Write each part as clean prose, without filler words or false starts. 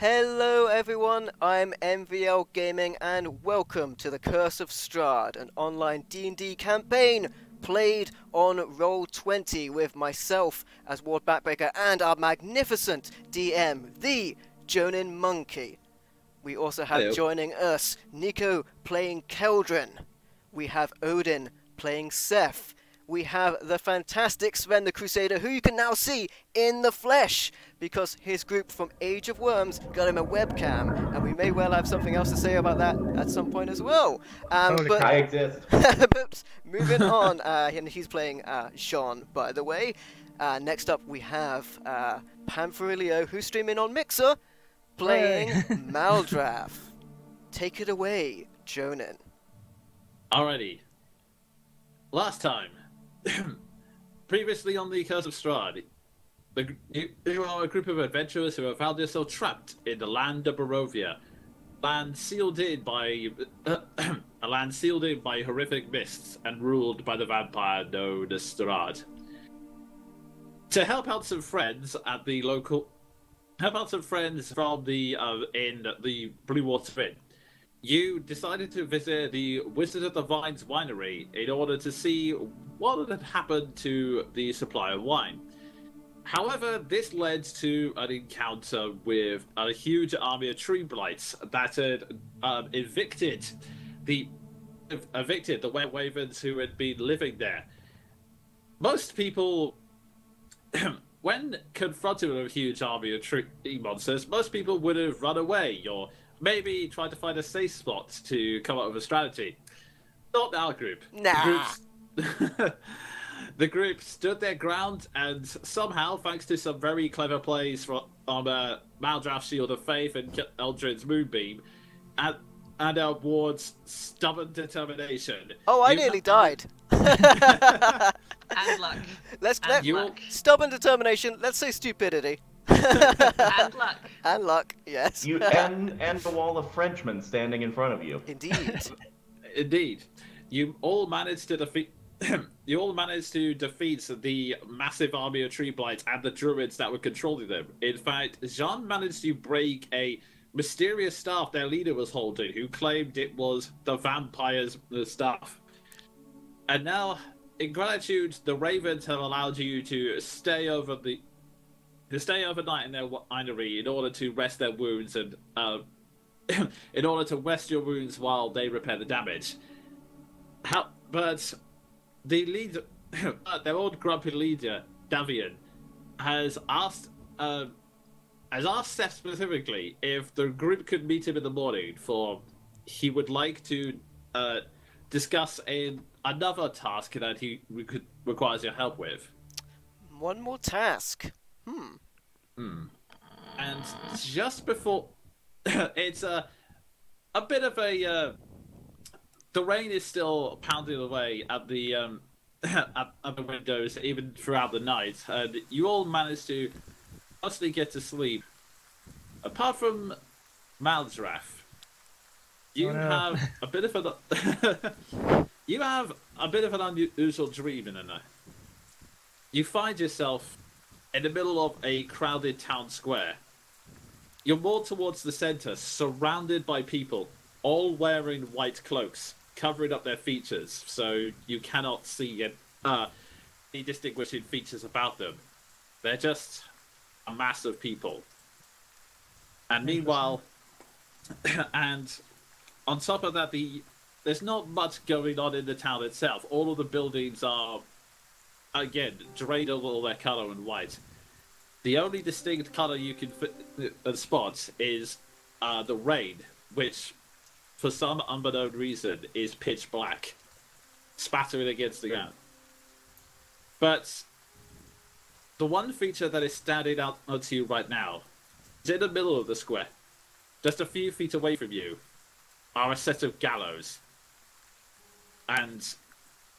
Hello everyone, I'm MVL Gaming and welcome to the Curse of Strahd, an online D&D campaign played on Roll20 with myself as Ward Backbreaker and our magnificent DM, the Jonin Monkey. We also have Hello. joining us Nico playing Keldrin. We have Odin playing Seth. We have the fantastic Sven the Crusader, who you can now see in the flesh, because his group from Age of Worms got him a webcam, and we may well have something else to say about that at some point as well. But I exist. but moving on, and he's playing Sean, by the way. Next up, we have Pamphilio, who's streaming on Mixer, playing Maldraff. Take it away, Jonin. Alrighty. Last time, previously on the Curse of Strahd, you are a group of adventurers who have found yourself trapped in the land of Barovia, land sealed in by a land sealed in by horrific mists and ruled by the vampire known as Strahd. To help out some friends from the in the Blue Water Inn, you decided to visit the Wizard of the Vine's winery in order to see what had happened to the supply of wine. However, this led to an encounter with a huge army of tree blights that had evicted the werewolves who had been living there. Most people, when confronted with a huge army of tree monsters, most people would have run away or maybe try to find a safe spot to come up with a strategy. Not our group. Nah. The group stood their ground, and somehow, thanks to some very clever plays from Maldraff's Shield of Faith and Eldrin's Moonbeam, and our Ward's stubborn determination. Oh, I nearly died. And luck. Stubborn determination. Let's say stupidity. And luck. And luck, yes. And the wall of Frenchmen standing in front of you. Indeed. Indeed. You all managed to defeat the massive army of tree blights and the druids that were controlling them. In fact, Jean managed to break a mysterious staff their leader was holding, who claimed it was the vampire's staff. And now, in gratitude, the ravens have allowed you to stay overnight in their winery in order to rest their wounds and in order to rest your wounds while they repair the damage. But the leader, their old grumpy leader, Davian, has asked Seth specifically if the group could meet him in the morning, for he would like to discuss another task that he requires your help with. One more task. And just before, it's a bit of a. The rain is still pounding away at the at the windows, even throughout the night, and you all manage to mostly get to sleep. Apart from Maldraff, you have a bit of an unusual dream in the night. You find yourself in the middle of a crowded town square. You're more towards the center, surrounded by people, all wearing white cloaks, covering up their features, so you cannot see any distinguishing features about them. They're just a mass of people. And meanwhile, and on top of that, there's not much going on in the town itself. All of the buildings are, again, drained of all their color and white. The only distinct color you can spot is the rain, which, for some unbeknown reason, is pitch black, spattering against the ground. But the one feature that is standing out to you right now is in the middle of the square. Just a few feet away from you are a set of gallows. And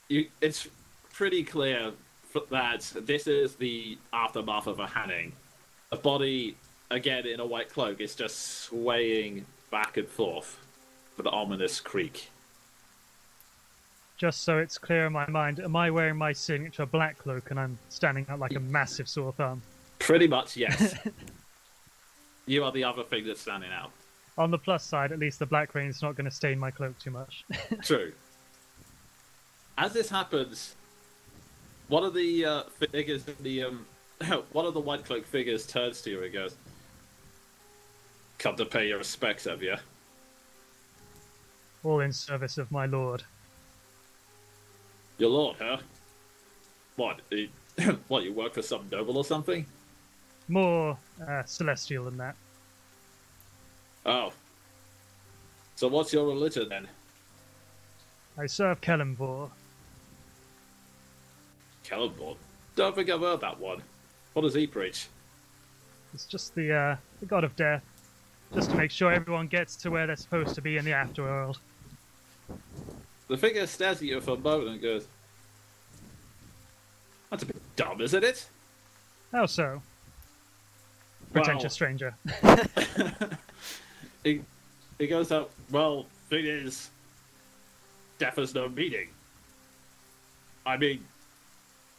it's pretty clear that this is the aftermath of a hanging. A body, again in a white cloak, is just swaying back and forth with an ominous creak. Just so it's clear in my mind, am I wearing my signature black cloak and I'm standing out like a massive sore thumb? Pretty much, yes. You are the other thing that's standing out. On the plus side, at least the black rain's not going to stain my cloak too much. True. As this happens, one of the figures in the one of the white cloak figures turns to you and goes, "Come to pay your respects, have you?" All in service of my lord. Your lord, huh? What? What? You work for some noble or something? More celestial than that. Oh. So what's your religion then? I serve Kellenvor. Celeborn? Don't think I've heard that one. What does he preach? It's just the god of death. Just to make sure everyone gets to where they're supposed to be in the afterworld. The figure stares at you for a moment and goes, "That's a bit dumb, isn't it?" How so? Pretentious stranger. He goes up, "Well, thing is, death has no meaning. I mean,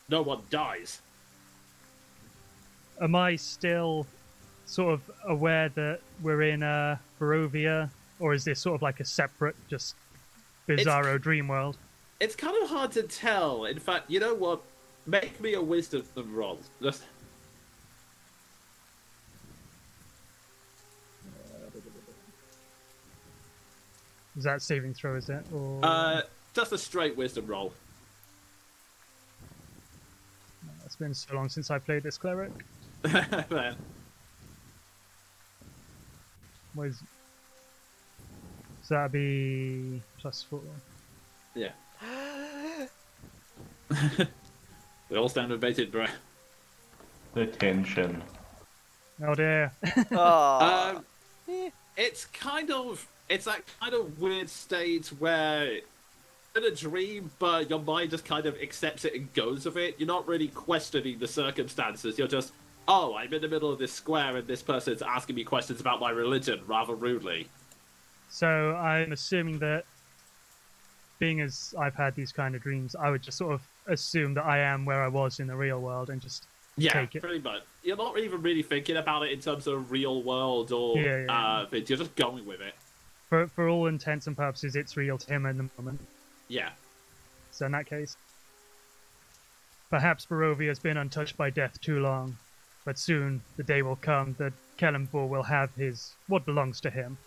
no one dies." Am I still sort of aware that we're in Barovia? Or is this sort of like a separate, just bizarro dream world? It's kind of hard to tell. In fact, you know what? Make me a wisdom roll. Just... Is that saving throw, is it? Or... Just a straight wisdom roll. It's been so long since I played this cleric. Man. What is... So that'd be +4. Yeah. We all stand with bated breath. The tension. Oh dear. Oh. It's that kind of weird state where in a dream, but your mind just kind of accepts it and goes with it. You're not really questioning the circumstances. You're just, oh, I'm in the middle of this square and this person's asking me questions about my religion rather rudely. So I'm assuming that, being as I've had these kind of dreams, I would just sort of assume that I am where I was in the real world and just take it. Pretty much. You're not even really thinking about it in terms of real world or things. You're just going with it. For all intents and purposes, it's real to him in the moment. Yeah. So in that case, perhaps Barovia has been untouched by death too long, but soon the day will come that Kellenvor will have what belongs to him.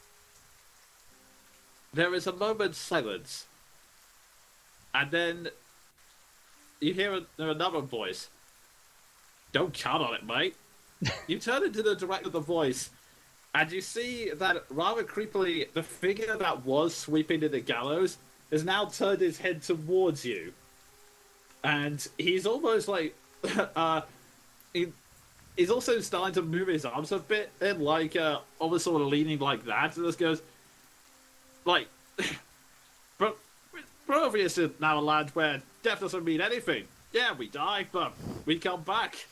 There is a moment's silence, and then you hear another voice. "Don't count on it, mate." You turn into the direction of the voice, and you see that rather creepily, the figure that was sweeping to the gallows has now turned his head towards you, and he's almost like he's also starting to move his arms a bit, and like almost sort of leaning like that, and just goes. Like, Barovia is now a land where death doesn't mean anything. Yeah, we die, but we come back.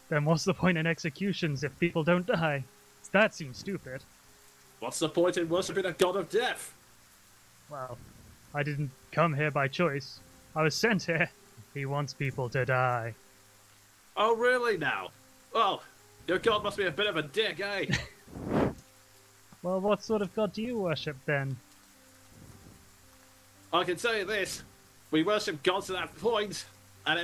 Then what's the point in executions if people don't die? That seems stupid. What's the point in worshipping a god of death? Well, I didn't come here by choice. I was sent here. He wants people to die. Oh, really now? Well, your god must be a bit of a dick, eh? Well, what sort of god do you worship, then? I can tell you this. We worship gods to that point, and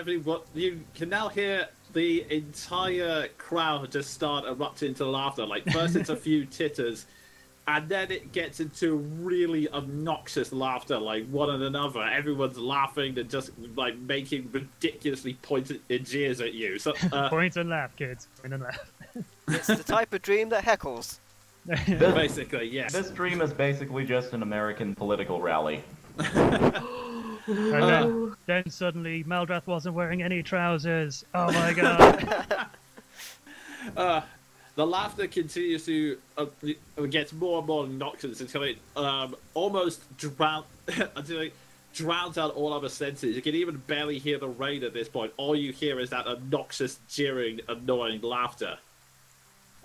you can now hear the entire crowd just start erupting into laughter. Like, first it's a few titters, and then it gets into really obnoxious laughter, like one and another. Everyone's laughing and just, like, making ridiculously pointed jeers at you. So, Point and laugh, kids. Point and laugh. It's the type of dream that heckles. basically, yes. This dream is basically just an American political rally. And then suddenly, Maldrath wasn't wearing any trousers. Oh my god. The laughter continues to gets more and more obnoxious until it almost until it drowns out all other senses. You can even barely hear the rain at this point. All you hear is that obnoxious, jeering, annoying laughter.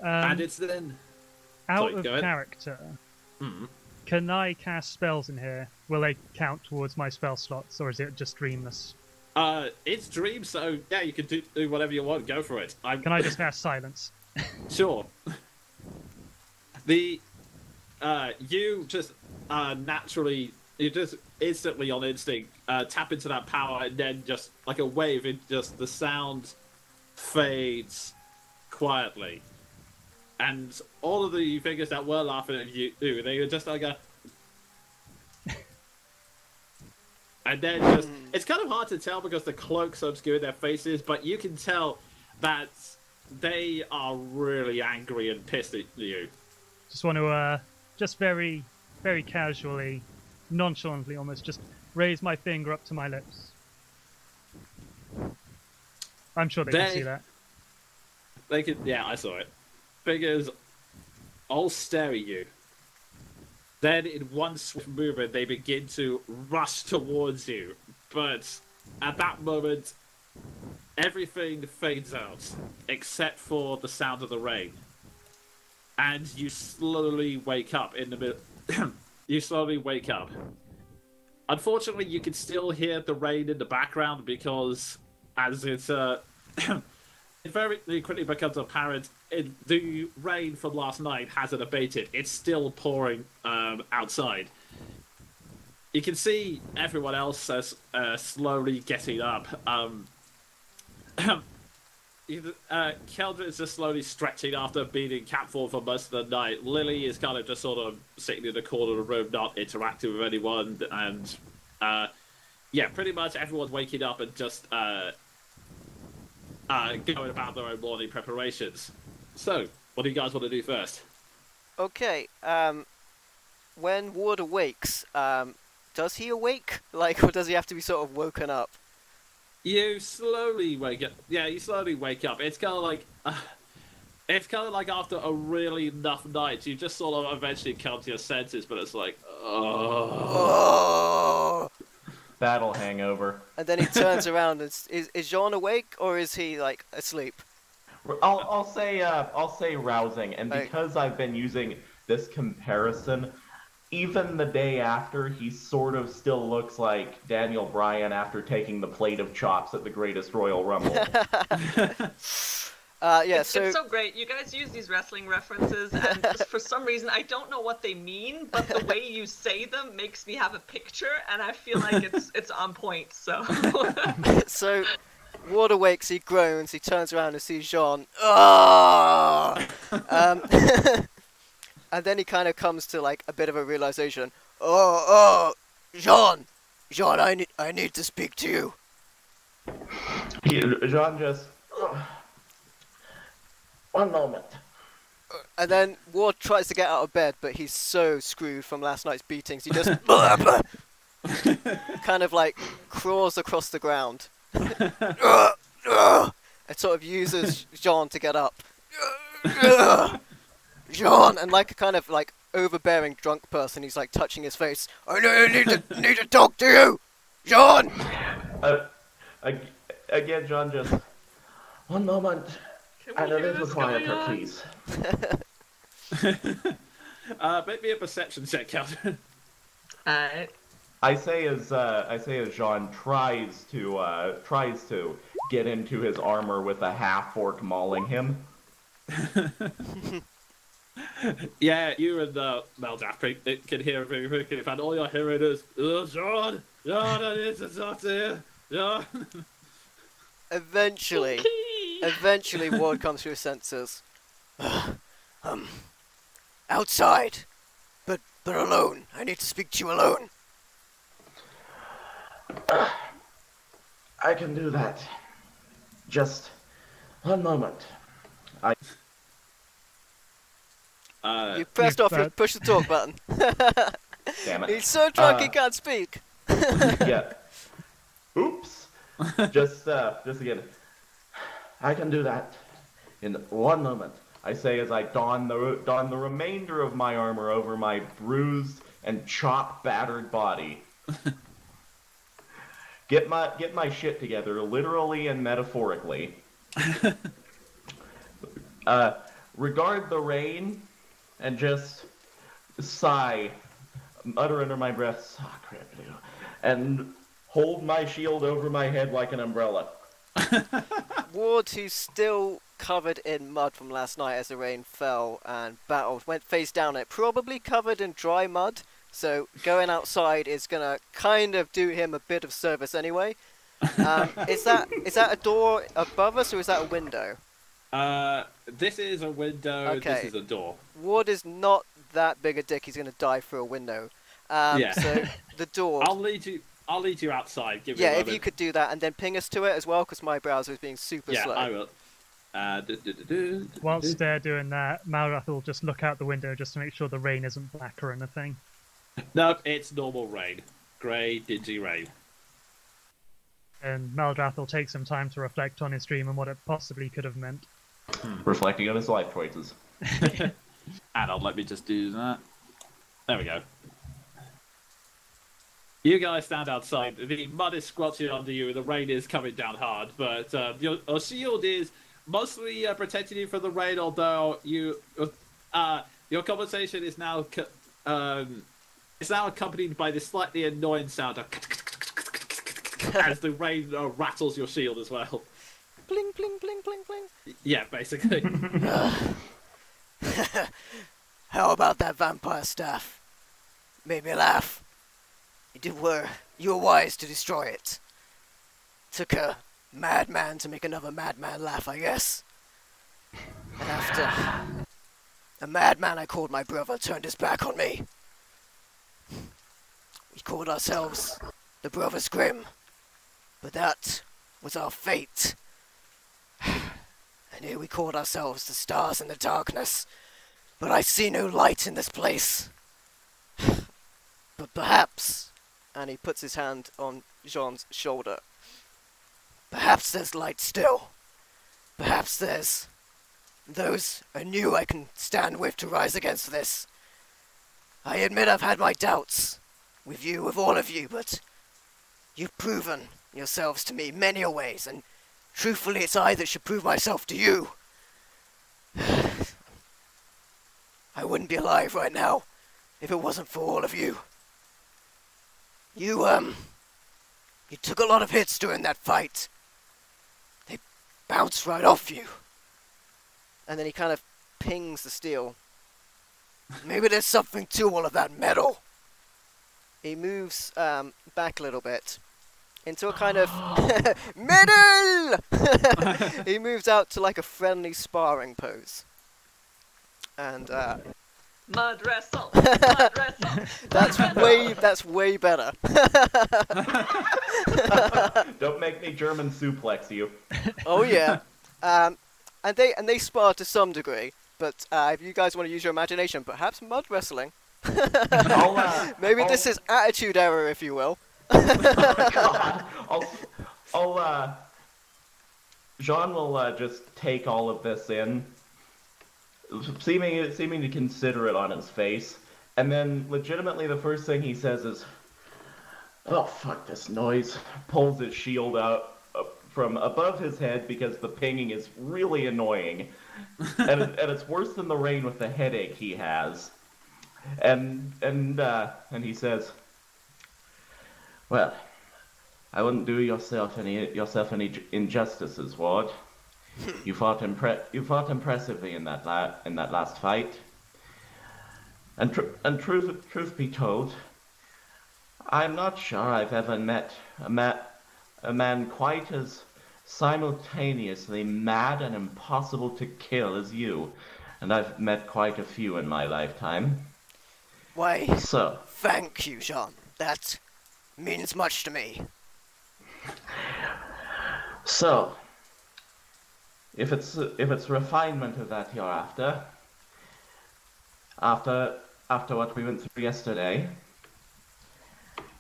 And it's then... Out Sorry, of character, can I cast spells in here? Will they count towards my spell slots, or is it just dreamless? It's dream, so yeah, you can do whatever you want. Go for it. Can I just cast silence? Sure. The you just naturally, you just instantly on instinct tap into that power, and then just like a wave, it just the sound fades quietly, and all of the figures that were laughing at you, they were just like a. And then just, it's kind of hard to tell because the cloaks obscure their faces, but you can tell that they are really angry and pissed at you. Just want to, just very, very casually, nonchalantly almost, just raise my finger up to my lips. I'm sure they can see that. They could, yeah, I saw it. Figures all stare at you. Then, in one swift movement, they begin to rush towards you. But at that moment, everything fades out, except for the sound of the rain. And you slowly wake up in the middle. You slowly wake up. Unfortunately, you can still hear the rain in the background because, as it's it very quickly becomes apparent, the rain from last night hasn't abated. It's still pouring outside. You can see everyone else slowly getting up. Keldra is just slowly stretching after being in camp for most of the night. Lily is kind of just sort of sitting in the corner of the room, not interacting with anyone. And yeah, pretty much everyone's waking up and just going about their own morning preparations. So, what do you guys want to do first? Okay, when Ward awakes, does he awake? Like, or does he have to be sort of woken up? You slowly wake up. Yeah, you slowly wake up. It's kind of like after a really rough night, you just sort of eventually come to your senses, but it's like, Oh! Battle hangover. And then he turns around and is Jean awake or is he like asleep? I'll say rousing, and because I've been using this comparison, even the day after, he sort of still looks like Daniel Bryan after taking the plate of chops at the Greatest Royal Rumble. Yeah, It's so great. You guys use these wrestling references, and just for some reason, I don't know what they mean, but the way you say them makes me have a picture, and I feel like it's on point. So, So Ward awakes, he groans, he turns around and sees Jean. Oh! And then he kind of comes to like a bit of a realization. Oh, Jean, I need to speak to you. Jean just... One moment. And then Ward tries to get out of bed, but he's so screwed from last night's beatings, he just kind of like crawls across the ground. And sort of uses Jean to get up. Jean, and like a kind of like overbearing drunk person, he's like touching his face. I need to talk to you, Jean. Again, Jean just... One moment. And a little quieter, please. Make me a perception check, Calvin. alright. I say as Jean tries to get into his armor with a half-orc mauling him. Yeah, you and Meldaf can hear everything quickly, and all you're hearing is, Jean, I need to talk to you, Jean. Eventually, Ward comes to his senses. Outside, but alone. I need to speak to you alone. I can do that. Just one moment. You pressed off your push the talk button. Damn it. He's so drunk he can't speak. Yeah. Oops. Just again. I can do that in one moment. I say as I don the remainder of my armor over my bruised and battered body. Get my shit together, literally and metaphorically. Regard the rain, and just sigh, mutter under my breath, "Sacre bleu," and hold my shield over my head like an umbrella. Ward, who's still covered in mud from last night as the rain fell and battled, went face down in it, probably covered in dry mud. So going outside is gonna kind of do him a bit of service anyway. Is that a door above us or is that a window? This is a window. Okay. This is a door. Ward is not that big a dick. He's gonna die through a window. Yeah. So the door. I'll lead you outside. Give me Yeah, a if moment. you could do that and then ping us to it as well, because my browser is being super Yeah, slow. I will. Whilst they're doing that, Malrath will just look out the window just to make sure the rain isn't black or anything. Nope, it's normal rain. Grey, dingy rain. And Malrath will take some time to reflect on his dream and what it possibly could have meant. Reflecting on his life choices. And let me just do that. There we go. You guys stand outside. The mud is squelching under you, the rain is coming down hard, but your shield is mostly protecting you from the rain, although your conversation is now accompanied by this slightly annoying sound of as the rain rattles your shield as well. Bling, bling, bling, bling, bling. Yeah, basically. How about that vampire staff? Made me laugh. You were wise to destroy it. Took a madman to make another madman laugh, I guess. And after a madman I called my brother turned his back on me, we called ourselves the Brothers Grimm. But that was our fate. And here we called ourselves the Stars in the Darkness. But I see no light in this place. But perhaps, and he puts his hand on Jean's shoulder, perhaps there's light still. Perhaps there's those anew I can stand with to rise against this. I admit I've had my doubts with you, with all of you, but you've proven yourselves to me many a ways, and truthfully it's I that should prove myself to you. I wouldn't be alive right now if it wasn't for all of you. You took a lot of hits during that fight. They bounced right off you. And then he kind of pings the steel. Maybe there's something to all of that metal. He moves back a little bit into a kind of metal. He moves out to like a friendly sparring pose. And Mud wrestle. Mud wrestle. that's way better. Don't make me German suplex you. Oh yeah. And they spar to some degree, but if you guys want to use your imagination, perhaps mud wrestling. Maybe this is attitude error, if you will. God. Jean will just take all of this in, seeming to consider it on his face, and then legitimately the first thing he says is, "Oh fuck this noise!" Pulls his shield out from above his head because the pinging is really annoying, and it's worse than the rain with the headache he has, and he says, "Well, I wouldn't do yourself any injustices, Ward. You fought impressively in that last fight. And truth be told, I'm not sure I've ever met a man quite as simultaneously mad and impossible to kill as you, and I've met quite a few in my lifetime." Why, So, thank you, Jean. That means much to me. So, if it's refinement of that you're after what we went through yesterday,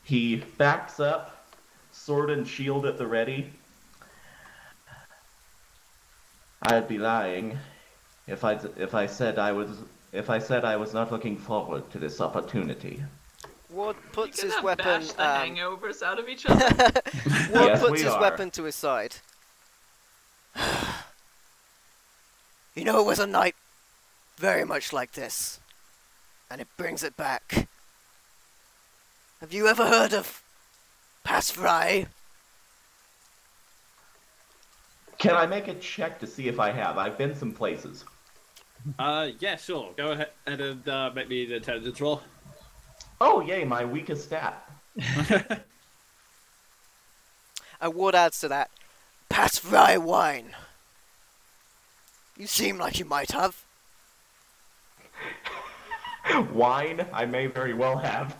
he backs up, sword and shield at the ready. I'd be lying if I said I was not looking forward to this opportunity. Ward puts his Bash weapon. the hangovers out of each other. Ward Yes, puts we his are. weapon to his side. You know, it was a night very much like this, and it brings it back. Have you ever heard of Pass Fry? Can I make a check to see if I have? I've been some places. Yeah, sure. Go ahead and make me an intelligence roll. Oh, yay, my weakest stat. And what adds to that? Pass rye wine. You seem like you might have. Wine, I may very well have.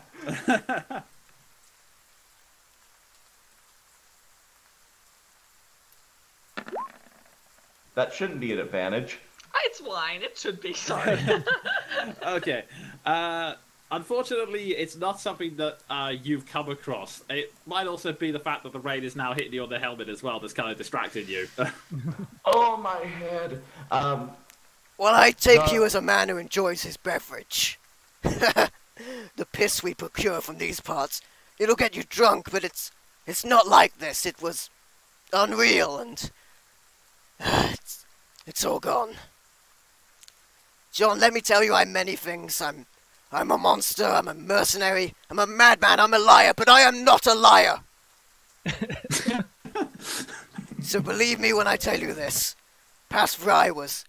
That shouldn't be an advantage. It's wine. It should be. Sorry. Okay. Unfortunately, it's not something that you've come across. It might also be the fact that the rain is now hitting you on the helmet as well that's kind of distracting you. Oh, my head. Well, I take you as a man who enjoys his beverage. The piss we procure from these parts, it'll get you drunk, but it's not like this. It was unreal, and it's all gone. John, let me tell you, I'm many things. I'm a monster, I'm a mercenary, I'm a madman, I'm a liar, but I am not a liar! So believe me when I tell you this. Past Rye was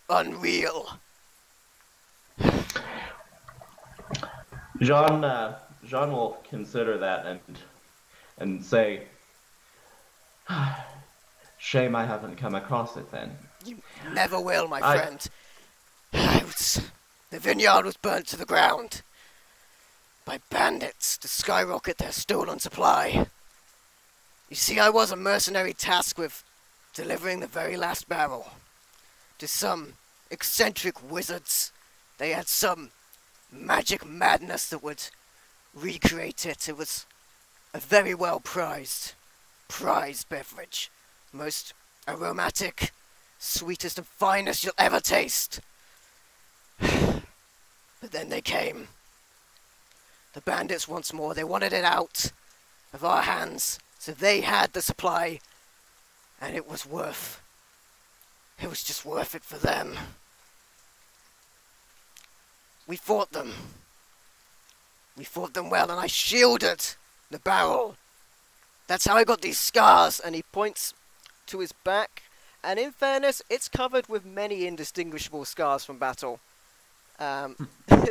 unreal. Jean will consider that and say, shame I haven't come across it then. You never will, my friend. The vineyard was burnt to the ground by bandits to skyrocket their stolen supply. You see, I was a mercenary tasked with delivering the very last barrel to some eccentric wizards. They had some magic madness that would recreate it. It was a very well prized beverage. Most aromatic, sweetest and finest you'll ever taste. But then they came. The bandits once more, they wanted it out of our hands, so they had the supply, and it was just worth it for them. We fought them. We fought them well, and I shielded the barrel. That's how I got these scars, and he points to his back, and in fairness, it's covered with many indistinguishable scars from battle.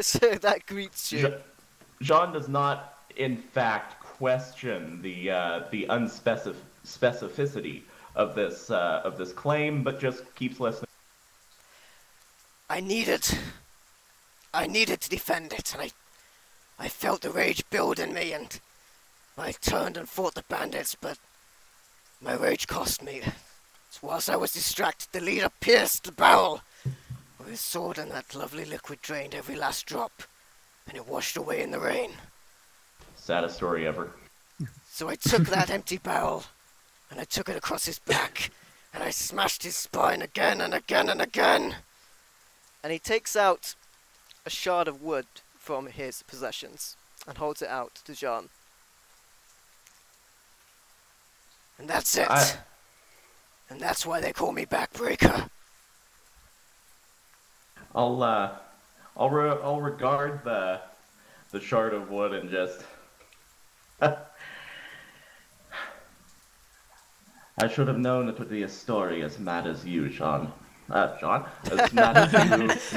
So that greets you. Jean does not, in fact, question the unspecificity of this claim, but just keeps listening. I needed to defend it, and I felt the rage build in me, and I turned and fought the bandits, but my rage cost me. Whilst I was distracted, the leader pierced the barrel with his sword, and that lovely liquid drained every last drop, and it washed away in the rain. Saddest story ever. So I took that empty barrel, and I took it across his back, and I smashed his spine again and again and again. And he takes out a shard of wood from his possessions and holds it out to Jean. And that's it. And that's why they call me Backbreaker. I'll regard the shard of wood and just. I should have known it would be a story as mad as you, John. John? As mad as you. As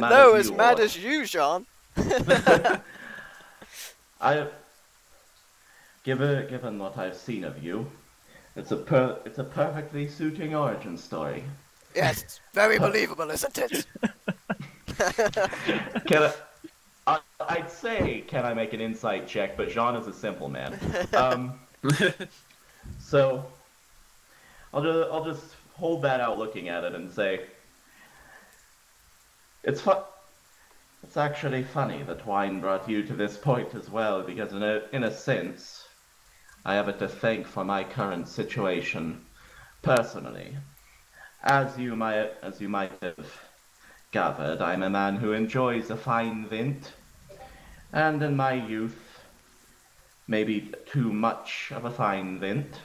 mad as you, Jean. Given what I've seen of you, it's a perfectly suiting origin story. Yes, it's very believable, isn't it? I'd say, can I make an insight check? But Jean is a simple man. So I'll just hold that out, looking at it, and say, it's actually funny that wine brought you to this point as well, because in a sense, I have it to thank for my current situation, personally. As you might have gathered, I'm a man who enjoys a fine vint, and in my youth, maybe too much of a fine vint.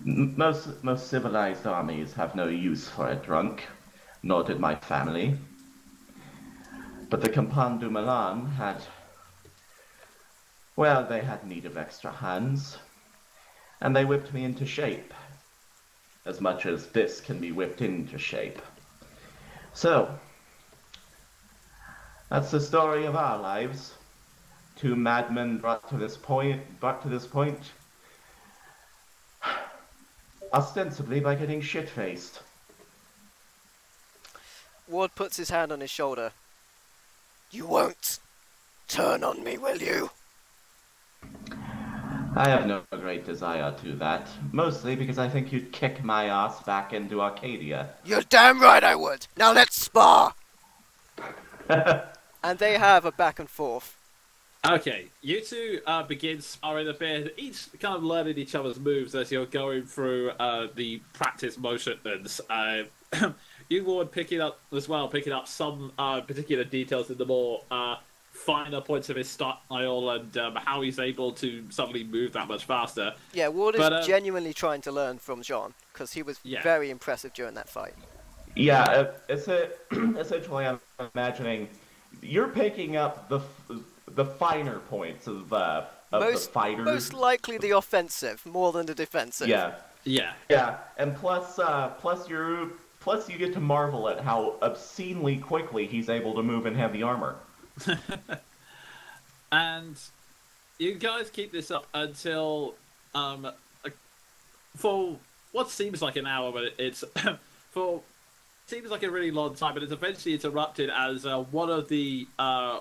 Most civilized armies have no use for a drunk, nor did my family. But the Campagne du Milan they had need of extra hands, and they whipped me into shape. as much as this can be whipped into shape. So, that's the story of our lives. Two madmen brought to this point, ostensibly by getting shit-faced. Ward puts his hand on his shoulder. You won't turn on me, will you? I have no great desire to that, mostly because I think you'd kick my ass back into Arcadia. You're damn right I would. Now let's spar. And they have a back and forth. Okay, you two begin sparring a bit, each kind of learning each other's moves as you're going through the practice motions. You Ward picking up some particular details in the more finer points of his style and how he's able to suddenly move that much faster. Yeah, Ward is genuinely trying to learn from Jean, because he was very impressive during that fight. Yeah, essentially I'm imagining you're picking up the finer points of the fighters. Most likely the offensive, more than the defensive. Yeah, and plus you get to marvel at how obscenely quickly he's able to move in heavy armor. And you guys keep this up until for what seems like an hour, but it's seems like a really long time, but it's eventually interrupted as one of the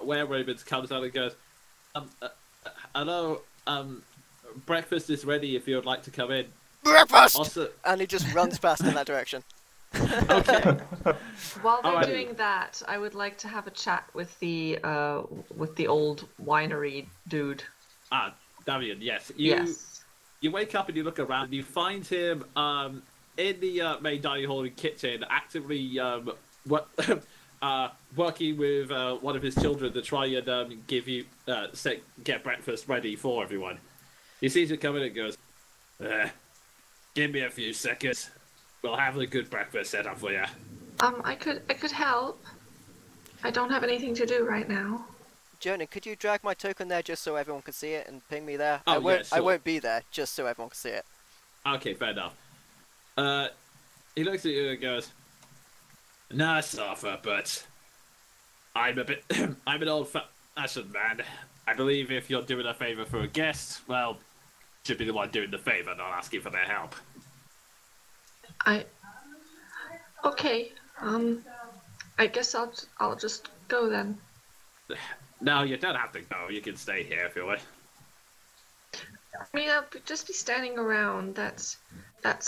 were-ravens comes out and goes, hello, breakfast is ready if you would like to come in. Breakfast! Also... And he just runs past in that direction. Okay. While they're doing that, I would like to have a chat with the old winery dude. Davian, yes. Yes. You wake up and you look around and you find him in the main dining hall and kitchen, actively working with one of his children to try and get breakfast ready for everyone. He sees you come in and goes, give me a few seconds. We'll have a good breakfast set up for you. I could help. I don't have anything to do right now. Jonah, could you drag my token there just so everyone can see it and ping me there? Oh, yeah, sure. I won't be there, just so everyone can see it. Okay, fair enough. He looks at you and goes, nice offer, but I'm an old-fashioned man. I believe if you're doing a favor for a guest, well, should be the one doing the favor, not asking for their help. Okay. I guess I'll just go then. No, you don't have to go. You can stay here if you want. I mean, I'll just be standing around. That's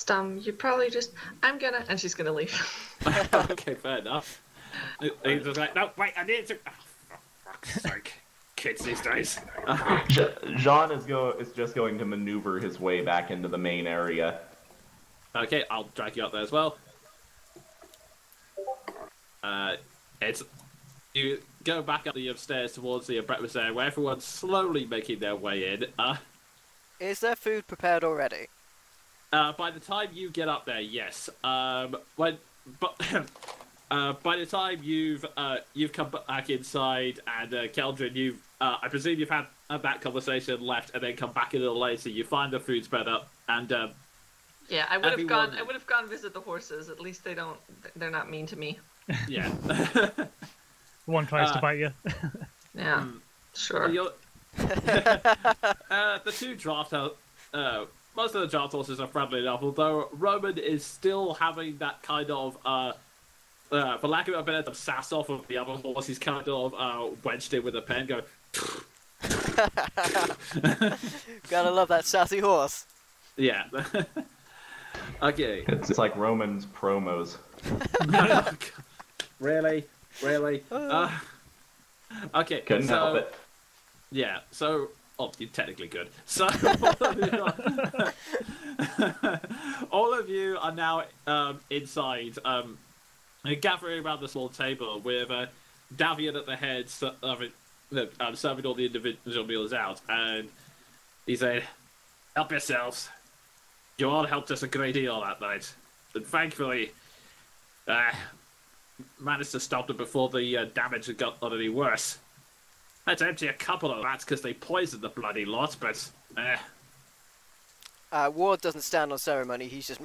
dumb. You probably just... And she's gonna leave. Okay, fair enough. He's just like, no, wait, I need to... Oh, for fuck's sake. Kids these days. Jean is just going to maneuver his way back into the main area. Okay, I'll drag you up there as well. You go back up the upstairs towards the breakfast area where everyone's slowly making their way in. Is there food prepared already? By the time you get up there, yes. By the time you've come back inside, and Keldrin, I presume you've had that conversation, left, and then come back a little later. You find the food's spread up, and yeah, I would have gone visit the horses. At least they're not mean to me. Yeah. One tries to bite you. Yeah, sure. The two draft most of the draft horses are friendly enough, although Roman is still having that kind of for lack of a better term, sass off of the other horse. He's kind of wedged in with a pen, going. Gotta love that sassy horse. Yeah. Okay. It's like Roman's promos. Really? Okay. Couldn't help it. Yeah. So, you technically could. So, all of you are now inside, gathering around the small table with Davian at the head, serving all the individual meals out, and he said, "Help yourselves. You all helped us a great deal that night, and thankfully, managed to stop them before the damage had got any worse. I had to empty a couple of rats because they poisoned the bloody lot, but Ward doesn't stand on ceremony. He's just.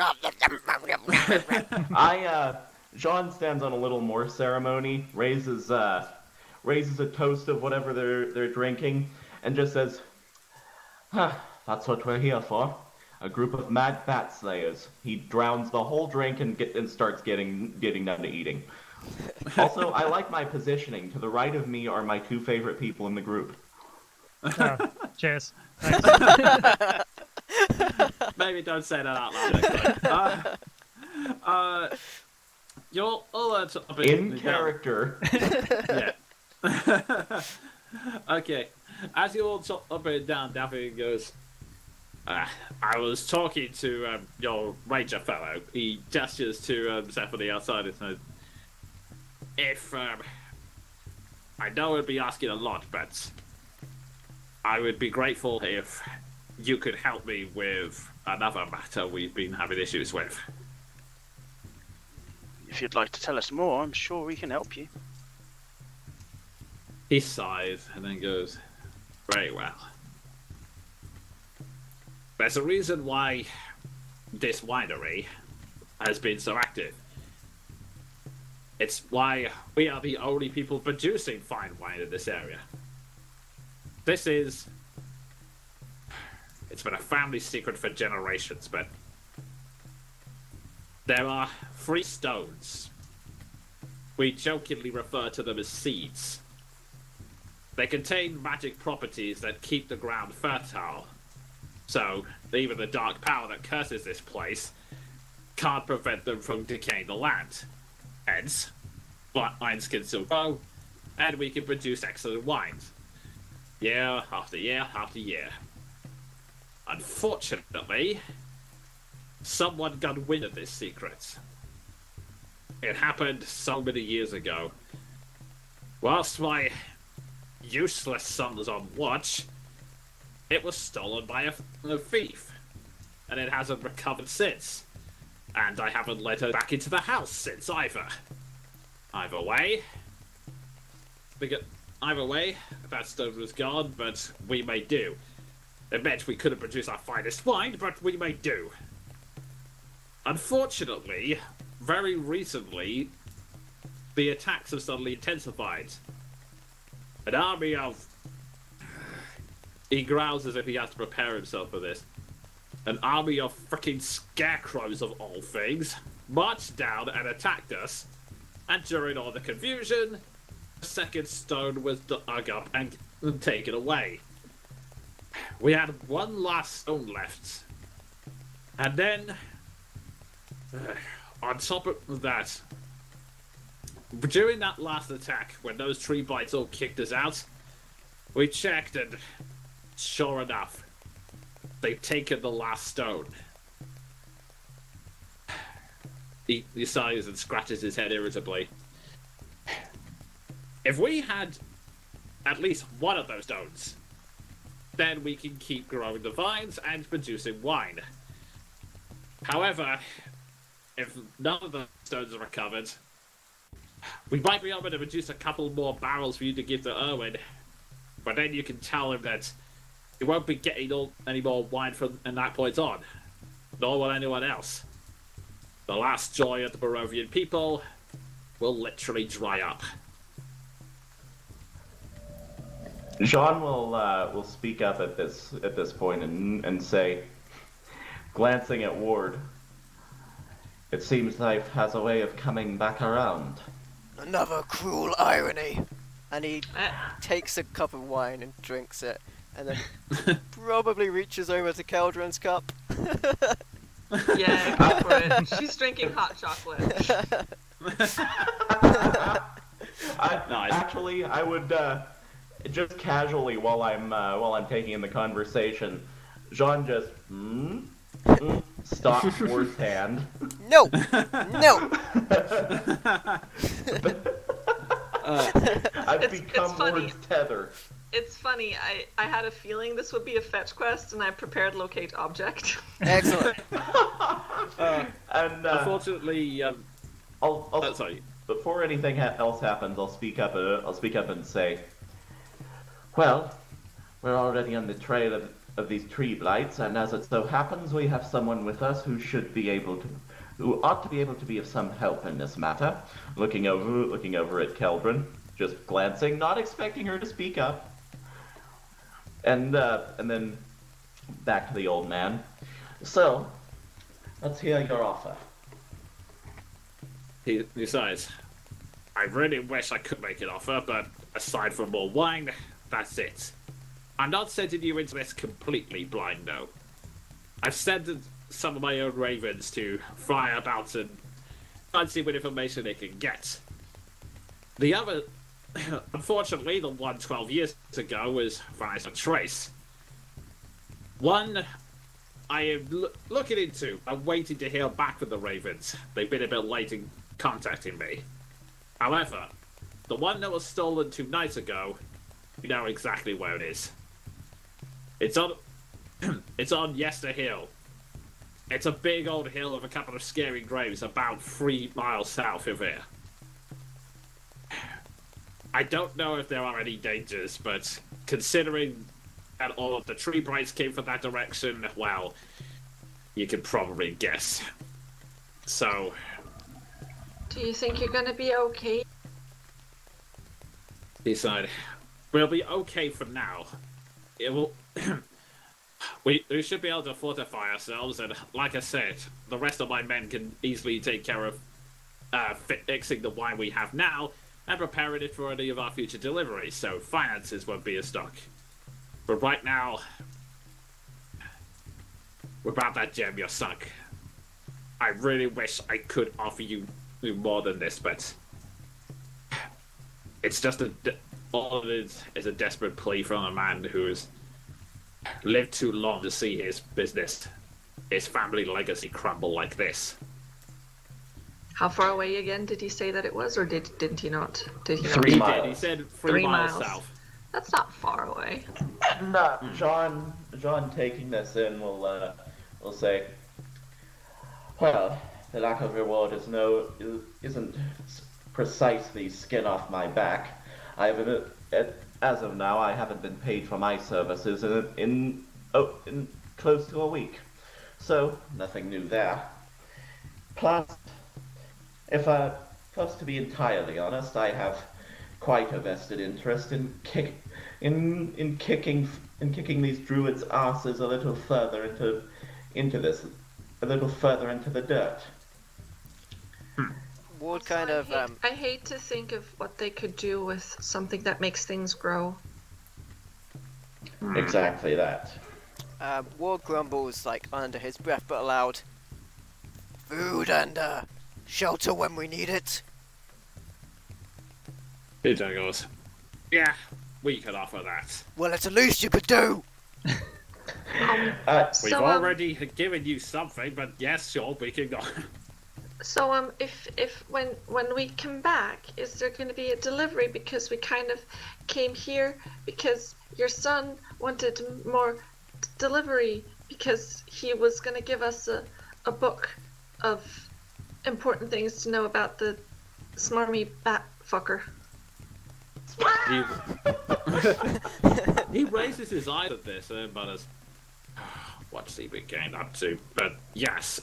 Jean stands on a little more ceremony, raises a toast of whatever they're drinking, and just says, huh, that's what we're here for. A group of mad bat slayers. He drowns the whole drink and starts getting down to eating. Also, I like my positioning. To the right of me are my two favorite people in the group. Cheers. Maybe don't say that out loud next time. You're all in character. Yeah. Okay. As you all up and down, Daffy goes, I was talking to your ranger fellow. He gestures to Seth on the outside and says, if, I know I'd be asking a lot, but I would be grateful if you could help me with another matter we've been having issues with. If you'd like to tell us more, I'm sure we can help you. He sighs and then goes, very well. There's a reason why this winery has been so active. It's why we are the only people producing fine wine in this area. It's been a family secret for generations, but there are 3 stones. We jokingly refer to them as seeds. They contain magic properties that keep the ground fertile. So, even the dark power that curses this place can't prevent them from decaying the land. Hence, vines can still grow, and we can produce excellent wines. Year after year after year. Unfortunately, someone got wind of this secret. It happened so many years ago. Whilst my useless son was on watch, it was stolen by a thief, and it hasn't recovered since. And I haven't let her back into the house since either. Either way, that stone was gone, but we may do. It meant we couldn't produce our finest wine, but we may do. Unfortunately, very recently, the attacks have suddenly intensified. An army of... He growls as if he has to prepare himself for this. An army of frickin' scarecrows of all things marched down and attacked us, and during all the confusion, the second stone was dug up and taken away. We had one last stone left. And then, on top of that, during that last attack, when those tree bites all kicked us out, we checked and, sure enough, they've taken the last stone. He sighs and scratches his head irritably. If we had at least one of those stones, then we can keep growing the vines and producing wine. However, if none of the stones are recovered, we might be able to produce a couple more barrels for you to give to Erwin, but then you can tell him that he won't be getting any more wine from that point on, nor will anyone else. The last joy of the Barovian people will literally dry up. Jean will speak up at this point and say, glancing at Ward, it seems life has a way of coming back around. Another cruel irony. And he takes a cup of wine and drinks it, and then probably reaches over to Keldron's cup. Yeah, go for it. She's drinking hot chocolate. Actually, I would just casually while I'm taking in the conversation, Jean just stops Ward's hand. No, no. I've become Ward's tether. It's funny, I had a feeling this would be a fetch quest, and I prepared locate object. Excellent. And unfortunately, sorry. Before anything else happens, I'll speak up and say, well, we're already on the trail these tree blights, and as it so happens, we have someone with us who who ought to be able to be of some help in this matter. Looking over at Keldrin, just glancing, not expecting her to speak up, and then back to the old man. So, let's hear your offer. He says, I really wish I could make an offer, but aside from more wine, that's it. I'm not sending you into this completely blind, though. I've sent some of my own ravens to fly about and try and see what information they can get. The other, unfortunately, the one 12 years ago was when I saw Trace. One I am looking into. I'm waiting to hear back from the ravens. They've been a bit late in contacting me. However, the one that was stolen 2 nights ago, you know exactly where it is. It's on Yester Hill. It's a big old hill with a couple of scary graves about 3 miles south of here. I don't know if there are any dangers, but considering that all of the tree blights came from that direction, well, you can probably guess. So... Do you think you're gonna be okay? He said, we'll be okay for now. It will... we should be able to fortify ourselves, and like I said, the rest of my men can easily take care of fixing the wine we have now and preparing it for any of our future deliveries, so finances won't be a stock. But right now, without that gem, you're sunk. I really wish I could offer you more than this, but it's just all it is a desperate plea from a man who has lived too long to see his business, his family legacy crumble like this. How far away again did he say that it was, or didn't he not? Did he not? 3 He miles. did. He said 3 miles south. That's not far away. And John taking this in will say, well, the lack of reward isn't precisely skin off my back. As of now, I haven't been paid for my services in close to a week, so nothing new there. Plus, to be entirely honest, I have quite a vested interest in kicking these druids' asses a little further into the dirt. Ward kind of I hate to think of what they could do with something that makes things grow. Exactly that. Ward grumbles like under his breath, but aloud. Food and shelter when we need it. Peter goes, yeah, we could offer that. Well, it's the least you could do. We've already given you something, but yes, sure, we can go. So if when we come back, is there going to be a delivery? Because we kind of came here because your son wanted more delivery because he was going to give us a book of important things to know about the smarmy bat fucker. He raises his eyes at this, but as what's he been getting up to? But yes,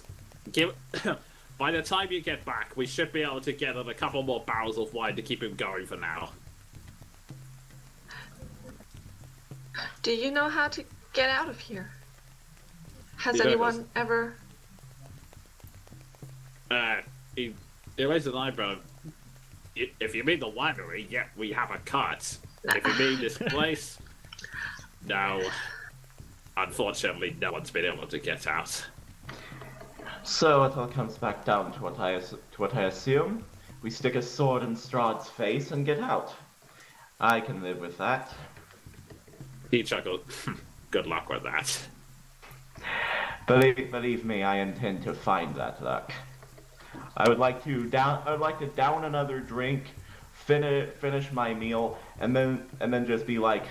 by the time you get back, we should be able to get him a couple more barrels of wine to keep him going for now. Do you know how to get out of here? Has He anyone ever? He raises an eyebrow. If you mean the winery, yeah, we have a cart. If you mean this place, no. Unfortunately, no one's been able to get out. So it all comes back down to what I assume. We stick a sword in Strahd's face and get out. I can live with that. He chuckled. Good luck with that. Believe me, I intend to find that luck. I would like to down another drink, finish my meal, and then just be like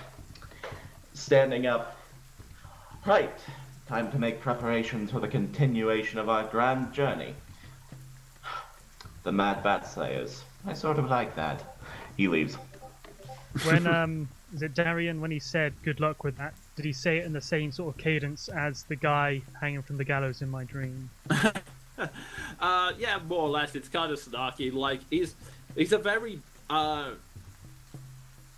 standing up. Right, time to make preparations for the continuation of our grand journey. The Mad Bat Slayers. I sort of like that. He leaves. When is it Darian when he said good luck with that? did he say it in the same sort of cadence as the guy hanging from the gallows in my dream? Yeah, more or less. It's kind of snarky. Like he's a very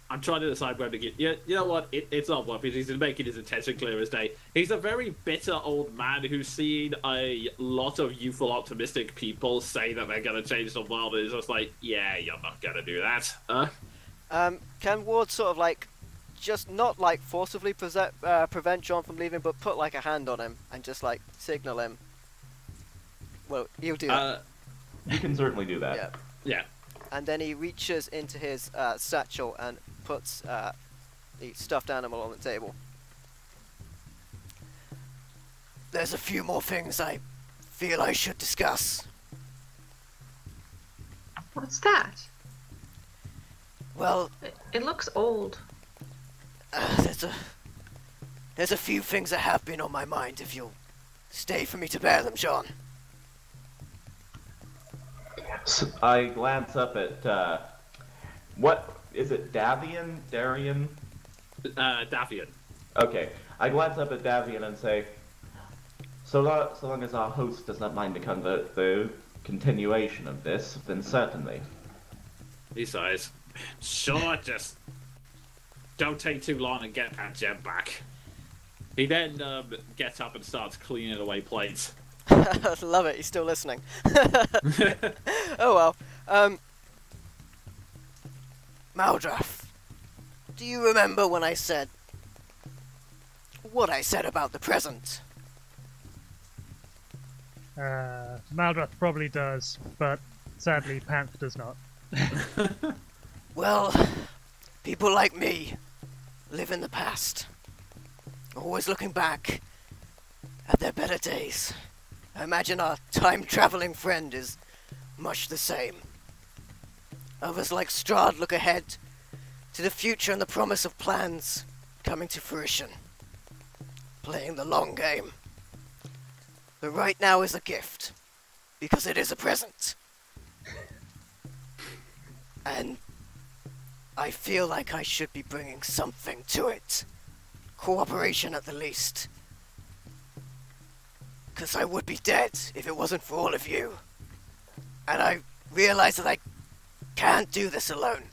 I'm trying to decide where to get. Yeah, you know what? It's not worth it. He's making his intention clear as day. He's a very bitter old man who's seen a lot of youthful, optimistic people say that they're going to change the world, and he's just like, yeah, you're not going to do that. Can Ward sort of like, just not like forcibly prevent John from leaving, but put like a hand on him and just like signal him? Well, he'll do that. You can certainly do that. Yeah. Yeah. And then he reaches into his satchel and puts the stuffed animal on the table. There's a few more things I feel I should discuss. What's that? Well, It looks old. there's a few things that have been on my mind. If you'll stay for me to bear them, John. So I glance up at what is it? Davian? Darian? Davian. Okay. I glance up at Davian and say, so long as our host does not mind the continuation of this, then certainly. He sighs. Sure, just don't take too long and get that gem back. He then gets up and starts cleaning away plates. Love it, he's still listening. Oh well. Maldrath, do you remember when I said what I said about the present? Maldrath probably does, but sadly Panther does not. Well, people like me live in the past, always looking back at their better days. I imagine our time-traveling friend is much the same. Others like Strahd look ahead to the future and the promise of plans coming to fruition, playing the long game. But right now is a gift, because it is a present. And I feel like I should be bringing something to it. Cooperation at the least. Because I would be dead if it wasn't for all of you. And I realize that I can't do this alone.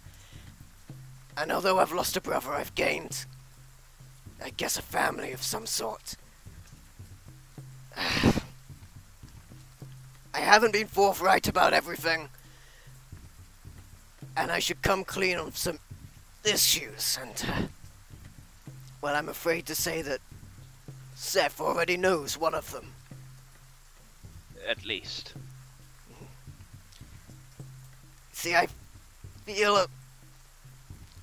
And although I've lost a brother, I've gained, I guess, a family of some sort. I haven't been forthright about everything. And I should come clean on some issues, and, well, I'm afraid to say that Seth already knows one of them. At least. See, I feel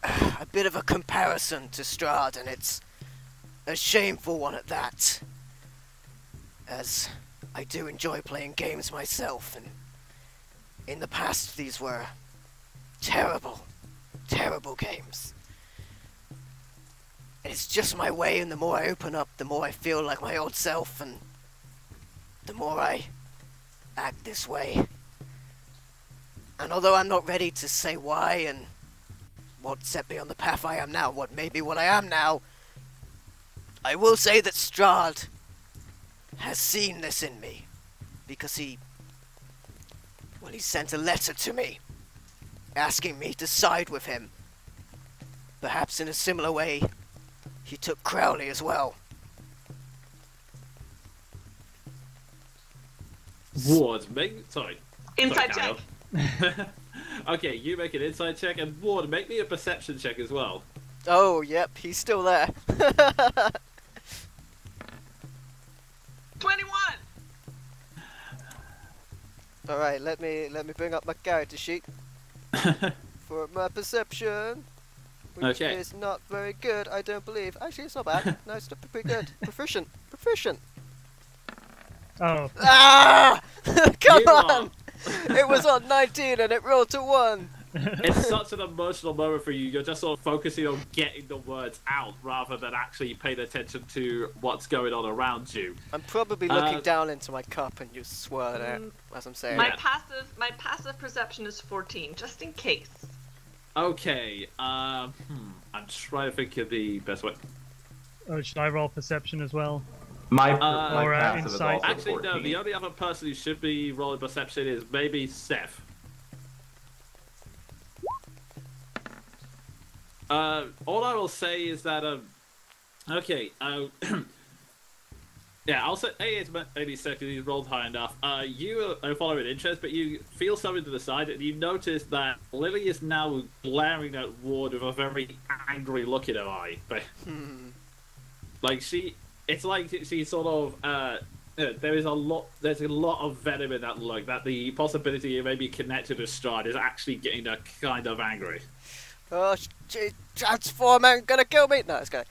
a bit of a comparison to Strahd, and it's a shameful one at that. As I do enjoy playing games myself, and in the past these were terrible, terrible games. And it's just my way, and the more I open up, the more I feel like my old self, and the more I act this way. And although I'm not ready to say why and what set me on the path I am now, what made me what I am now, I will say that Strahd has seen this in me, because he sent a letter to me, asking me to side with him. Perhaps in a similar way, he took Crowley as well. Ward, sorry. Inside Sorry, check. Okay, you make an insight check, and Ward, make me a perception check as well. Oh, yep, he's still there. 21. Alright, let me bring up my character sheet for my perception, which Okay. is not very good, I don't believe. Actually, it's not bad. No, it's pretty good. Proficient. Oh, Ah! Come You on! It was on 19 and it rolled to 1. It's such an emotional moment for you. You're just sort of focusing on getting the words out rather than actually paying attention to what's going on around you. I'm probably looking down into my cup and just swirl it out as I'm saying My it. passive perception is 14, just in case. Okay, I'm trying to think of the best way. should I roll perception as well? My or, passive is insight. also Actually, 14. no. The only other person who should be rolling perception is maybe Seth. All I will say is that okay. Yeah, I'll say it's maybe Seth because you rolled high enough. You are following interest, but you feel something to the side, and you notice that Lily is now glaring at Ward with a very angry look in her eye. But like it's like she sort of there's a lot of venom in that look. That the possibility it may be connected to Strahd is actually getting her kind of angry. Oh, transform and gonna kill me! No, it's okay.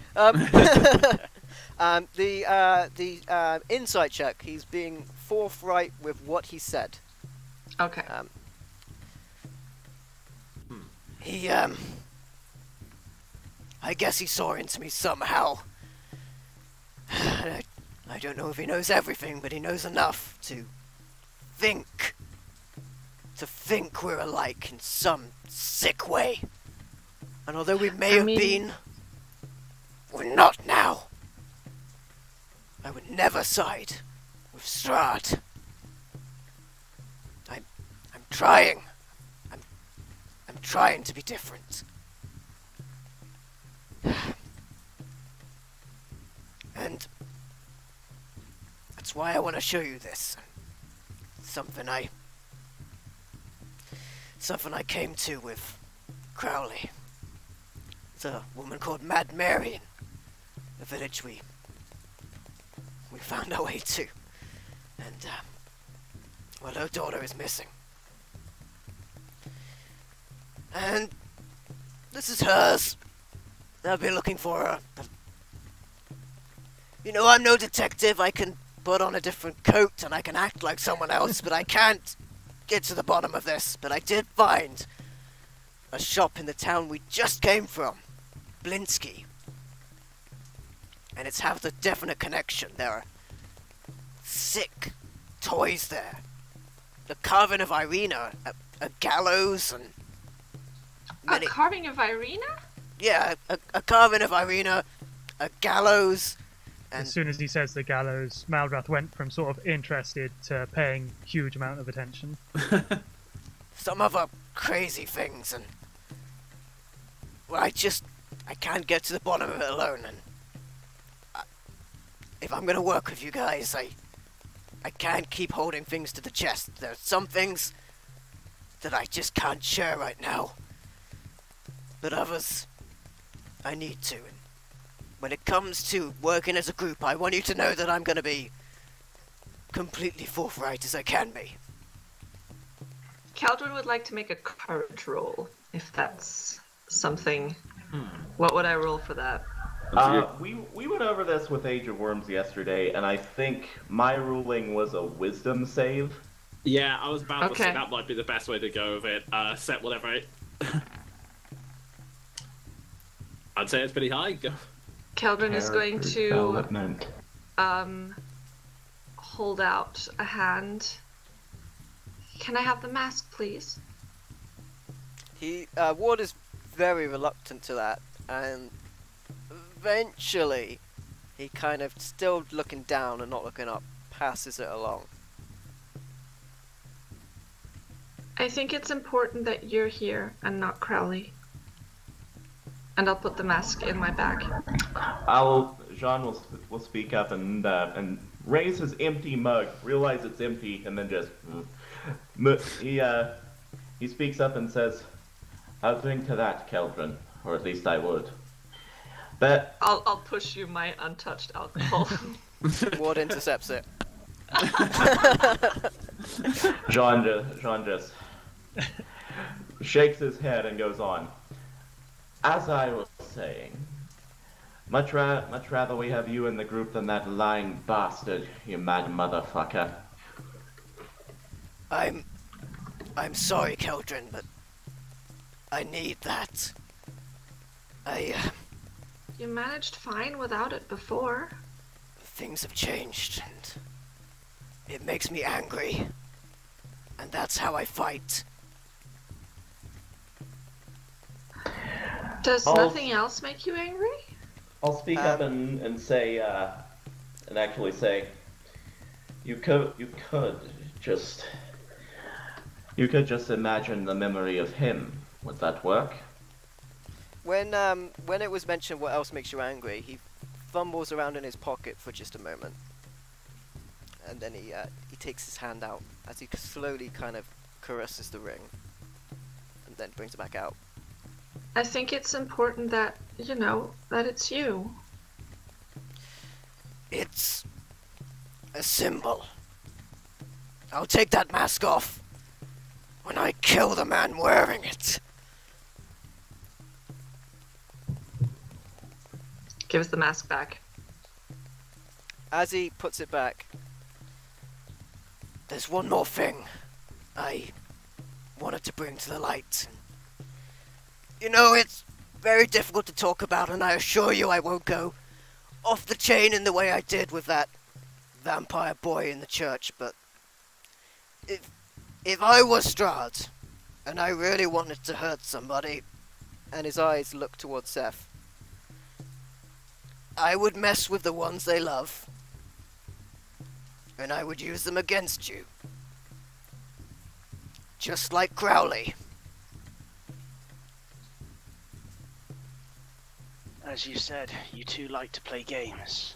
The insight check. He's being forthright with what he said. Okay. I guess he saw into me somehow. I don't know if he knows everything, but he knows enough to think we're alike in some sick way. And although we may have been, we're not now. I would never side with Strahd. I'm trying. I'm trying to be different. And that's why I want to show you this. Something I came to with Crowley. It's a woman called Mad Mary in the village we found our way to. And, well, her daughter is missing. And this is hers. I've been looking for her. You know, I'm no detective. I can put on a different coat and I can act like someone else, but I can't get to the bottom of this. But I did find a shop in the town we just came from, Blinsky. And it's have the definite connection. There are sick toys there. The carving of Irina, a gallows, and many... A carving of Irina? Yeah, a carving of Irina, a gallows, and... As soon as he says the gallows, Malrath went from sort of interested to paying huge amount of attention. some other crazy things, and... Well, I can't get to the bottom of it alone, and... if I'm gonna work with you guys, I can't keep holding things to the chest. There are some things that I just can't share right now. But others, I need to. And when it comes to working as a group, I want you to know that I'm gonna be completely forthright as I can be. Caldron would like to make a courage roll, if that's something. What would I roll for that? We went over this with Age of Worms yesterday, and I think my ruling was a wisdom save. Yeah, I was about to say Okay. that might be the best way to go with it. Set whatever it... I'd say it's pretty high. Go. Caldron is going to Development. hold out a hand. Can I have the mask, please? Ward is very reluctant to that, and eventually he kind of, still looking down and not looking up, passes it along. I think it's important that you're here and not Crowley. And I'll put the mask in my bag. Jean will speak up and raise his empty mug, realize it's empty, and then just he speaks up and says, "I'll drink to that, Keldrin, or at least I would. But I'll push you my untouched alcohol." Ward intercepts it. Jean just shakes his head and goes on. As I was saying, much rather we have you in the group than that lying bastard, you mad motherfucker. I'm sorry, Keldrin, but I need that. You managed fine without it before. Things have changed, and it makes me angry. And that's how I fight. Does Oh. nothing else make you angry? I'll speak up and say, and actually say, you could just imagine the memory of him. Would that work? When it was mentioned what else makes you angry, he fumbles around in his pocket for just a moment, and then he takes his hand out as he slowly kind of caresses the ring, and then brings it back out. I think it's important that, you know, that it's you. It's a symbol. I'll take that mask off when I kill the man wearing it. Gives the mask back. As he puts it back, there's one more thing I wanted to bring to the light. You know, it's very difficult to talk about, and I assure you I won't go off the chain in the way I did with that vampire boy in the church, but if I was Strahd, and I really wanted to hurt somebody, and his eyes look towards Seth, I would mess with the ones they love, and I would use them against you. Just like Crowley. As you said, you two like to play games.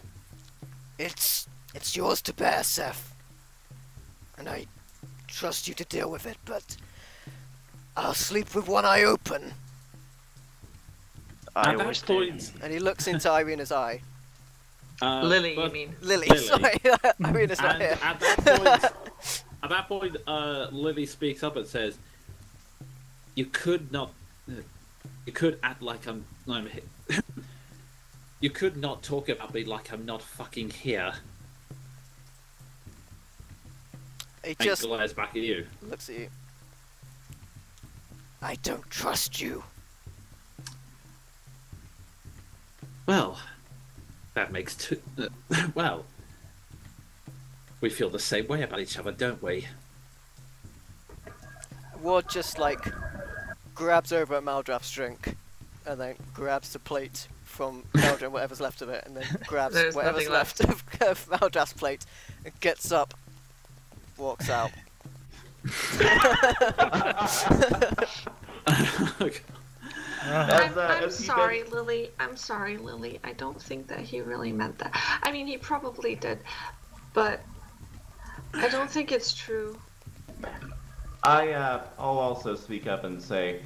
It's yours to bear, Seth. And I trust you to deal with it, but I'll sleep with one eye open. I At always that do. point, And he looks into Irina's eye. Lily, but- you mean? Lily, Lily. sorry. Irina's not And here. at that point, Lily speaks up and says, "You could not. You could act like I'm here. You could not talk about me like I'm not fucking here." He And just glares back at you. looks at you. I don't trust you. Well, that makes two. Well, we feel the same way about each other, don't we? Ward just like grabs over at Maldraf's drink, and then grabs the plate from Meldrin, whatever's left of it, and then grabs There's whatever's nothing left of Maldraf's plate, and gets up, walks out. As, I'm as he sorry, does- Lily. I'm sorry, Lily. I don't think that he really meant that. I mean, he probably did, but I don't think it's true. I'll also speak up and say,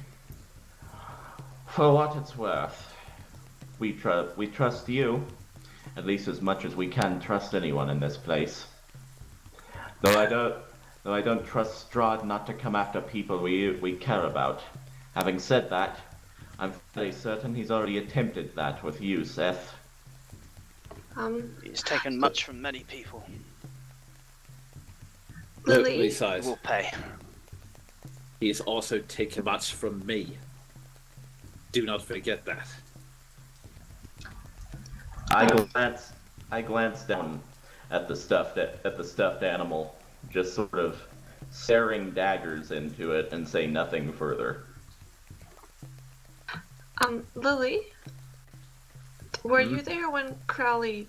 for what it's worth, we trust you, at least as much as we can trust anyone in this place. Though I don't trust Strahd not to come after people we care about. Having said that, I'm fairly certain he's already attempted that with you, Seth. He's taken much from many people. Lily, sighs. We'll pay. He's also taken much from me. Do not forget that. I glance down at the stuffed animal, just sort of staring daggers into it, and say nothing further. Lily, were you there when Crowley,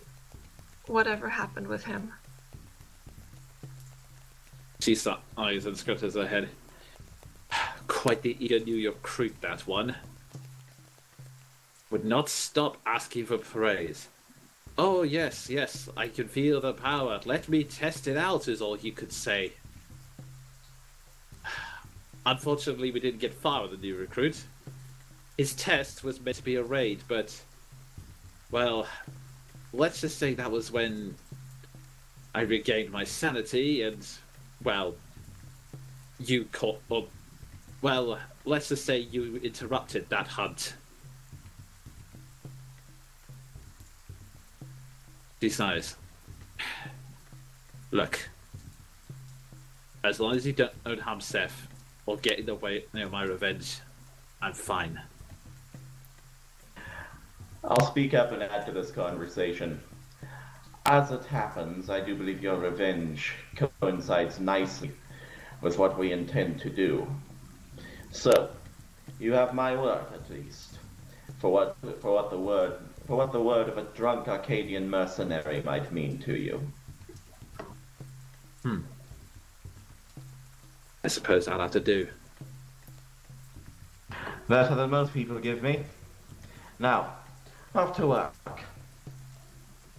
whatever happened with him? She eyes and scutters her head. Quite the eager New York creep, that one. Would not stop asking for praise. Oh, yes, I can feel the power. Let me test it out, is all you could say. Unfortunately, we didn't get far with the new recruit. His test was meant to be a raid, but, well, let's just say that was when I regained my sanity and, well, you caught, or, well, let's just say you interrupted that hunt. She sighs. Look, as long as you don't harm Seth or get in the way of my revenge, I'm fine. I'll speak up and add to this conversation. As it happens, I do believe your revenge coincides nicely with what we intend to do. So, you have my word, at least. what the word of a drunk Arcadian mercenary might mean to you. I suppose I'll have to do. Better than most people give me. Now, off to work.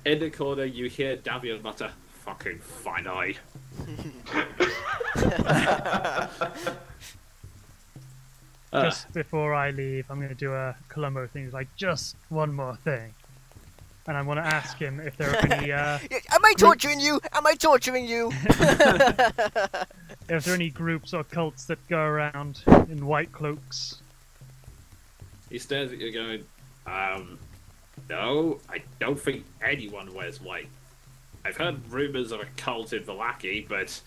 In the corner, you hear Davian mutter, "Fucking fine eye." Just before I leave, I'm going to do a Columbo thing. It's like, just one more thing. And I want to ask him if there are any... Am I torturing you? Am I torturing you? if there are any groups or cults that go around in white cloaks. He stares at you going, no, I don't think anyone wears white. I've heard rumours of a cult in Vallaki, but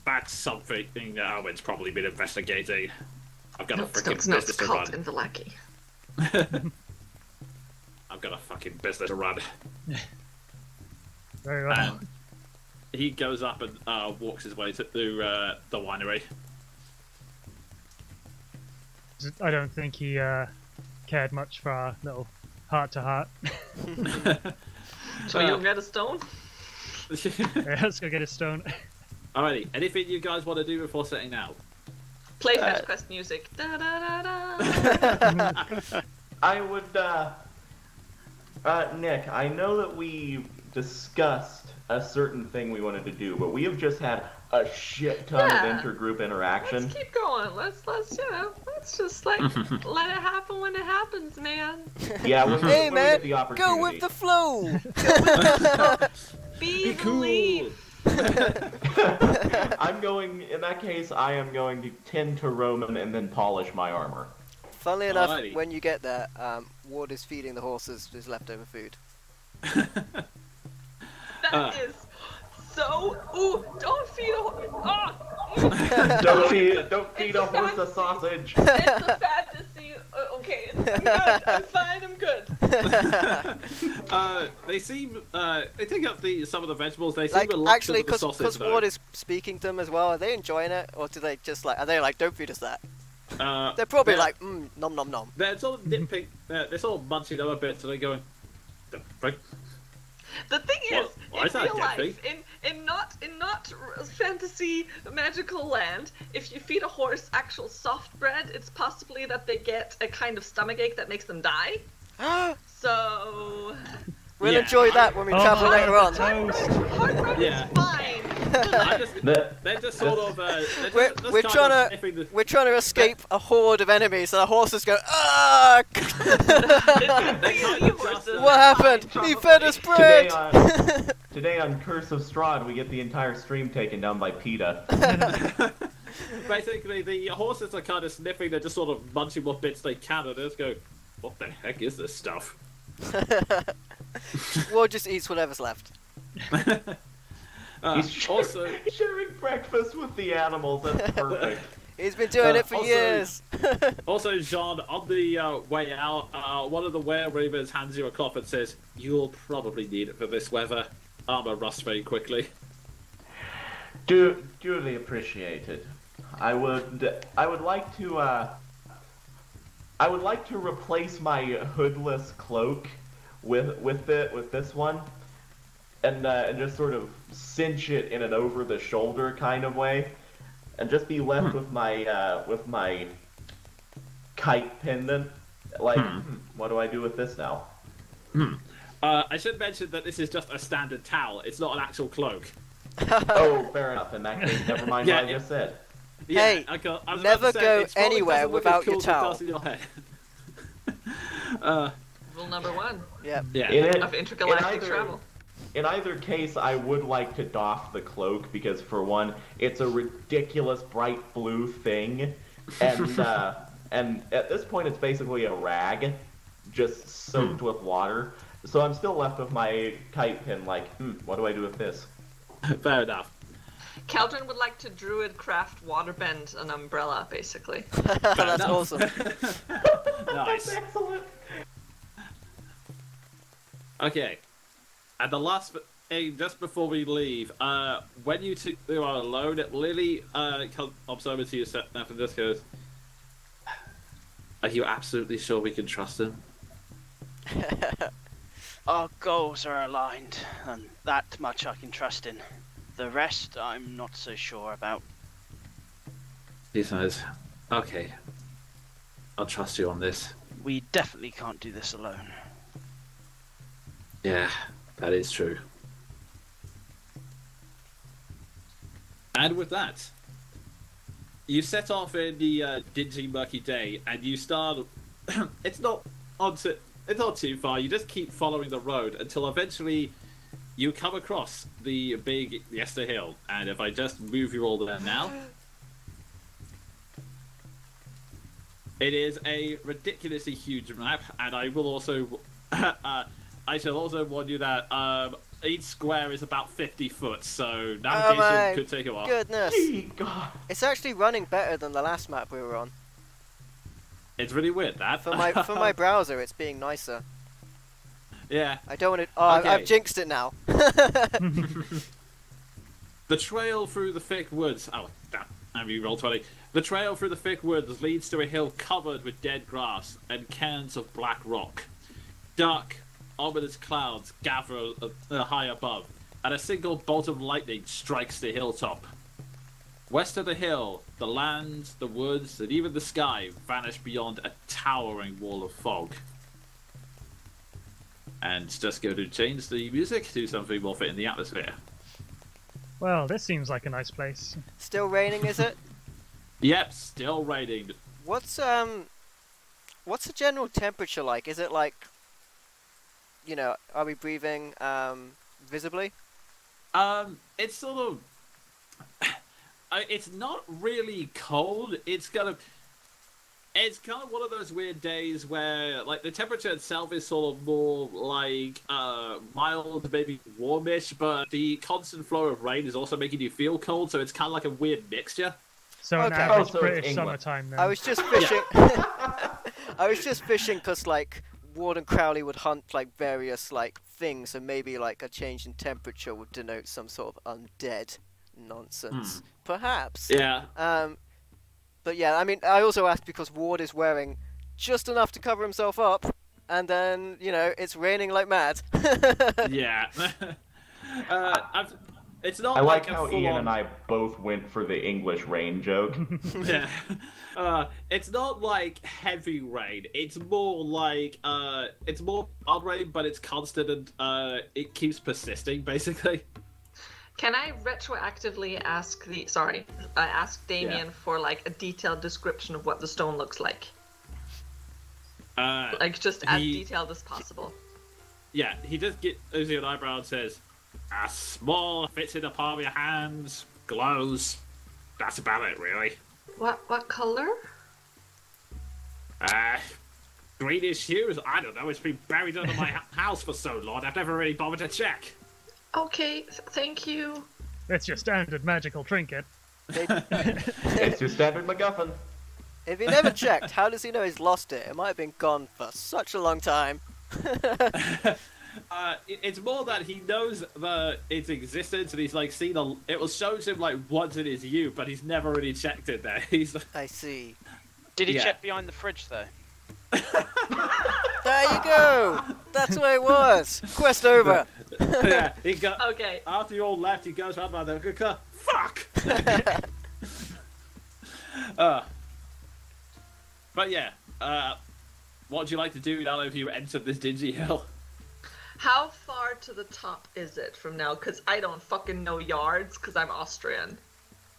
that's something that Owen's probably been investigating. I've got a freaking business to run. In Vallaki. I've got a fucking business to run. Very well. He goes up and walks his way to the winery. I don't think he cared much for our little heart-to-heart. So you'll get a stone? Yeah, let's go get a stone. Alrighty, anything you guys want to do before setting out? Play Fetch Quest music. Da da da da. I would, Nick, I know that we discussed a certain thing we wanted to do, but we have just had a shit ton of intergroup interaction. Let's keep going. Let's just like let it happen when it happens, man. Yeah, when Hey we man, get the opportunity. go with the flow. Be cool. believe. I'm going, in that case, I am going to tend to Roman and then polish my armor. Funnily enough, Alrighty. when you get there, Ward is feeding the horses his leftover food. That is so. Ooh, don't feed a horse. Oh, Don't feed a horse a sausage. it's a fantasy. Okay, I'm good. I'm fine. I'm good. They seem they take up some of the vegetables. They seem Like, reluctant actually, with the sausage. because Ward is speaking to them as well, are they enjoying it? Or do they just like, are they like, don't feed us that? They're probably like, nom nom nom. They're sort of nitpick. They're sort of munching them a bit, so they're going. The frick? The thing is, Why in is that real a life, thing? in not fantasy magical land, if you feed a horse actual soft bread, it's possibly that they get a kind of stomachache that makes them die. So We'll Yeah. enjoy that when we travel later on. hard bread Yeah. is fine. They're just sort of. We're trying to escape a horde of enemies, and the horses go, ah! What happened? He fed us bread! Today on Curse of Strahd, we get the entire stream taken down by PETA. Basically, the horses are kind of sniffing. They're just sort of munching what bits they can, and they just go, "What the heck is this stuff?" Ward just eats whatever's left. Also, sharing breakfast with the animals. That's perfect. He's been doing it for also- years. Also, Jean, on the way out, one of the were-reavers hands you a cloth and says, "You'll probably need it for this weather. Armor rusts very quickly." Duly appreciated. I would like to replace my hoodless cloak with this one, and just sort of cinch it in an over-the-shoulder kind of way, and just be left with my kite pendant. Like, what do I do with this now? I should mention that this is just a standard towel. It's not an actual cloak. Oh, fair enough. In that case, never mind Yeah, what I just said. Hey, I was about never to say, go it's probably anywhere doesn't look without as your cool as it towel. does in your head. Rule number 1 Yeah. Yeah. of intergalactic travel. In either case, I would like to doff the cloak because, for one, it's a ridiculous bright blue thing, and and at this point, it's basically a rag, just soaked with water. So I'm still left with my kite pin. Like, what do I do with this? Fair enough. Caldron would like to druid craft waterbend an umbrella, basically. That's awesome. Nice. Excellent. Okay. And the last thing, just before we leave, when you two are alone, Lily comes over to you and just goes, Are you absolutely sure we can trust him? Our goals are aligned, and that much I can trust in. The rest, I'm not so sure about. He says, okay, I'll trust you on this. We definitely can't do this alone. Yeah, that is true. And with that, you set off in the dingy, murky day, and you start. It's not too far. You just keep following the road until eventually you come across the big Yester Hill. And if I just move you all there now, it is a ridiculously huge map. And I will also, I shall also warn you that each square is about 50 foot, so navigation could take a while. Goodness. God. It's actually running better than the last map we were on. It's really weird that. For my browser, it's being nicer. Yeah. I don't want to. Oh, Okay. I've jinxed it now. The trail through the thick woods. Oh, damn. I mean, roll 20. The trail through the thick woods leads to a hill covered with dead grass and cairns of black rock. Dark, ominous clouds gather high above, and a single bolt of lightning strikes the hilltop. West of the hill, the land, the woods, and even the sky vanish beyond a towering wall of fog. And just go to change the music to something more fit in the atmosphere. Well, this seems like a nice place. Still raining, is it? Yep, still raining. What's the general temperature like? Is it like, are we breathing visibly? It's sort of. It's not really cold. It's kind of one of those weird days where, like, the temperature itself is sort of more like mild, maybe warmish, but the constant flow of rain is also making you feel cold. So it's kind of like a weird mixture. So an Okay. average Oh, so it's British England. summertime then. I was just fishing. I was just fishing because like Ward and Crowley would hunt like various like things, and maybe like a change in temperature would denote some sort of undead nonsense, perhaps. Yeah. But yeah, I mean, I also asked because Ward is wearing just enough to cover himself up, and then it's raining like mad. Yeah. It's not I like a how full-on- Ian and I both went for the English rain joke. Yeah. It's not like heavy rain. It's more like it's more mild rain, but it's constant and it keeps persisting, basically. Can I retroactively ask Damien for like a detailed description of what the stone looks like? Like just as detailed as possible. Yeah, he does get Uzi an eyebrow and says, small, fits in the palm of your hands, glows. That's about it, really. What color? Greenish hues? I don't know, it's been buried under my house for so long, I've never really bothered to check. Okay, thank you. It's your standard magical trinket. It's your standard MacGuffin. If he never checked, how does he know he's lost it? It might have been gone for such a long time. It's more that he knows its existence, and he's like seen it was shown to him like once in his youth, but he's never really checked it there. He's I see. Did he Yeah. check behind the fridge though? There you go! That's where it was! Quest over! yeah, he got Okay. after you all left, he goes around by the fuck. But yeah, what would you like to do now if you entered this dingy hill? How far to the top is it from now? Because I don't fucking know yards, because I'm Austrian.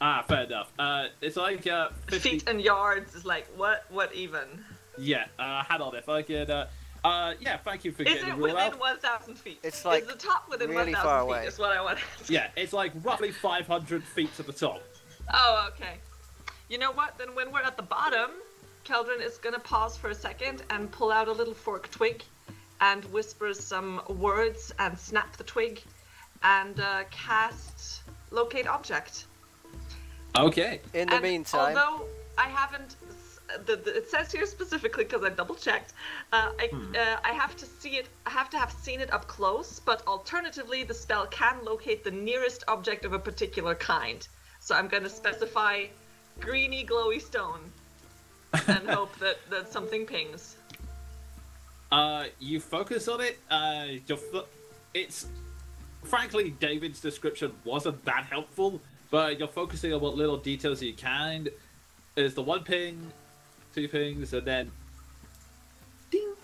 Fair enough. It's like 50... Feet and yards is like, what even? Yeah, hang on, if I could, yeah, thank you for Is getting it the rule within out. 1,000 feet? It's like is the top within really 1,000 far feet away. is what I want. Yeah, it's like roughly 500 feet to the top. Oh, okay. You know what? Then when we're at the bottom, Keldrin is gonna pause for a second and pull out a little fork twig and whisper some words and snap the twig and cast locate object. Okay. In the And meantime, although I haven't, it says here specifically because I double checked. I have to see it. I have to have seen it up close. But alternatively, the spell can locate the nearest object of a particular kind. So I'm going to specify greeny glowy stone. and hope that something pings. You focus on it. It's frankly, David's description wasn't that helpful, but you're focusing on what little details you can. There's the one ping, two pings, and then ding.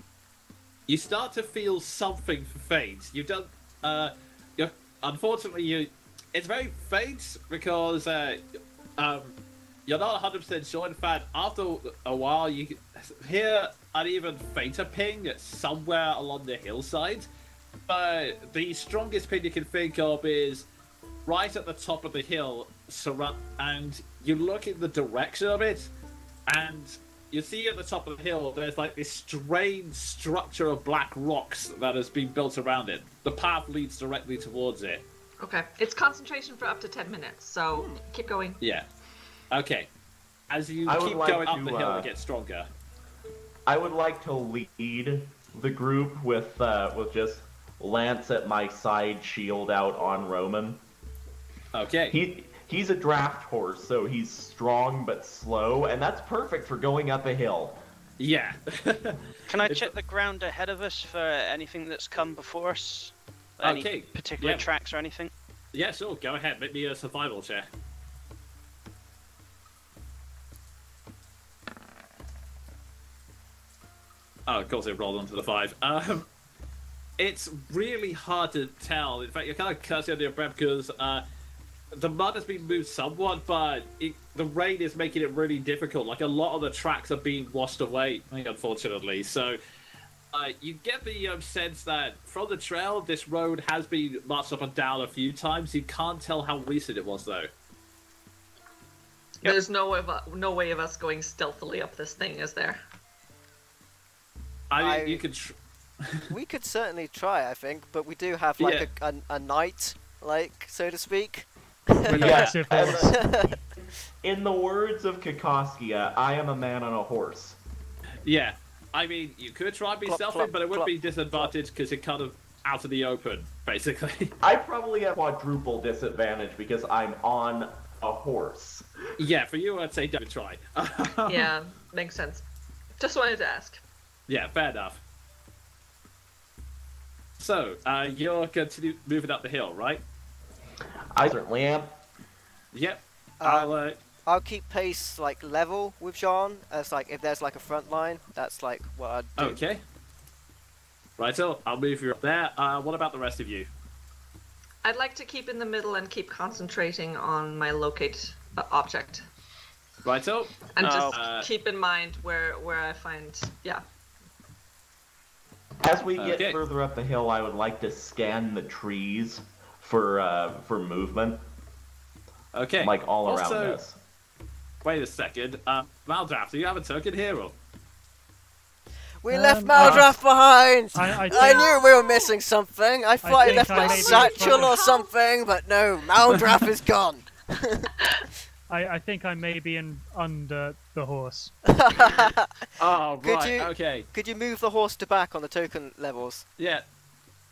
You start to feel something faint. You don't. Unfortunately, it's very faint because you're not 100% sure. In fact, after a while, you hear an even fainter ping somewhere along the hillside. But the strongest ping you can think of is right at the top of the hill, and you look in the direction of it, and you see at the top of the hill there's like this strange structure of black rocks that has been built around it. The path leads directly towards it. Okay. It's concentration for up to 10 minutes, so keep going. Yeah. Okay. As you keep going up the hill, it gets stronger. I would like to lead the group with just lance at my side, shield out on Roman. Okay. He's a draft horse, so he's strong but slow, and that's perfect for going up a hill. Yeah. Can I check the ground ahead of us for anything that's come before us? Any particular tracks or anything? Yeah, sure. Go ahead. Make me a survival check. Oh, of course it rolled onto the 5. It's really hard to tell. In fact, you're kind of cursing under your breath because the mud has been moved somewhat, but the rain is making it really difficult. Like, a lot of the tracks are being washed away, unfortunately. So you get the sense that from the trail, this road has been marched up and down a few times. You can't tell how recent it was, though. Yep. There's no way of us going stealthily up this thing, is there? I mean, you could... We could certainly try, I think, but we do have like a knight, like, so to speak. Yeah. In the words of Kakoskia, I am a man on a horse. Yeah. I mean, you could try and be stealthy, but it would be disadvantaged because you're kind of out of the open, basically. I probably have quadruple disadvantage because I'm on a horse. Yeah, for you, I'd say don't try. Yeah, makes sense. Just wanted to ask. Yeah, fair enough. So, you're continue moving up the hill, right? I certainly am. Yep. I'll keep pace like level with Jean, as like if there's like a front line, that's like what I'd do. Okay. Right, so I'll move you up there. What about the rest of you? I'd like to keep in the middle and keep concentrating on my locate object. Right, so. And just keep in mind where I find, yeah. As we get further up the hill, I would like to scan the trees for movement. Okay. Like all around us. Wait a second. Maldraft, do you have a token here? Or? We left Maldraft behind! I knew we were missing something. I thought I left my satchel or something, but no, Maldraft is gone. I think I may be under the horse. Oh, right, okay. Could you move the horse to back on the token levels? Yeah.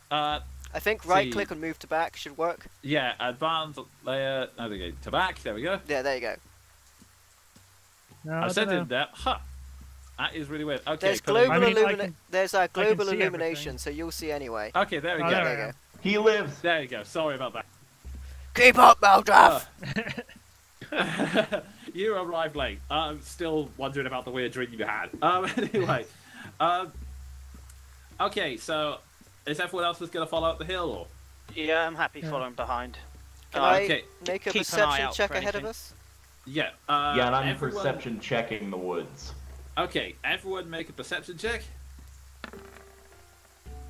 I think right-click and move to back should work. Yeah, advanced layer. No, there we go. To back. There we go. Yeah, there you go. No, I sent it there. Huh. That is really weird. Okay. There's global there's a global illumination, so you'll see anyway. Okay, there we go. There you go. He lives. There you go. Sorry about that. Keep up, Maldraft! You arrived late. I'm still wondering about the weird dream you had. Anyway. Okay, so is everyone else just going to follow up the hill, or? Yeah, I'm happy following behind. Can I make a perception check ahead of us? Yeah. Yeah, and I'm perception checking the woods. Okay, everyone make a perception check.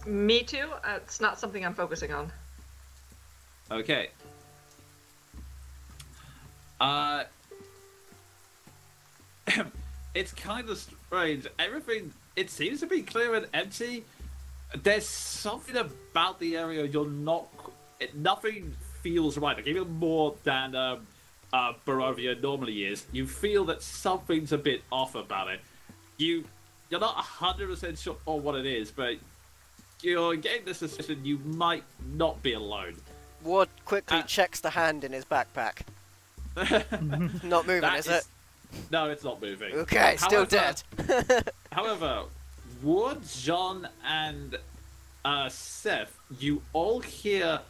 Me too? It's not something I'm focusing on. Okay. It's kind of strange. Everything, it seems to be clear and empty. There's something about the area you're not... nothing feels right. Like, even more than Barovia normally is. You feel that something's a bit off about it. You're not 100% sure what it is, but you're getting the suspicion you might not be alone. Ward quickly checks the hand in his backpack. Not moving, is it? No, it's not moving. Okay, still However- dead. However, Wood, John, and Seth, you all hear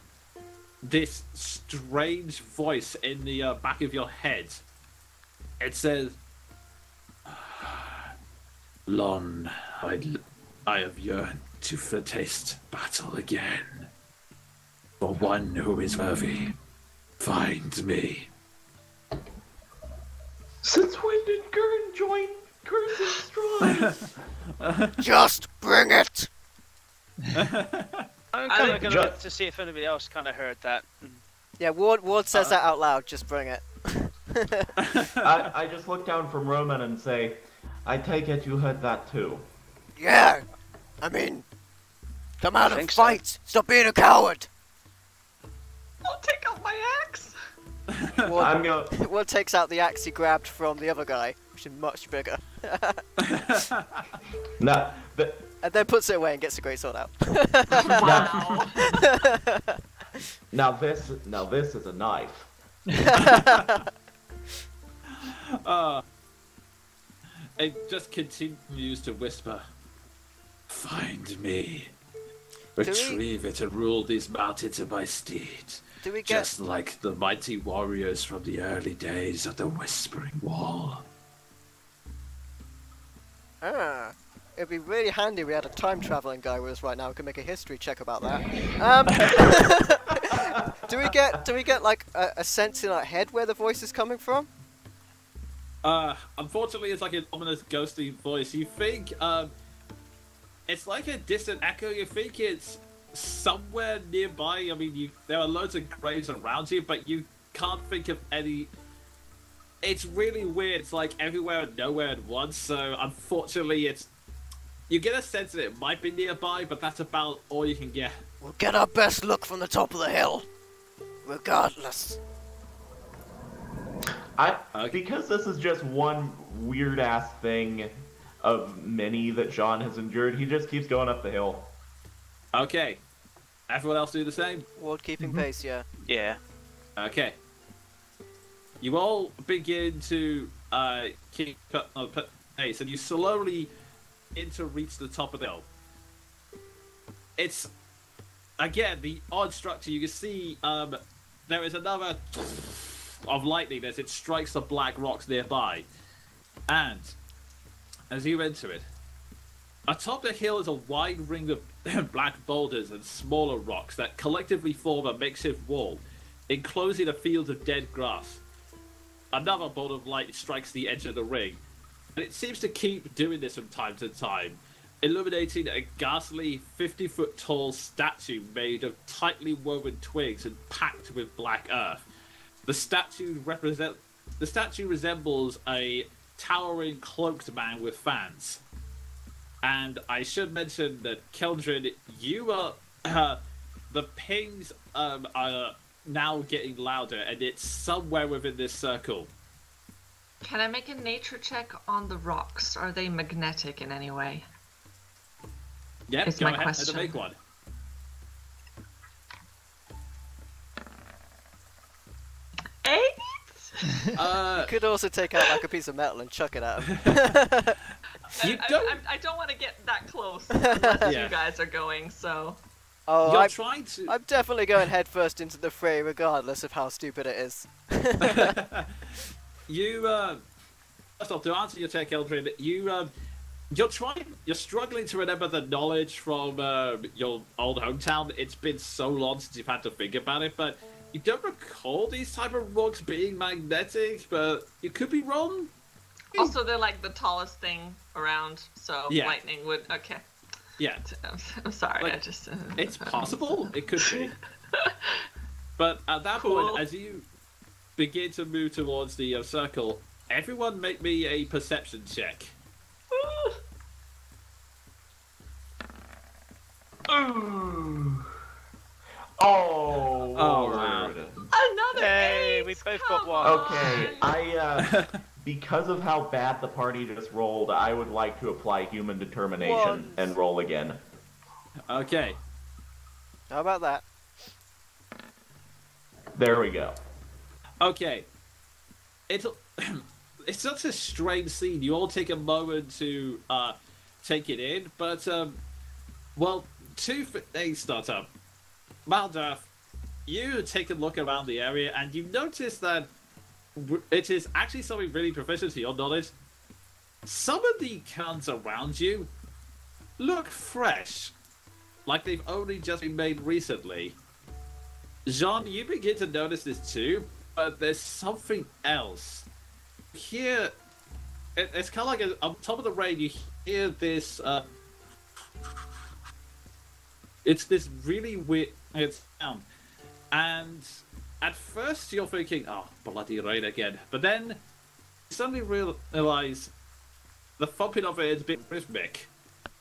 this strange voice in the back of your head. It says, "Lon, I have yearned to taste battle again. For one who is worthy, find me." Since when did Gurn join Gurns and Strahd? Just bring it. I'm I kind of think going ju- to look to see if anybody else kind of heard that. Yeah, Ward says that out loud. Just bring it. I just look down from Roman and say, I take it you heard that too. Yeah. I mean, come out and think so. fight. Stop being a coward. I'll take out my axe. I'm gonna. Ward takes out the axe he grabbed from the other guy, which is much bigger, No, and then puts it away and gets the great sword out. now this is a knife. It just continues to whisper, "Find me. we- Retrieve it and rule these mountains in my steed. Do we get? Just like the mighty warriors from the early days of the Whispering Wall." Ah, it'd be really handy if we had a time traveling guy with us right now who could make a history check about that. Do we get like a sense in our head where the voice is coming from? Unfortunately, it's like an ominous, ghostly voice. You think, it's like a distant echo. You think it's somewhere nearby. I mean, there are loads of graves around you, but you can't think of any. It's really weird. It's like everywhere and nowhere at once. So, unfortunately, you get a sense that it might be nearby, but that's about all you can get. We'll get our best look from the top of the hill, regardless. Because this is just one weird ass thing of many that John has endured, he just keeps going up the hill. Okay. Everyone else do the same? Ward keeping pace, yeah. Yeah. Okay. You all begin to keep pace, and you slowly reach the top of the hill. It's, again, the odd structure. You can see there is another of lightning as it strikes the black rocks nearby. And as you enter it, atop the hill is a wide ring of black boulders and smaller rocks that collectively form a makeshift wall, enclosing a field of dead grass. Another bolt of light strikes the edge of the ring, and it seems to keep doing this from time to time, illuminating a ghastly 50-foot tall statue made of tightly woven twigs and packed with black earth. The statue resembles a towering cloaked man with fans. And I should mention that, Keldrin, you are the pings are now getting louder, and it's somewhere within this circle. Can I make a nature check on the rocks? Are they magnetic in any way? Yep, Is go my ahead question. and make one. Eight? You could also take out like a piece of metal and chuck it at him. I don't want to get that close unless Yeah. you guys are going, so... Oh, You're trying to. I'm definitely going headfirst into the fray, regardless of how stupid it is. You, first off, to answer your check, Eldrin, you're struggling to remember the knowledge from your old hometown. It's been so long since you've had to think about it, but you don't recall these type of rocks being magnetic, but you could be wrong. Also, they're like the tallest thing around, so Yeah. lightning would... Okay. Yeah, I'm sorry, Like, I just... it's possible. It could be. But at that Cool. point, as you begin to move towards the circle, everyone make me a perception check. Oh, Oh, wow. Lord. Another Hey, eight! we both Come got one. Okay, on! because of how bad the party just rolled, I would like to apply human determination What? and roll again. Okay. How about that? There we go. Okay. It's it's such a strange scene. You all take a moment to take it in, but well, two things start up. Maldath, you take a look around the area, and you notice that it is actually something really proficient to your knowledge. Some of the cans around you look fresh, like they've only just been made recently. Jean, you begin to notice this too, but there's something else. Here, it's kind of like on top of the rain, you hear this, it's this really weird sound. And at first you're thinking, oh, bloody rain again. But then you suddenly realize the thumping of it is a bit rhythmic.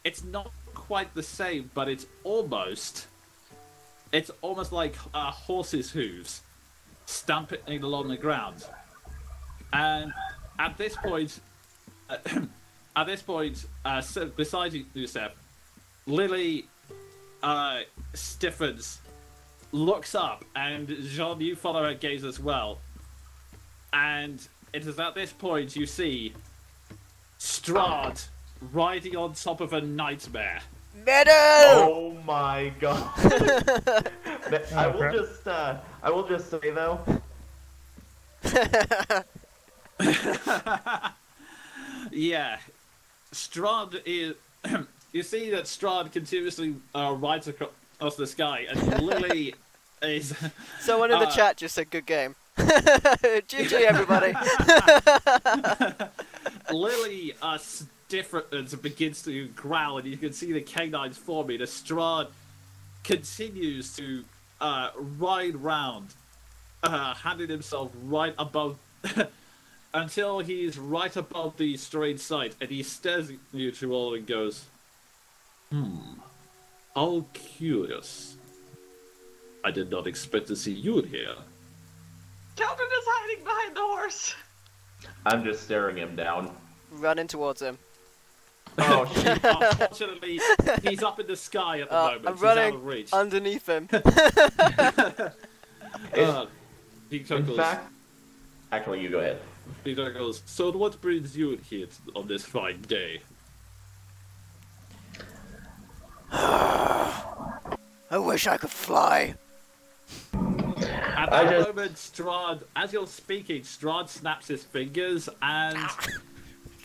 It's not quite the same, but it's almost like horses' hooves stamping along the ground. And at this point, beside you, Seth, Lily stiffens, looks up, and Jean, you follow her gaze as well. And it is at this point you see Strahd riding on top of a nightmare. Meadow! Oh my god! I will just say though. Yeah, Strahd is. You see that Strahd continuously rides across the sky, and Lily is. Someone in the chat just said good game. GG everybody. Lily stiffens and begins to growl, and you can see the canines forming. As Strahd continues to ride round, handing himself right above. Until he's right above the strange sight, and he stares at you two all and goes, how curious. I did not expect to see you here. Calvin is hiding behind the horse. I'm just staring him down. Running towards him. Oh shit. Unfortunately, he's up in the sky at the moment. I'm He's running out of reach. underneath him. He In chuckles. fact, actually, you go ahead. He goes, so what brings you here on this fine day? I wish I could fly. At that moment, Strahd, as you're speaking, Strahd snaps his fingers, and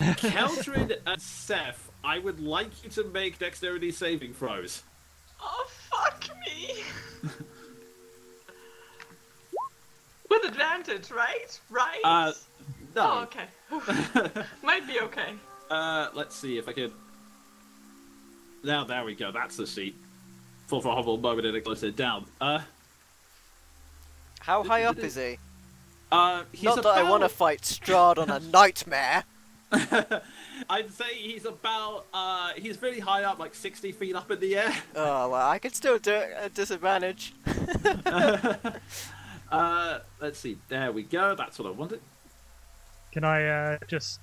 Keldrin and Seth, I would like you to make dexterity saving throws. Oh, fuck me. With advantage, right? Right? No. Oh, okay. Might be okay. Let's see if I can... Now, there we go, that's the sheet. For a humble moment and it closed it down. How high up is he? He's Not about... that I want to fight Strahd on a nightmare. I'd say he's about, he's really high up, like 60 feet up in the air. Oh, well, I can still do it at disadvantage. Let's see, there we go, that's what I wanted. Can I just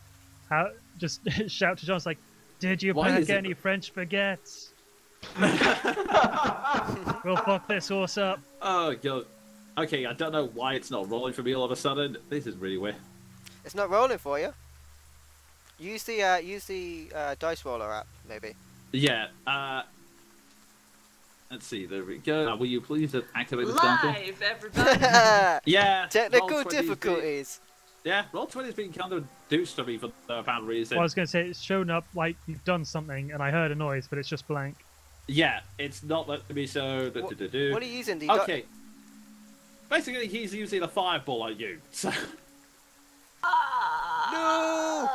shout to John, like, did you Why pack is it- any French baguettes? We'll fuck this horse up. Oh, God. Okay, I don't know why it's not rolling for me all of a sudden. This is really weird. It's not rolling for you. Use the dice roller app, maybe. Yeah, let's see, there we go. Will you please activate the sample? Live, everybody. Yeah. Technical Roll20's been- difficulties. Yeah, Roll20's been kind of douche to me for no apparent reason. Well, I was going to say, it's shown up like you've done something, and I heard a noise, but it's just blank. Yeah, it's not letting me show... What are you using? Okay. Basically, he's using a fireball at you. So... No!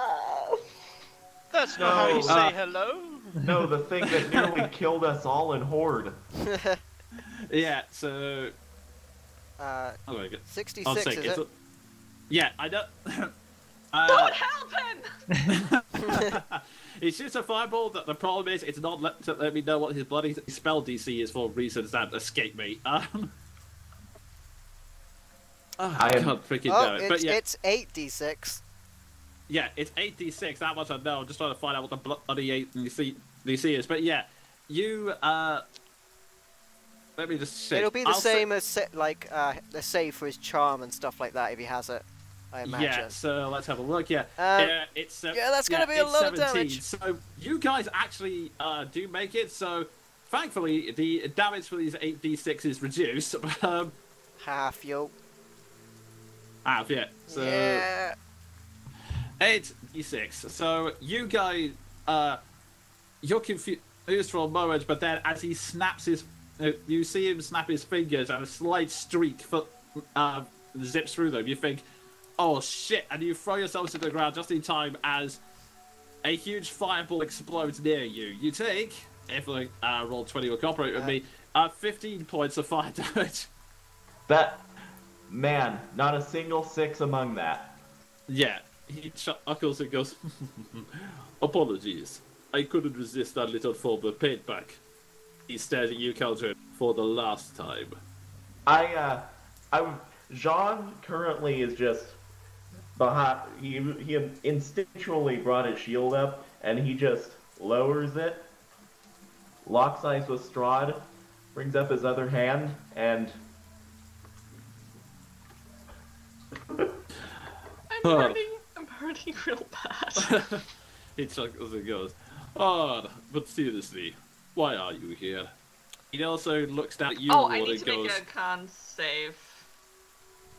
That's not how you say hello. No, the thing that nearly killed us all in Horde. Yeah, so... Uh, Oh my God. 66 I'll is take it? Yeah, I don't... Don't help him! He shoots a fireball. The problem is, it's not let me know what his bloody spell DC is for reasons that escape me. I can't freaking Oh, do it. But yeah, it's 8d6. yeah, it's 8d6. That much I know. I'm just trying to find out what the bloody 8 DC is. But yeah, you let me just check. It'll be the same as the save for his charm and stuff like that if he has it. I imagine. Yeah, so let's have a look. Yeah, it's yeah, that's gonna be a it's lot of 17. damage. So you guys actually do make it. So thankfully, the damage for these 8d6 is reduced. Half, yo. Half, yeah. So Yeah. 8d6. So you guys, you're confused for a moment, but then as he snaps his, you see him snap his fingers, and a slight streak zips through them. You think, oh shit, and you throw yourselves to the ground just in time as a huge fireball explodes near you. You take, if roll 20 will cooperate with me, 15 points of fire damage. That, man, not a single 6 among that. Yeah, he chuckles and goes, apologies, I couldn't resist that little form of paintback. He stared at you, Cauldron, for the last time. Jean currently is just behind. He instinctually brought his shield up, and he just lowers it, locks eyes with Strahd, brings up his other hand, and I'm hurting real bad. He chuckles and goes, oh, but seriously, why are you here? He also looks down at you, Oh, I Lord, need and to goes, make a con save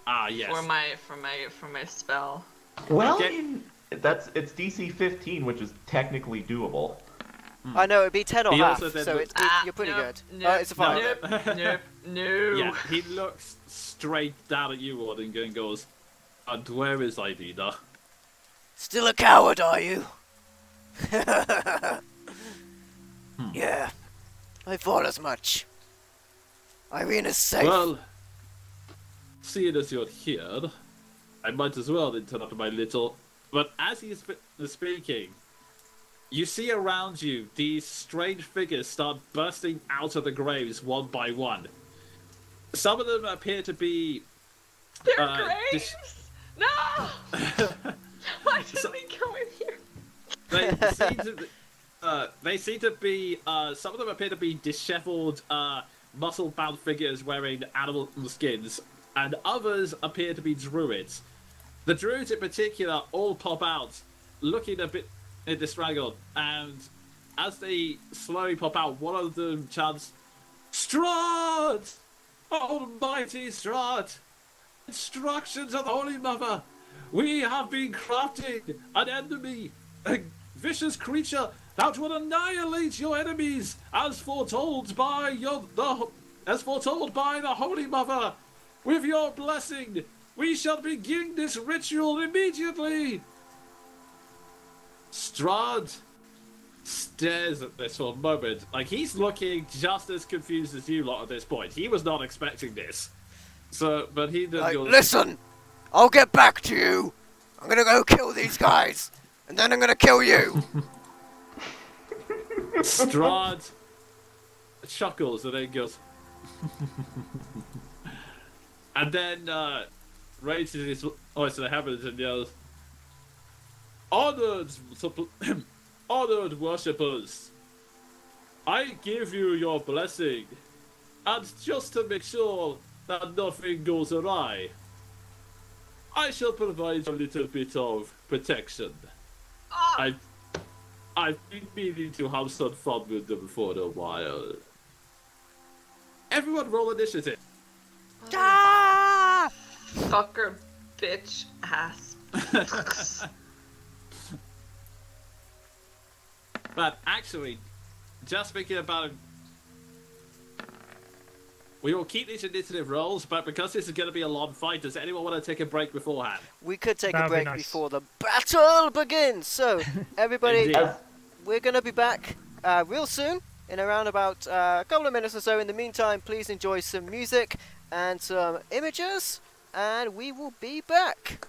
ah, yes. for my spell. well, Okay. it's DC 15, which is technically doable. I know, it'd be 10 or He half, also then so looks- you're pretty nope, good. nope, It's a 5. No. Yeah, he looks straight down at you, Lord, and goes, and where is Idina? Still a coward, are you? Yeah, I thought as much. Irena's safe. Well, seeing as you're here, I might as well interrupt my little... But as he's speaking, you see around you these strange figures start bursting out of the graves one by one. Some of them appear to be... They're graves! No! Why did we go in here? They seem to be, some of them appear to be disheveled, muscle-bound figures wearing animal skins, and others appear to be druids. The druids in particular all pop out, looking a bit distracted, and as they slowly pop out, one of them chants, Strahd! Almighty Strahd! Instructions of the Holy Mother! We have been crafting an enemy, a vicious creature that will annihilate your enemies, as foretold by the Holy Mother. With your blessing, we shall begin this ritual immediately. Strahd stares at this for a moment, like he's looking just as confused as you lot at this point. He was not expecting this. So, but he then goes, listen, I'll get back to you. I'm gonna go kill these guys, and then I'm gonna kill you. Strahd chuckles and then goes, and then raises his voice to the heavens and yells, honored worshippers, I give you your blessing, and just to make sure that nothing goes awry, I shall provide a little bit of protection. Oh, I've been meaning to have some fun with them for a while. Everyone roll initiative. Ah! fucker, bitch, ass. But actually, just thinking about it, we will keep these initiative rolls, but because this is going to be a long fight, does anyone want to take a break beforehand? We could take a That'd be break nice. before the battle begins. So, everybody, Indeed. we're going to be back real soon, in around about a couple of minutes or so. In the meantime, please enjoy some music and some images, and we will be back.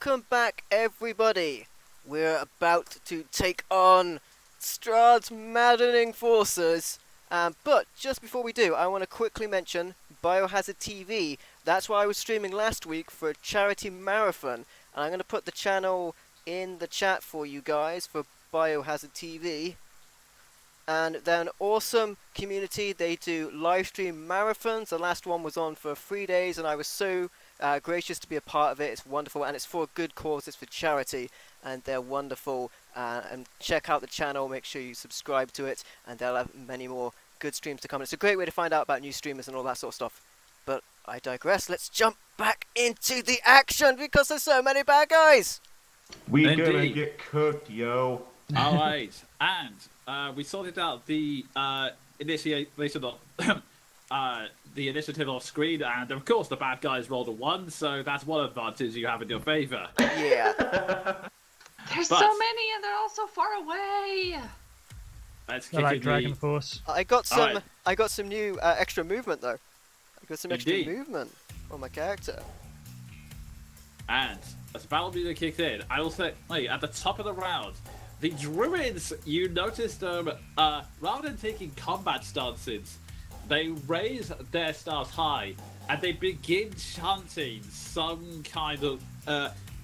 Welcome back, everybody. We're about to take on Strahd's maddening forces. But just before we do, I want to quickly mention Biohazard TV. That's why I was streaming last week for a charity marathon. And I'm going to put the channel in the chat for you guys for Biohazard TV. And they're an awesome community. They do live stream marathons. The last one was on for 3 days, and I was so gracious to be a part of it. It's wonderful, and it's for a good cause. It's for charity, and they're wonderful. And check out the channel. Make sure you subscribe to it, and they'll have many more good streams to come. It's a great way to find out about new streamers and all that sort of stuff. But I digress. Let's jump back into the action because there's so many bad guys. We Indeed. gonna get cooked, yo. All right, and we sorted out the initiation of the initiative off screen, and of course the bad guys rolled a 1, so that's one advantage you have in your favor. Yeah. There's But- so many and they're all so far away. Let's They're kick like in Dragon the... Force. I got some. Alright. I got some new extra movement though. I got some extra Indeed. movement on my character. And as battle music kicks in, I will say, wait, at the top of the round, the druids, you noticed them, rather than taking combat stances, they raise their staffs high and they begin chanting some kind of,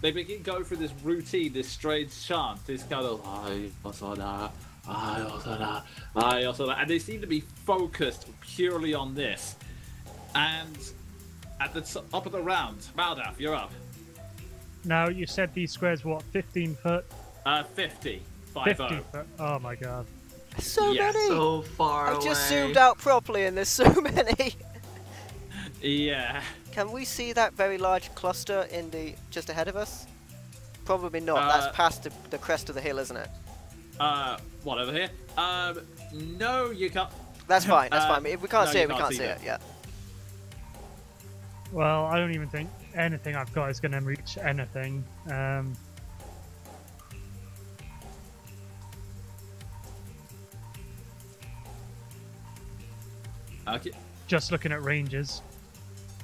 they begin going through this routine, this strange chant, this kind of, I also know, and they seem to be focused purely on this. And at the top of the round, Maldaf, you're up. Now, you said these squares were what, 15 foot? 50. 50 5-0. foot. Oh my god. So Yes. many. So far I've away. just zoomed out properly, and there's so many. Yeah. Can we see that very large cluster in the just ahead of us? Probably not. That's past the crest of the hill, isn't it? What over here? No, you can't. That's fine. That's fine. If we can't no, see you it, we can't can't see see that. it. Yeah. Well, I don't even think anything I've got is going to reach anything. Okay. Just looking at ranges.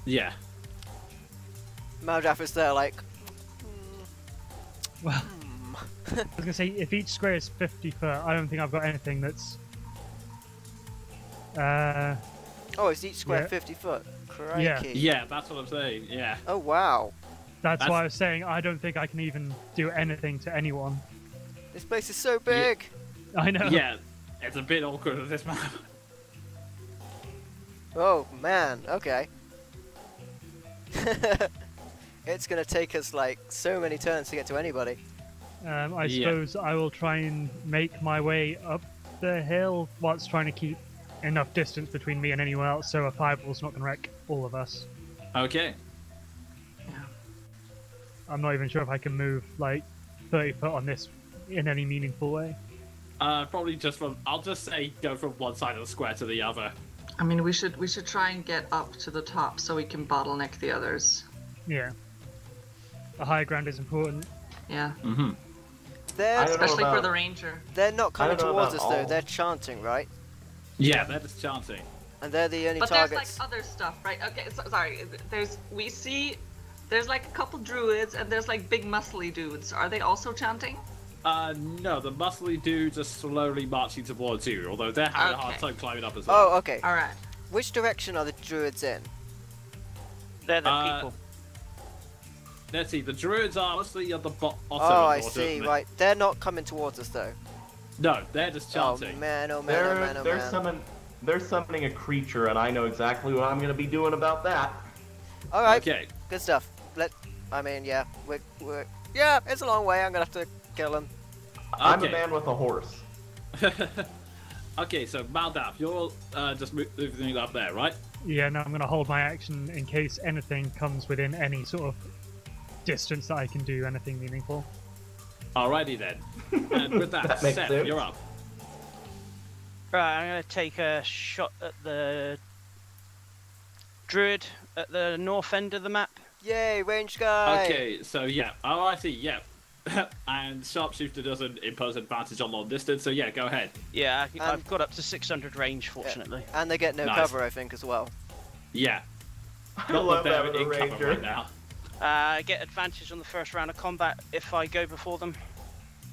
Yeah. Maldraff is there, like. Well, I was going to say, if each square is 50 foot, I don't think I've got anything that's... Oh, is each square Yeah. 50 foot? Crikey. Yeah. Yeah, that's what I'm saying. Yeah. Oh wow. That's why I was saying I don't think I can even do anything to anyone. This place is so big. I know. Yeah. It's a bit awkward with this map. Oh man. Okay. It's gonna take us like so many turns to get to anybody. I Yeah. suppose I will try and make my way up the hill whilst trying to keep enough distance between me and anyone else so a fireball's not going to wreck all of us. Okay. I'm not even sure if I can move like 30 foot on this in any meaningful way. Probably just from. I'll just say go from one side of the square to the other. I mean, we should try and get up to the top so we can bottleneck the others. Yeah. The high ground is important. Yeah, Mm-hmm. They're I don't know especially for about- the ranger. they're not coming don't know towards about us though. all. They're chanting, right? Yeah, they're just chanting. And they're the only But targets. there's like other stuff, right? Okay, sorry. There's like a couple druids and there's like big muscly dudes. Are they also chanting? No, the muscly dudes are slowly marching towards you, although they're having a hard Okay. time climbing up as well. Oh, okay. All right. Which direction are the druids in? They're the Uh, people. Let's see, the druids are mostly at the bottom. Oh, I order, see. isn't it? Right. They're not coming towards us though. No, they're just chanting. Oh man! Oh man! Oh man! Oh man! They're summoning a creature, and I know exactly what I'm gonna be doing about that. All right. Okay. Good stuff. I mean, yeah. Yeah. It's a long way. I'm gonna have to kill him. I'm a Okay. man with a horse. Okay, so Maldaf, you're just moving up there, right? Yeah, no, I'm going to hold my action in case anything comes within any sort of distance that I can do anything meaningful. Alrighty then. And with that, That makes Seth, sense. you're up. Right, I'm going to take a shot at the druid at the north end of the map. Yay, range guy! Okay, so yeah. Oh, I see, yeah. And sharpshooter doesn't impose advantage on long distance, so yeah, go ahead. Yeah, And- I've got up to 600 range, fortunately. And they get no Nice. cover, I think, as well. Yeah. I Not love that that they're with a in cover ranger. right now. Get advantage on the first round of combat if I go before them.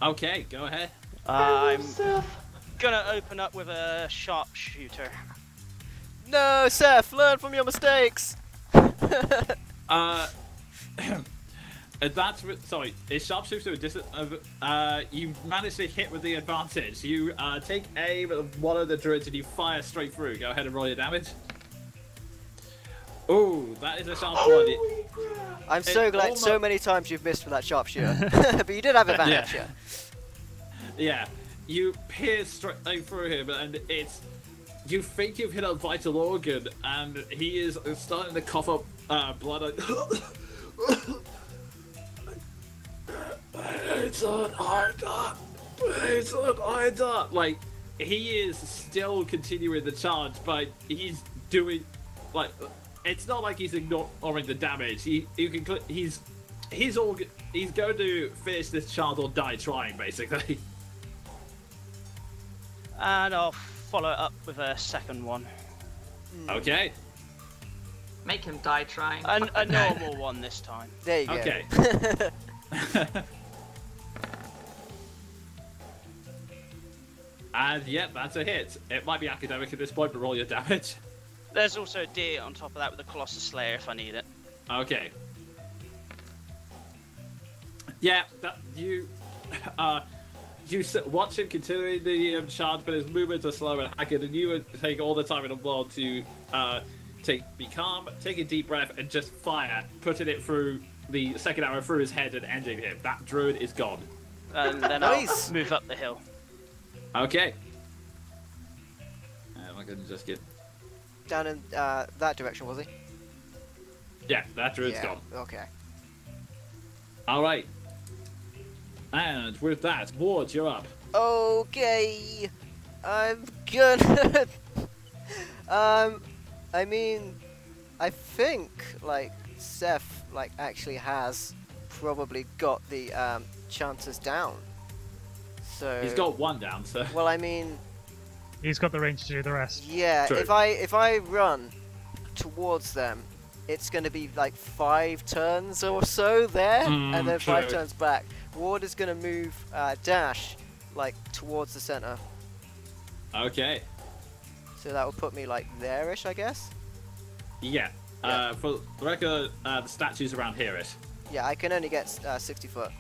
Okay, go ahead. I'm gonna open up with a sharpshooter. No, Seth, learn from your mistakes. Sorry, is sharpshooter you manage to hit with the advantage. You take aim at one of the druids and you fire straight through. Go ahead and roll your damage. Oh, that is a sharp one. I'm so glad so many times you've missed with that sharpshooter. But you did have advantage, yeah. Yeah, you pierce straight through him, and you think you've hit a vital organ, and he is starting to cough up blood. It's an eye dart. It's an eye dart. Like, he is still continuing the charge, but he's doing it's not like he's ignoring the damage. He's going to finish this charge or die trying, basically. And I'll follow it up with a second one. Okay. Make him die trying. A normal one this time. There you go. Okay. And yeah, that's a hit. It might be academic at this point, but roll your damage. There's also a D on top of that with the Colossus Slayer if I need it. Okay. Yeah, you watch him continuing the charge, but his movements are slow and haggard, and you would take all the time in the world to be calm, take a deep breath, and just fire, putting it through the second arrow through his head and ending him. That druid is gone. And then Nice. I'll move up the hill. Okay. Am I going to just get... Down in that direction, was he? Yeah, that druid's Yeah, gone. okay. Alright. And with that, Ward, you're up. Okay. I'm gonna... I mean, I think, Seth, actually has probably got the, chances down. So... He's got one down, so... Well, I mean... He's got the range to do the rest. Yeah, True. if I run towards them, it's going to be 5 turns or so there, and then 5 true. turns back. Ward is going to move dash towards the center, Okay. so that will put me there-ish, I guess. Yeah. Yeah. For the record, the statue's around here-ish. Yeah, I can only get 60 foot.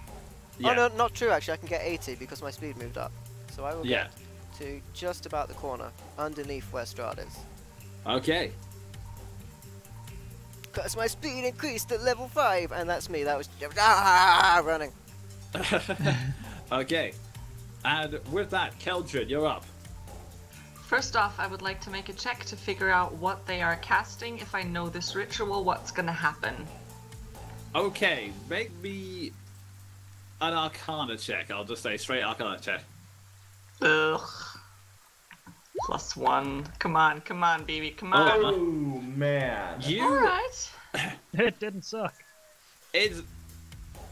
Yeah. Oh no, not true actually. I can get 80 because my speed moved up, so I will Yeah. get to just about the corner, underneath where Strahd is. Okay. Cause my speed increased at level 5, and that's me. That was running. Okay. And with that, Keldrin, you're up. First off, I would like to make a check to figure out what they are casting. If I know this ritual, what's gonna happen? Okay, make me an Arcana check. I'll just say straight Arcana check. Ugh. +1. Come on, baby, come on. Oh man. Alright. It didn't suck. It's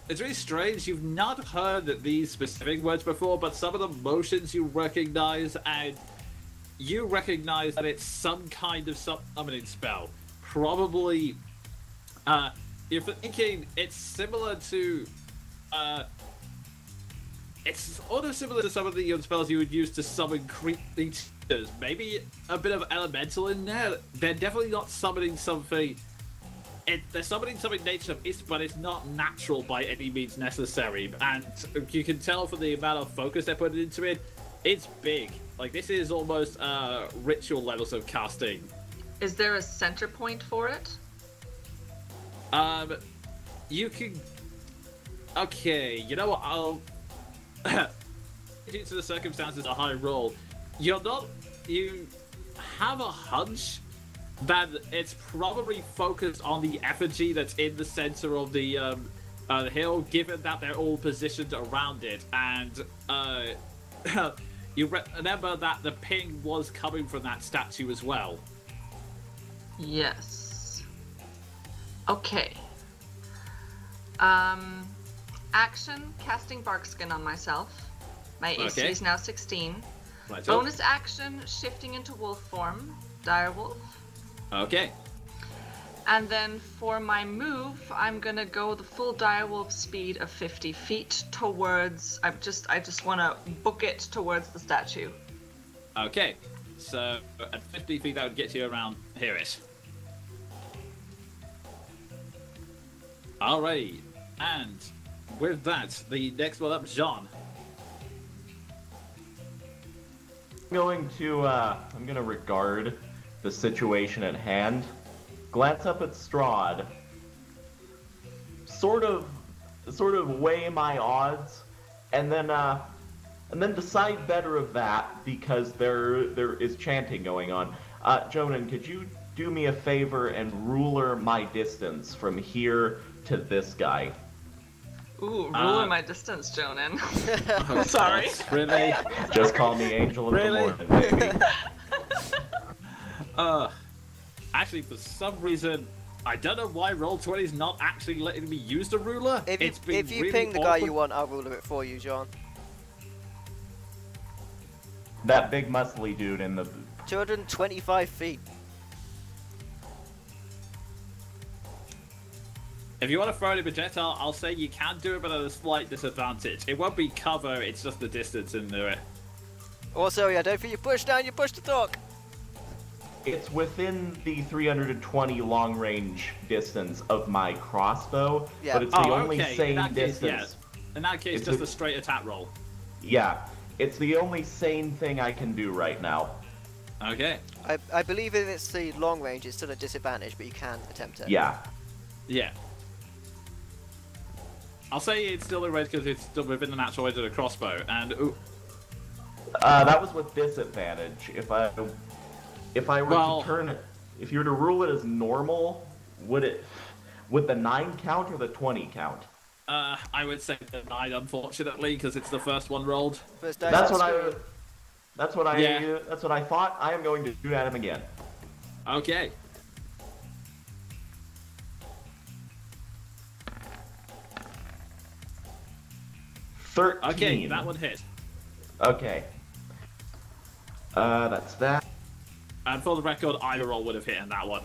really strange. You've not heard these specific words before, but some of the motions you recognize, and you recognize that it's some kind of summoning spell. Probably, you're thinking it's similar to, it's sort of similar to some of the spells you would use to summon creatures. Maybe a bit of elemental in there. They're definitely not summoning something. They're summoning something nature-based, but it's not natural by any means necessary. And you can tell from the amount of focus they're putting into it, it's big. This is almost ritual levels of casting. Is there a center point for it? You can... Okay, you know what, I'll... Due to the circumstances, a high roll. You have a hunch that it's probably focused on the effigy that's in the center of the hill, given that they're all positioned around it, and you remember that the ping was coming from that statue as well. Yes. Okay. Action, casting Barkskin on myself. My AC Okay. is now 16. Right, Bonus action, shifting into wolf form. Direwolf. Okay. And then for my move, I'm gonna go the full direwolf speed of 50 feet towards. I just want to book it towards the statue. Okay, so at 50 feet, that would get you around here-ish. Alrighty, and with that, the next one up, Jean. I'm gonna regard the situation at hand, glance up at Strahd, sort of weigh my odds, and then decide better of that because there is chanting going on. Jonan, could you do me a favor and ruler my distance from here to this guy? Ooh, ruler my distance, Jonan. Oh, Sorry. Really? Just call me Angel of Really? the Morning, baby. Actually, for some reason, I don't know why Roll20 is not actually letting me use the ruler. If you really ping the guy awkward. you want, I'll ruler it for you, John. That big muscly dude in the... 225 feet. If you want to throw in a projectile, I'll say you can do it, but at a slight disadvantage. It won't be cover, it's just the distance into it. Also, yeah, don't think you push down, you push to talk. It's within the 320 long range distance of my crossbow, Yeah. but it's the only okay. sane In that case, distance. In that case, It's just a- a straight attack roll. Yeah, it's the only sane thing I can do right now. Okay. I believe if it's the long range, it's still a disadvantage, but you can attempt it. Yeah. Yeah. I'll say it's still a range because it's still within the natural range of the crossbow, and ooh, That was with disadvantage. If I were Well- to turn it, if you were to rule it as normal, would the 9 count or the 20 count? I would say the 9, unfortunately, because it's the first one rolled. First dice That's on what screen. Yeah. that's what I thought. I am going to do at him again. Okay. $13. Okay, that one hit. Okay. That's that. And for the record, either roll would have hit in that one.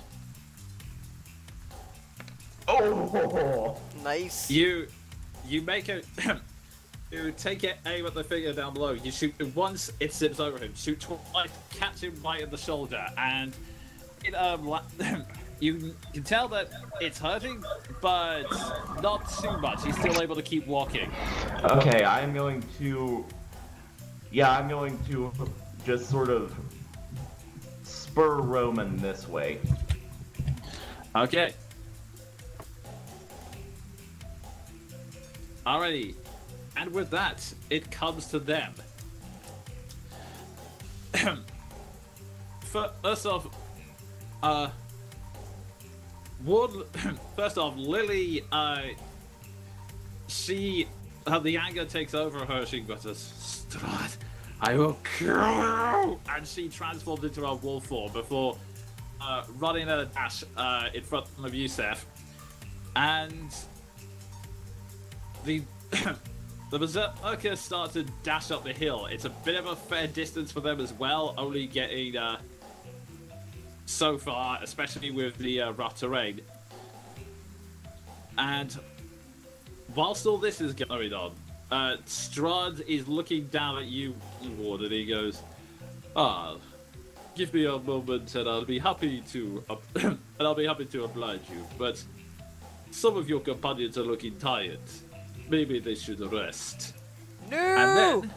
Oh! Nice. You make a you take it, aim at the figure down below. You shoot him once, it zips over him. Shoot twice, catch him right in the shoulder, and it you can tell that it's hurting, but not too much. He's still able to keep walking. Okay, I'm going to just sort of spur Roman this way. Okay. Alrighty. And with that, it comes to them. First off, first off, Lily, the anger takes over her. She goes, Strahd, I will kill you! And she transforms into a wolf form before running a dash in front of Yusef. And the berserkers start to dash up the hill. It's a bit of a fair distance for them as well, only getting so far, especially with the rough terrain. And whilst all this is going on, Strahd is looking down at you, Ward, and he goes, give me a moment and I'll be happy to oblige you, but some of your companions are looking tired. Maybe they should rest. No! And then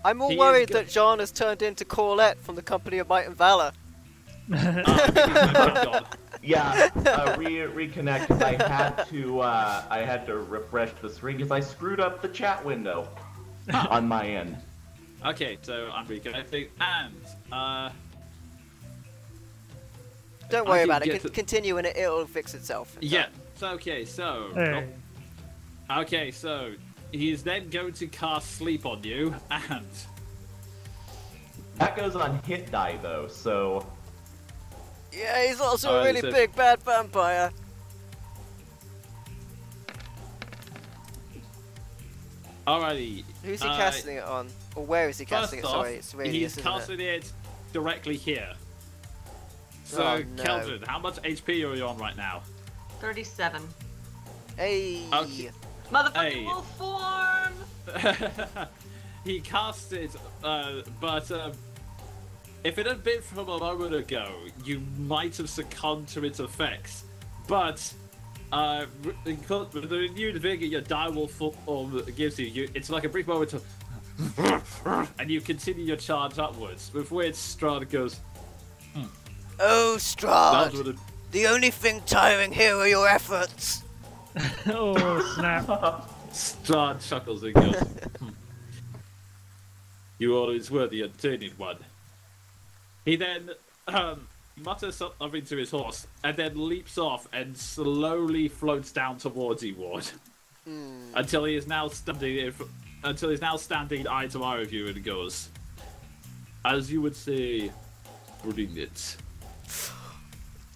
I'm all He is worried go- that John has turned into Corlett from the Company of Might and Valor. Yeah, reconnect. I had to refresh the screen because I screwed up the chat window on my end. Okay, so I'm reconnecting, and Don't I worry can about it. get to- Continue and it'll fix itself. yeah. So okay, so Hey. okay, so he's then going to cast sleep on you, and That goes on hit die though, so Yeah, he's also a Alright, really so- big bad vampire. alrighty. Who's he casting it on? Or where is he casting First it? off, Sorry, it's radius, he's isn't it? casting it directly here. So, Oh, no. Keldrin, how much HP are you on right now? 37. Hey. Okay. Motherfucking Hey. wolf form! He cast it, but if it had been from a moment ago, you might have succumbed to its effects. But with the renewed vigor your direwolf form gives you, it's like a brief moment of and you continue your charge upwards, with which Strahd goes, Oh, "That Strahd. would have The only thing tiring here are your efforts. Oh snap! Strahd chuckles and goes, You always were the untainted one. He then mutters something to his horse and then leaps off and slowly floats down towards you, Ward, until he is now standing eye to eye with you and goes, As you would say, bring it.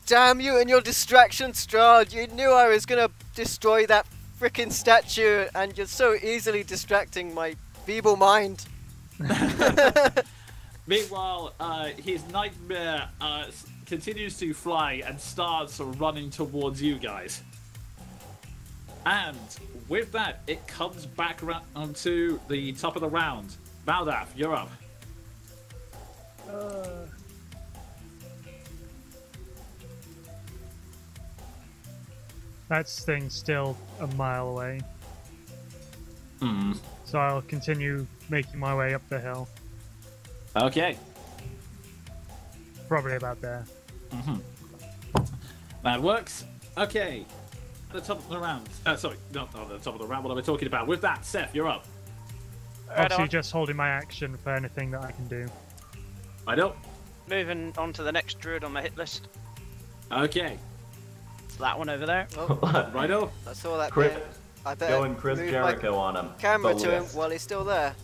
Damn you and your distraction, Strahd. You knew I was gonna destroy that frickin' statue, and you're so easily distracting my feeble mind. Meanwhile, his nightmare continues to fly and starts running towards you guys. And with that, it comes back around onto the top of the round. Valdaf, you're up. That thing's still a mile away. Hmm. So I'll continue making my way up the hill. Okay. Probably about there. That works. Okay. At the top of the round. Sorry, not at the top of the round. What am I talking about? With that, Seth, you're up. Obviously, just holding my action for anything that I can do. I don't. Moving on to the next druid on my hit list. Okay. It's that one over there. Oh, Righto. I saw that Chris, bit. I better going Chris move Jericho my on him. camera The to him list. while he's still there.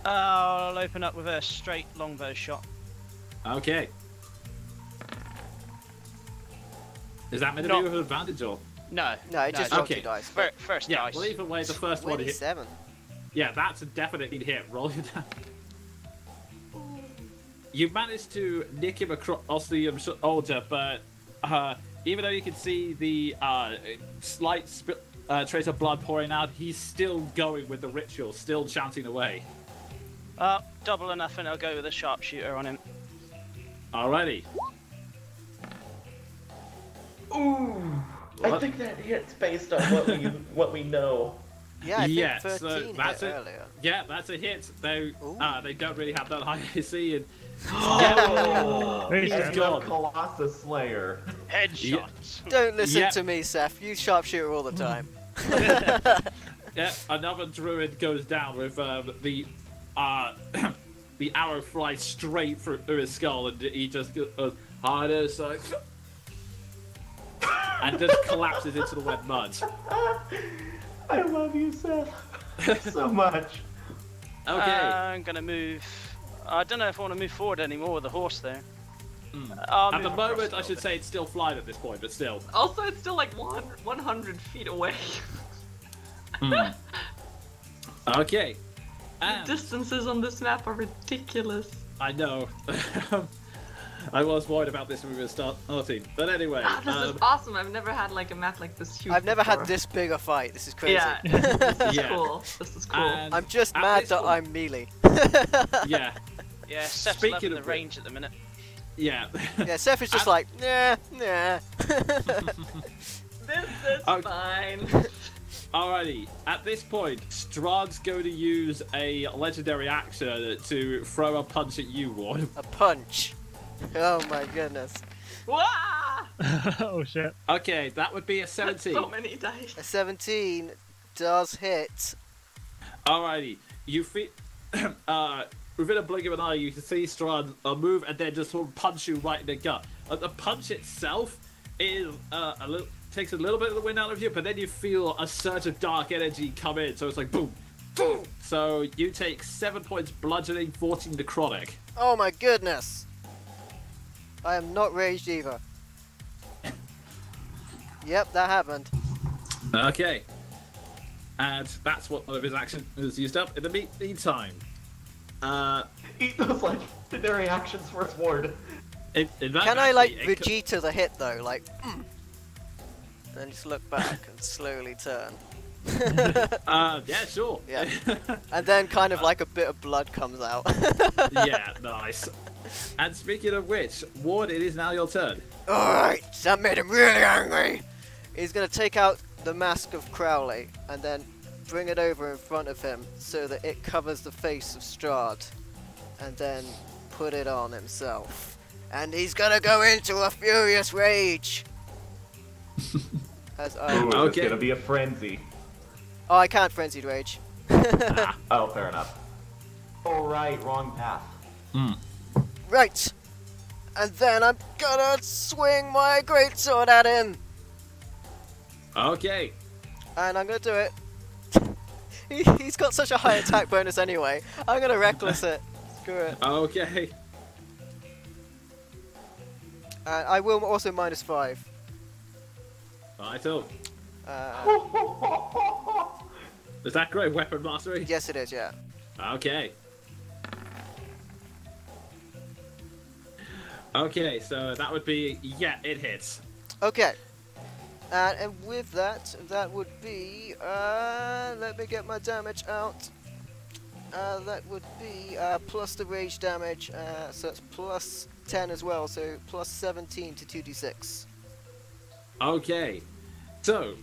I'll open up with a straight longbow shot. Okay. Is that meant to No. be with advantage or? No. No, it just no. rolled Okay. two dice. First Yeah, dice. well, either way, the first one hit. 27. Yeah, that's a definite hit. Roll it down. You managed to nick him across the shoulder, but even though you can see the slight trace of blood pouring out, he's still going with the ritual, still chanting away. Double enough, and I'll go with a sharpshooter on him. Alrighty. Ooh, I What? think that hits based on what we know. Yeah, I Yeah, think so 13 that's hit it. earlier. Yeah, that's a hit. Though Ooh. they don't really have that high AC. And Oh, He's he's dead. no Colossus Slayer. Headshots. Don't listen Yeah. to me, Seth. You sharpshooter all the time. yeah, another druid goes down with the the arrow flies straight through his skull, and he just goes harder, so and just collapses into the wet mud. I love you, Seth, so much. Okay. I'm gonna move. I don't know if I want to move forward anymore with the horse there. At the moment, I should say it's still flying at this point, but still. Also, it's still like 100 feet away. Okay. And Distances on this map are ridiculous. I know. I was worried about this when we were starting, but anyway. Ah, this is awesome. I've never had like a map like this huge. I've never before. had this big a fight. This is crazy. Yeah, this is Yeah. cool. This is cool. And I'm just at mad this that point- I'm melee. Yeah, Yeah, Seth's Speaking loving of the which- range at the minute. yeah. Yeah, Seth is just And- like, nah. This is Okay. fine. Alrighty, at this point, Strahd's going to use a legendary action to throw a punch at you, Ward. A punch. Oh my goodness. Wah! Oh shit! Okay, that would be a That's 17. so many dice. A 17 does hit. Alrighty, you feel within a blink of an eye, you can see Strahd move and then just sort of punch you right in the gut. The punch itself is takes a little bit of the wind out of you, but then you feel a surge of dark energy come in, so it's like boom, boom. So you take 7 points bludgeoning, 14 necrotic. Oh my goodness. I am not raged either. Yep, that happened. Okay. And that's what one of his actions is used up. In the meantime, Eat those legendary actions first, Ward. Can I like Vegeta the hit though, like, and then just look back and slowly turn. Yeah, sure. Yeah. And then kind of like a bit of blood comes out. Yeah, nice. And speaking of which, Ward, it is now your turn. Alright, that made him really angry. He's gonna take out the mask of Crowley and then bring it over in front of him so that it covers the face of Strahd. And then put it on himself. And he's gonna go into a furious rage. As I... Ooh, Okay. it's gonna be a frenzy. Oh, I can't frenzied rage. Oh, fair enough. Alright, wrong path. Right. And then I'm gonna swing my greatsword at him. Okay. And I'm gonna do it. He's got such a high attack bonus anyway. I'm gonna reckless it. Screw it. Okay. And I will also -5. Righto. Uh, Is that great weapon mastery? yes, it is. Yeah. Okay. Okay, so that would be, yeah, it hits. Okay. And with that, that would be. Let me get my damage out. That would be plus the rage damage, so it's plus 10 as well, so plus 17 to 2d6. Okay, so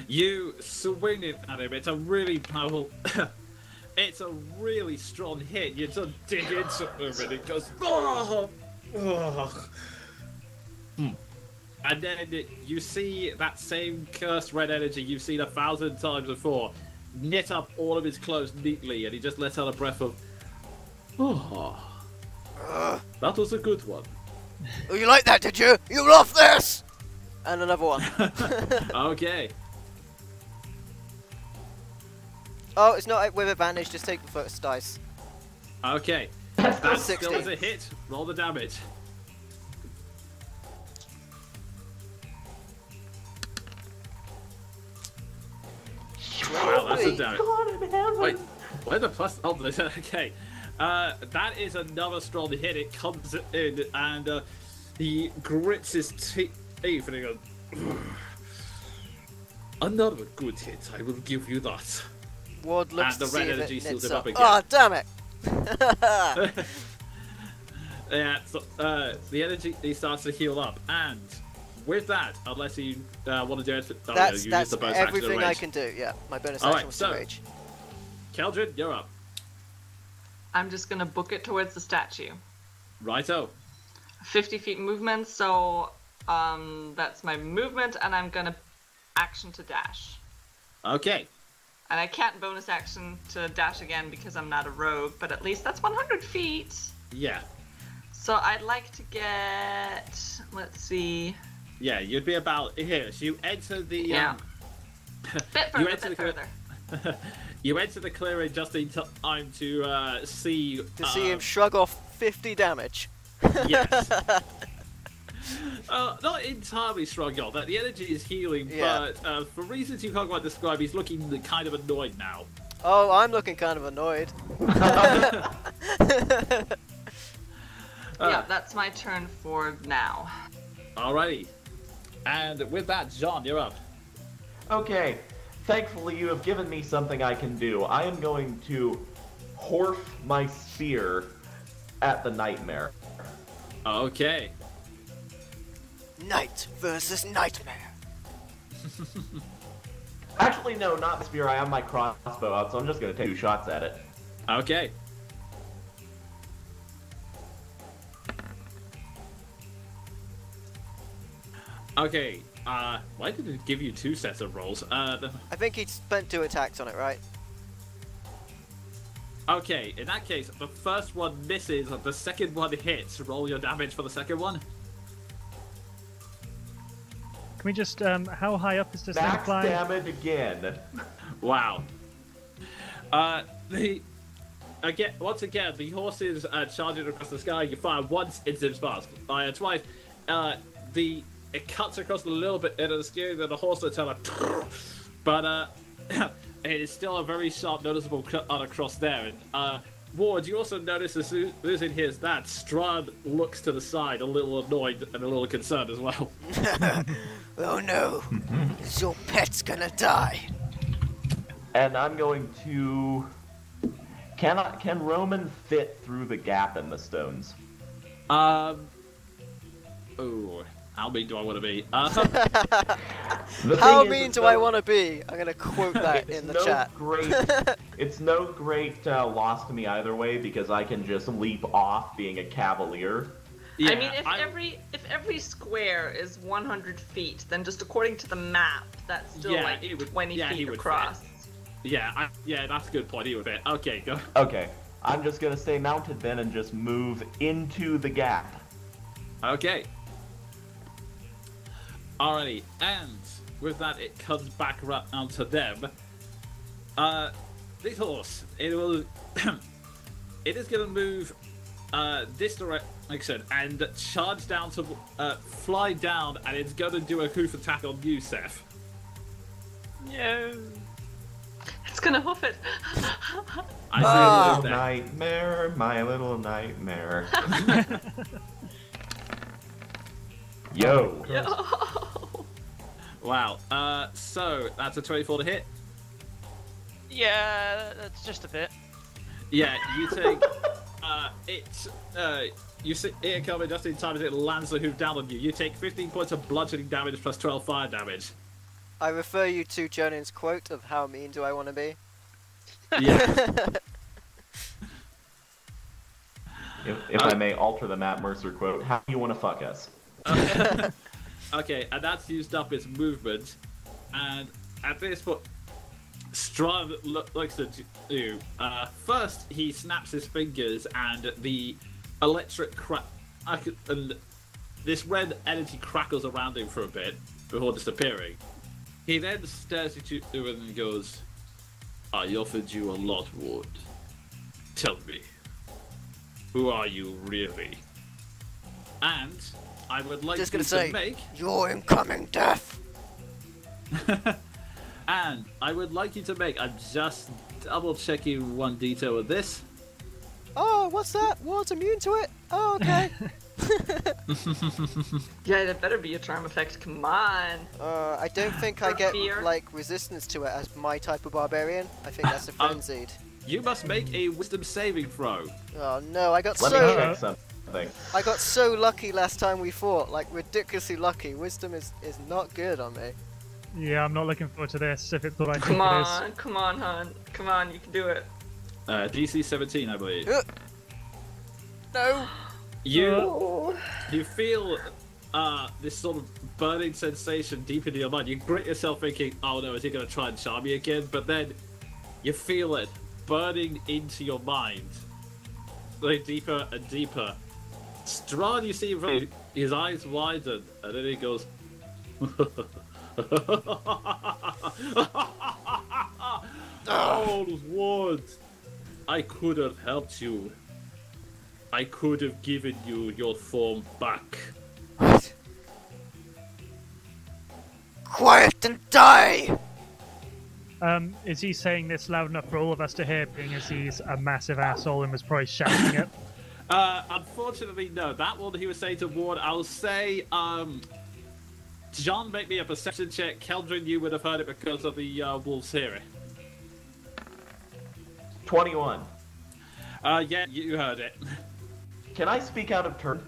you swing it at him. It's a really powerful. It's a really strong hit. You just dig into him and it goes. Oh, oh. And then you see that same cursed red energy you've seen 1,000 times before knit up all of his clothes neatly, and he just lets out a breath of. Oh, that was a good one. Oh, you like that, did you? You love this! And another one. Okay. Oh, it's not with advantage, just take the first dice. Okay. That 60. still is a hit. Roll the damage. Wow, that's a damage. Wait, where the plus? Oh, okay. That is another strong hit. It comes in and he grits his teeth and he goes, another good hit. I will give you that. Ward looks And the to red see if energy it seals knits it up up. again. Oh, damn it! Yeah, so, the energy he starts to heal up, and with that, unless you want to do it, That's you use the bonus action to everything I rage. can do, yeah. My bonus All action right, was so- to rage. Keldrin, you're up. I'm just gonna book it towards the statue. Righto. 50 feet movement, so that's my movement, and I'm gonna action to dash. Okay. And I can't bonus action to dash again because I'm not a rogue, but at least that's 100 feet. Yeah. So I'd like to get, let's see, Yeah, you'd be about here. So you enter the. Yeah. bit You further, enter bit the- further. You enter the clearing just in time to see. To see him shrug off 50 damage. Yes. Not entirely strong off. The energy is healing, Yeah. but for reasons you can't quite describe, he's looking kind of annoyed now. Oh, I'm looking kind of annoyed. Yeah, that's my turn for now. Alrighty. And with that, John, you're up. Okay, thankfully you have given me something I can do. I am going to horf my spear at the nightmare. Okay. Night versus nightmare. Actually, no, not the spear. I have my crossbow out, so I'm just going to take 2 shots at it. Okay. Okay. Why did it give you 2 sets of rolls? I think he spent 2 attacks on it, right? Okay, in that case, the first one misses, the second one hits. Roll your damage for the second one. Can we just, how high up is this thing Max flying? damage again. Wow. Once again, the horses charging across the sky. You fire once, it zips past. Fire twice. It cuts across a little bit into the steering, then the horse will turn like, but it is still a very sharp, noticeable cut on across there. And Ward, you also notice as soon as it hears that, Strahd looks to the side, a little annoyed and a little concerned as well. Oh no, is your pet's gonna die? And I'm going to. Can Roman fit through the gap in the stones? Oh, how big do I want to be? How thing mean is, do I want to be? I'm gonna quote that in the chat. It's no great loss to me either way because I can just leap off being a cavalier. Yeah, I mean, if every square is 100 feet, then just according to the map, that's still Yeah, like it would- 20 yeah, he feet would across. Yeah, that's a good point. He would fit. Okay, go. Okay, I'm just gonna stay mounted then and just move into the gap. Okay. Alrighty, and with that, it comes back around to them. This horse, it will, it is going to move this direction and charge down to fly down, and it's going to do a hoof attack on you, Seth. No. It's gonna hoof it. I see My it little there. nightmare, my little nightmare. Yo. Wow. So that's a 24 to hit. Yeah, that's just a bit. Yeah, you take you see it coming just in time as it lands the hoof down on you. You take 15 points of bludgeoning damage plus 12 fire damage. I refer you to Jonin's quote of how mean do I want to be? Yeah. If I may alter the Matt Mercer quote, how do you want to fuck us? Okay, and that's used up its movement. And at this point, Strahd looks at you. First, he snaps his fingers, and the electric and this red energy crackles around him for a bit before disappearing. He then stares at you and goes, "I offered you a lot, Ward. Tell me, who are you really?" And I would like Just you gonna to say, make. your incoming death. And I would like you to make. I'm just double checking one detail with this. Oh, what's that? Ward's immune to it? Oh, okay. Yeah, that better be a charm effect. Come on. I don't think I For get, fear. like, resistance to it as my type of barbarian. I think that's a frenzied. You must make a wisdom saving throw. Oh no, I got Let me so check something. I got so lucky last time we fought, like ridiculously lucky. Wisdom is not good on me. Yeah, I'm not looking forward to this if it's what I think Come it is. on, come on, hon. Come on, you can do it. DC 17, I believe. No. You feel this sort of burning sensation deep into your mind. You grit yourself thinking, "Oh no, is he going to try and charm me again?" But then you feel it burning into your mind, like deeper and deeper. Strahd, you see his eyes widen, and then he goes, "Oh, Ward, I could have helped you. I could have given you your form back." What? Quiet and die! Is he saying this loud enough for all of us to hear, being as he's a massive asshole and was probably shouting it? Unfortunately, no. That one he was saying to Ward, I'll say, John, make me a perception check. Keldrin, you would have heard it because of the wolves hearing. 21. Yeah, you heard it. Can I speak out of turn?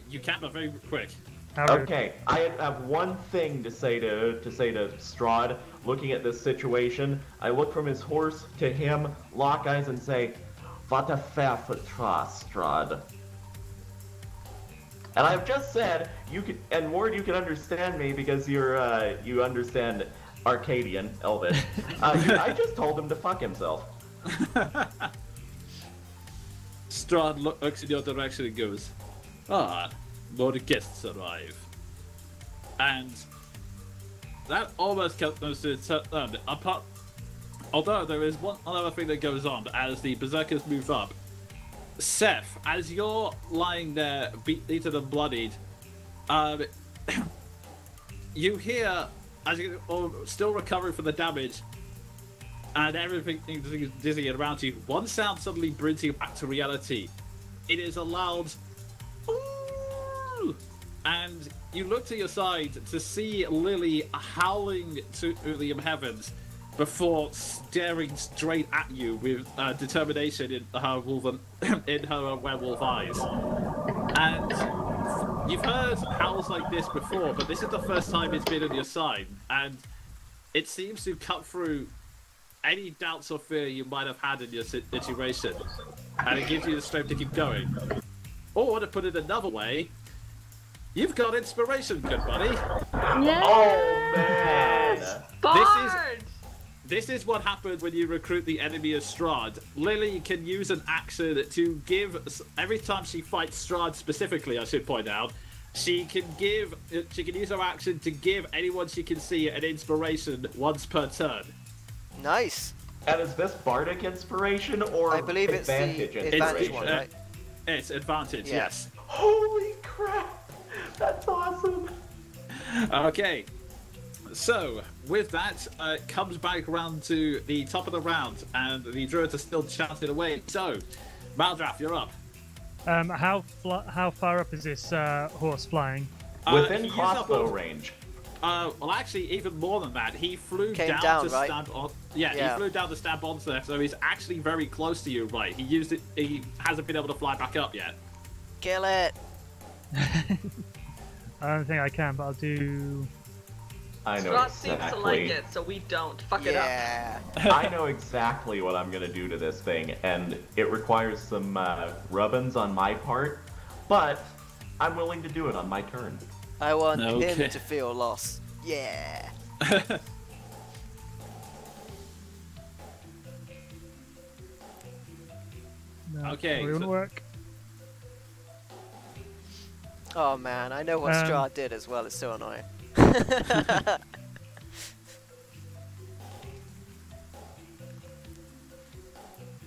You can, but very quick. How rude. Okay, I have one thing to say to Strahd. Looking at this situation, I look from his horse to him, lock eyes, and say, "What a fair trust, Strahd." And I've just said you can, and Ward, you can understand me because you understand Arcadian, Elvish. I just told him to fuck himself. Strahd looks in your direction and goes, "Ah, more guests arrive." And that almost comes to its end. Although there is one other thing that goes on as the berserkers move up. Seth, as you're lying there, beaten and bloodied, you hear, as you're still recovering from the damage, and everything is dizzy around you. One sound suddenly brings you back to reality. It is a loud ooh, and you look to your side to see Lily howling to the heavens before staring straight at you with determination in her werewolf eyes. And you've heard howls like this before, but this is the first time it's been on your side, and it seems to cut through any doubts or fear you might have had in your situation, and it gives you the strength to keep going. Or, to put it another way, you've got inspiration, good buddy. Yes! Oh man! Bard! This is what happens when you recruit the enemy of Strahd. Lily can use an action to give, every time she fights Strahd specifically, I should point out, she can use her action to give anyone she can see an inspiration once per turn. Nice. And is this bardic inspiration or I believe it's the advantage advantage inspiration? one, right? It's advantage, Yeah. yes. Holy crap! That's awesome! Okay. So, with that, comes back around to the top of the round, and the druids are still chatting away. So, Maldraff, you're up. How far up is this horse flying? Within he used crossbow up- range. Well, actually, even more than that. He flew Came down down, to right? stab on. Yeah, Yeah. he flew down to stab onto there, so he's actually very close to you, right? He used it. He hasn't been able to fly back up yet. Kill it. I don't think I can, but I'll do. I know Strahd seems to like exactly. it, so we don't. Fuck it up. Yeah. I know exactly what I'm gonna do to this thing, and it requires some rubbins on my part, but I'm willing to do it on my turn. I want Okay. him to feel loss. Yeah. No, Okay, probably wouldn't so- work. Oh man, I know what Um, Strahd did as well. It's so annoying.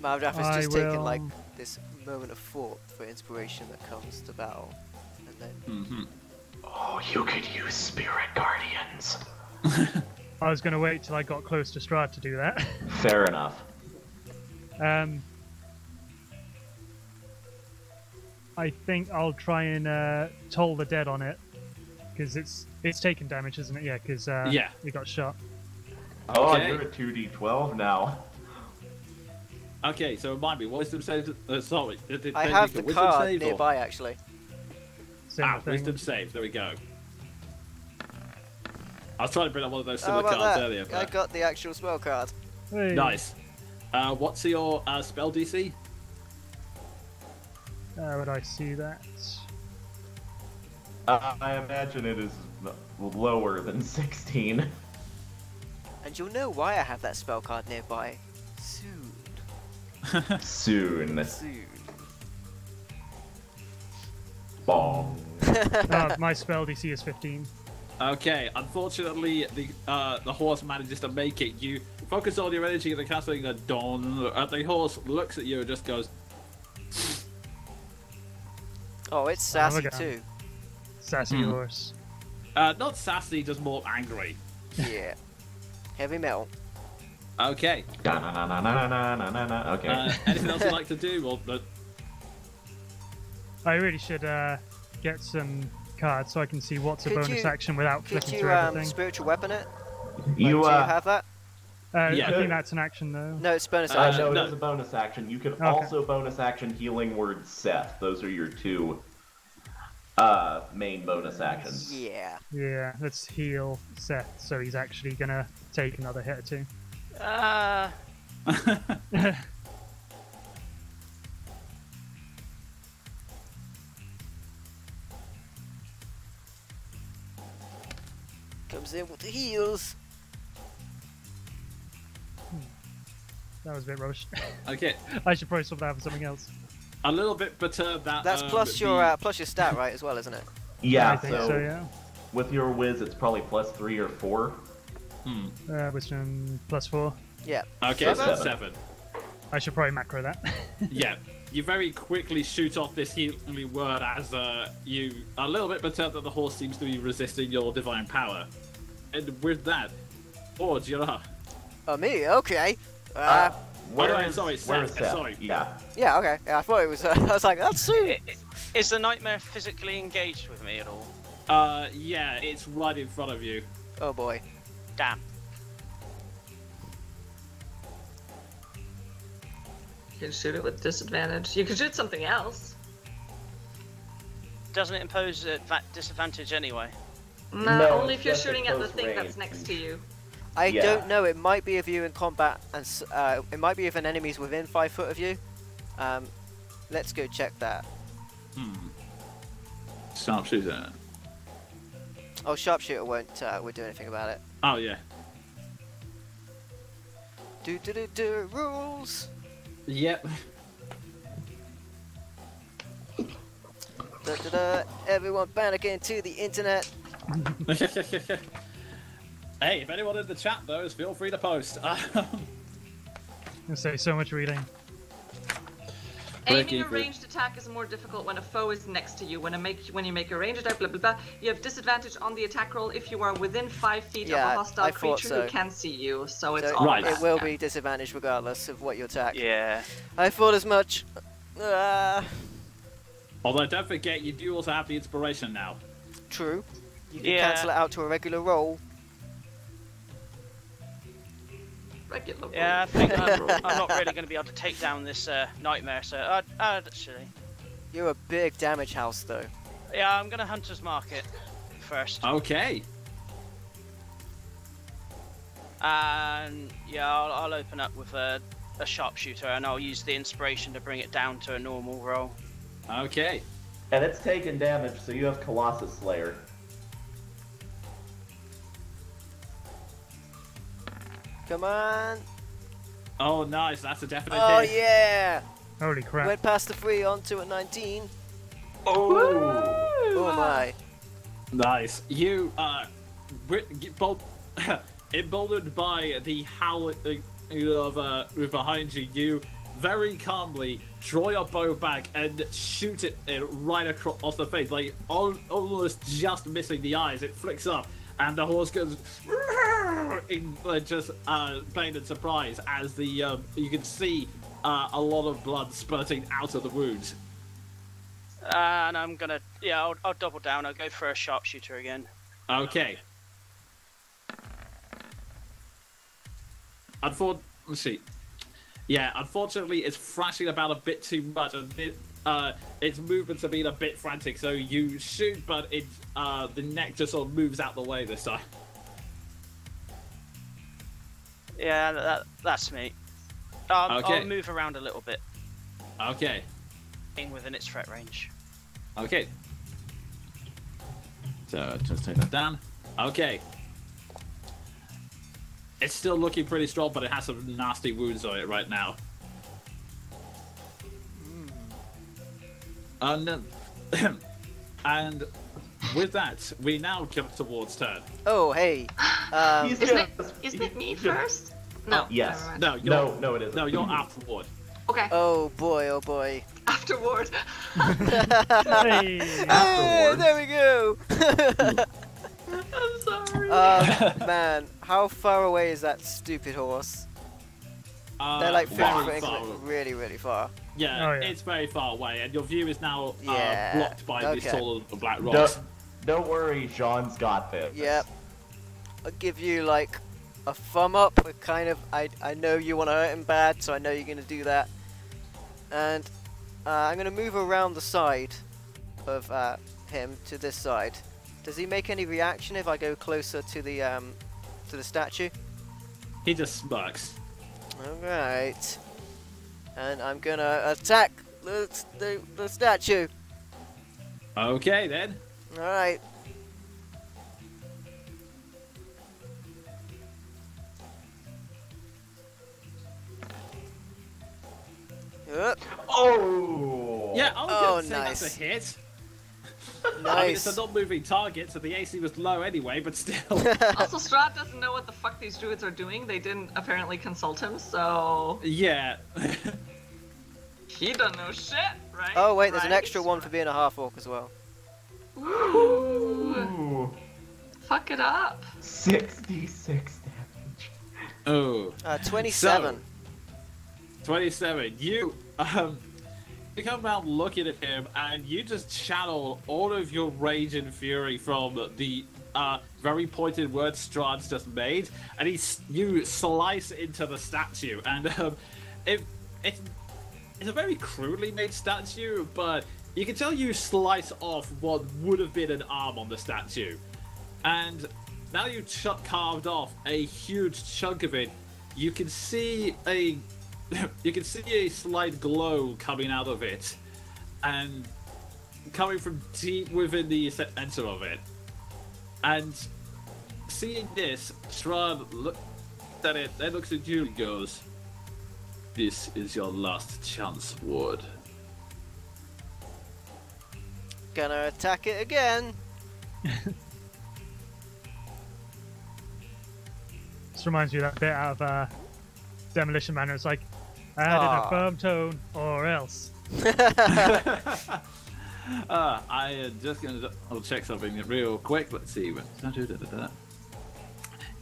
Maldraff is I just taking like will- this moment of thought for inspiration that comes to battle, and then Oh, you could use spirit guardians. I was going to wait till I got close to Strahd to do that. Fair enough. I think I'll try and toll the dead on it, because it's taken damage, isn't it? Yeah, because Yeah. we got shot. Oh, Okay. you're a 2d12 now. Okay, so remind me, wisdom save. Sorry, I have the wisdom card save or- nearby actually. Same thing. Wisdom save. There we go. I was trying to bring up one of those How similar about cards that? earlier. I But... got the actual spell card. Hey. Nice. What's your spell DC? Would I see that? I imagine it is lower than 16. And you'll know why I have that spell card nearby soon. Soon. Soon. Bong. My spell DC is 15. Okay, unfortunately, the horse manages to make it. You focus all your energy on casting a dawn. The horse looks at you and just goes, Oh, it's sassy okay. too. Sassy horse. not sassy, just more angry. Yeah. Heavy metal. Okay. Da-na-na-na-na-na-na-na. Okay. Anything else you'd like to do? Or, I really should get some cards so I can see what's a Could bonus you- action without Could flicking you through everything. spiritual weapon it? you Do you have that? Yeah. I think that's an action though. No, it's bonus action. no, it No. is a bonus action. You can Okay. also bonus action healing word Seth. Those are your two main bonus actions. Yeah. Yeah, let's heal Seth so he's actually gonna take another hit or two. Comes in with the heals. That was a bit rubbish. okay. I should probably swap that out for something else. A little bit perturbed that. That's plus your stat, right, as well, isn't it? Yeah, I think so, yeah. with your whiz, it's probably plus 3 or 4. Wisdom +4. Yeah. Okay, so Seven. 7. I should probably macro that. Yeah, you very quickly shoot off this healing word as you are a little bit perturbed that the horse seems to be resisting your divine power. And with that, Orge, you're up. Oh, me? Okay. Where is sorry, where is Seth, Seth? sorry. Yeah. Yeah, okay. Yeah, I thought it was. I was like, that's soon. Is the nightmare physically engaged with me at all? Yeah, it's right in front of you. Oh boy. Damn. You can shoot it with disadvantage. You could shoot something else. Doesn't it impose a disadvantage anyway? No, only if it's you're just shooting at the close thing range. that's next to you. I Yeah. don't know. It might be if you in combat, and it might be if an enemy's within 5 foot of you. Let's go check that. Sharpshooter. Oh, sharpshooter won't do anything about it. Oh yeah. Do rules. Yep. Everyone panicking to the internet. Hey, if anyone in the chat knows, feel free to post. I say so much reading. Aiming a ranged attack is more difficult when a foe is next to you. When you make a ranged attack, blah blah blah, you have disadvantage on the attack roll if you are within 5 feet of Yeah, a hostile I thought creature so. who can see you. So it's So all Right. it that. will Yeah. be disadvantaged regardless of what you attack. Yeah. I thought as much. Although don't forget, you do also have the inspiration now. True. You can Yeah. cancel it out to a regular roll. Regular Yeah, I roll. think I'm not really going to be able to take down this nightmare, so actually. You're a big damage house, though. Yeah, I'm going to Hunter's Mark it first. Okay. And yeah, I'll open up with a sharpshooter and I'll use the inspiration to bring it down to a normal roll. Okay. And it's taking damage, so you have Colossus Slayer. Come on. Oh, nice. That's a definite Oh, hit. yeah. Holy crap. Went past the 3 onto a 19. Oh! Oh, my. Nice. You, emboldened by the howl of behind you, you very calmly draw your bow back and shoot it right across the face, like almost just missing the eyes. It flicks up, and the horse goes in just pain and surprise as the you can see a lot of blood spurting out of the wound. And I'm gonna, yeah, I'll double down. I'll go for a sharpshooter again. Okay. Let's see. Yeah, unfortunately, it's thrashing about a bit too much, and its movements have been a bit frantic. So you shoot, but the neck just sort of moves out the way this time. Yeah, that's me. Okay. I'll move around a little bit, Okay. being within its threat range. Okay. So just take that down. Okay. It's still looking pretty strong, but it has some nasty wounds on it right now. And with that, we now jump towards turn. Oh, hey. He's Isn't just- it me first? No. Yes. never mind. No, you're, No, it isn't. No, you're afterward. Okay. Oh, boy, oh, boy. Afterward. Hey. Hey, Afterwards. there we go. I'm sorry. Man, how far away is that stupid horse? They're like 50 very foot far. increment, really, really far. Yeah, Oh, yeah. it's very far away, and your view is now Yeah, blocked by okay. these tall black rocks. Don't worry, Jean's got this. Yep. I'll give you like a thumb up. But kind of, I know you want to hurt him bad, so I know you're gonna do that. And I'm gonna move around the side of him to this side. Does he make any reaction if I go closer to the statue? He just smirks. Alright. And I'm gonna attack the statue. Okay, then. Alright. Yep. Oh! Yeah, I was Oh, gonna say nice. that's a hit. I mean, Nice. it's a non-moving target, so the AC was low anyway, but still. Also, Strahd doesn't know what the fuck these druids are doing. They didn't apparently consult him, so Yeah. he doesn't know shit, right? Oh wait, there's an Right? extra one for being a half-orc as well. Ooh, Ooh. fuck it up. 66 damage. Oh. 27. 27. You come around looking at him, and you just channel all of your rage and fury from the very pointed words Strahd's just made, and you slice into the statue, and it's a very crudely made statue, but you can tell you slice off what would have been an arm on the statue, and now you carved off a huge chunk of it. You can see a slight glow coming out of it, and coming from deep within the center of it. And seeing this, Strahd looks at it, then looks at you and goes, "This is your last chance, Ward." Gonna attack it again. This reminds me of that bit out of Demolition Man. It's like, add in a firm tone or else. I am just gonna check something real quick. Let's see.